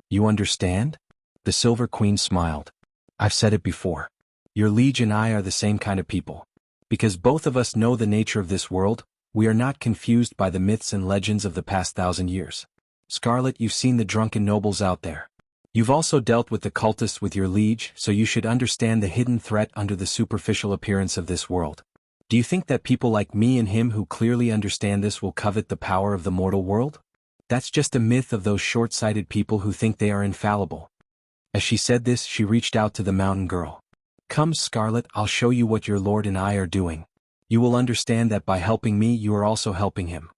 "You understand?" The Silver Queen smiled. "I've said it before. Your liege and I are the same kind of people. Because both of us know the nature of this world, we are not confused by the myths and legends of the past 1,000 years. Scarlet, you've seen the drunken nobles out there. You've also dealt with the cultists with your liege, so you should understand the hidden threat under the superficial appearance of this world. Do you think that people like me and him who clearly understand this will covet the power of the mortal world? That's just a myth of those short-sighted people who think they are infallible." As she said this, she reached out to the mountain girl. "Come, Scarlet, I'll show you what your lord and I are doing. You will understand that by helping me you are also helping him.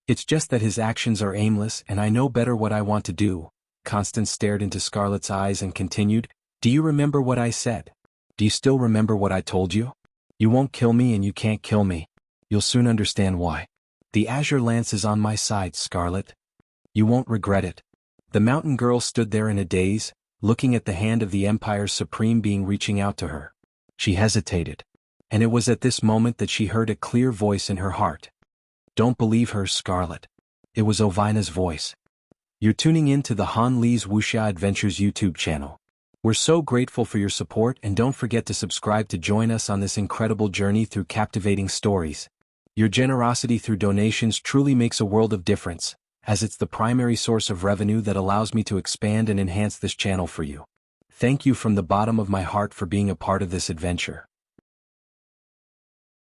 It's just that his actions are aimless and I know better what I want to do." Constance stared into Scarlet's eyes and continued, "Do you remember what I said? Do you still remember what I told you? You won't kill me and you can't kill me. You'll soon understand why. The azure lance is on my side, Scarlet. You won't regret it." The mountain girl stood there in a daze, looking at the hand of the Empire's supreme being reaching out to her. She hesitated. And it was at this moment that she heard a clear voice in her heart. "Don't believe her, Scarlet." It was Ovina's voice. "You're tuning in to the Han Lee's Wuxia Adventures YouTube channel. We're so grateful for your support and don't forget to subscribe to join us on this incredible journey through captivating stories. Your generosity through donations truly makes a world of difference, as it's the primary source of revenue that allows me to expand and enhance this channel for you. Thank you from the bottom of my heart for being a part of this adventure.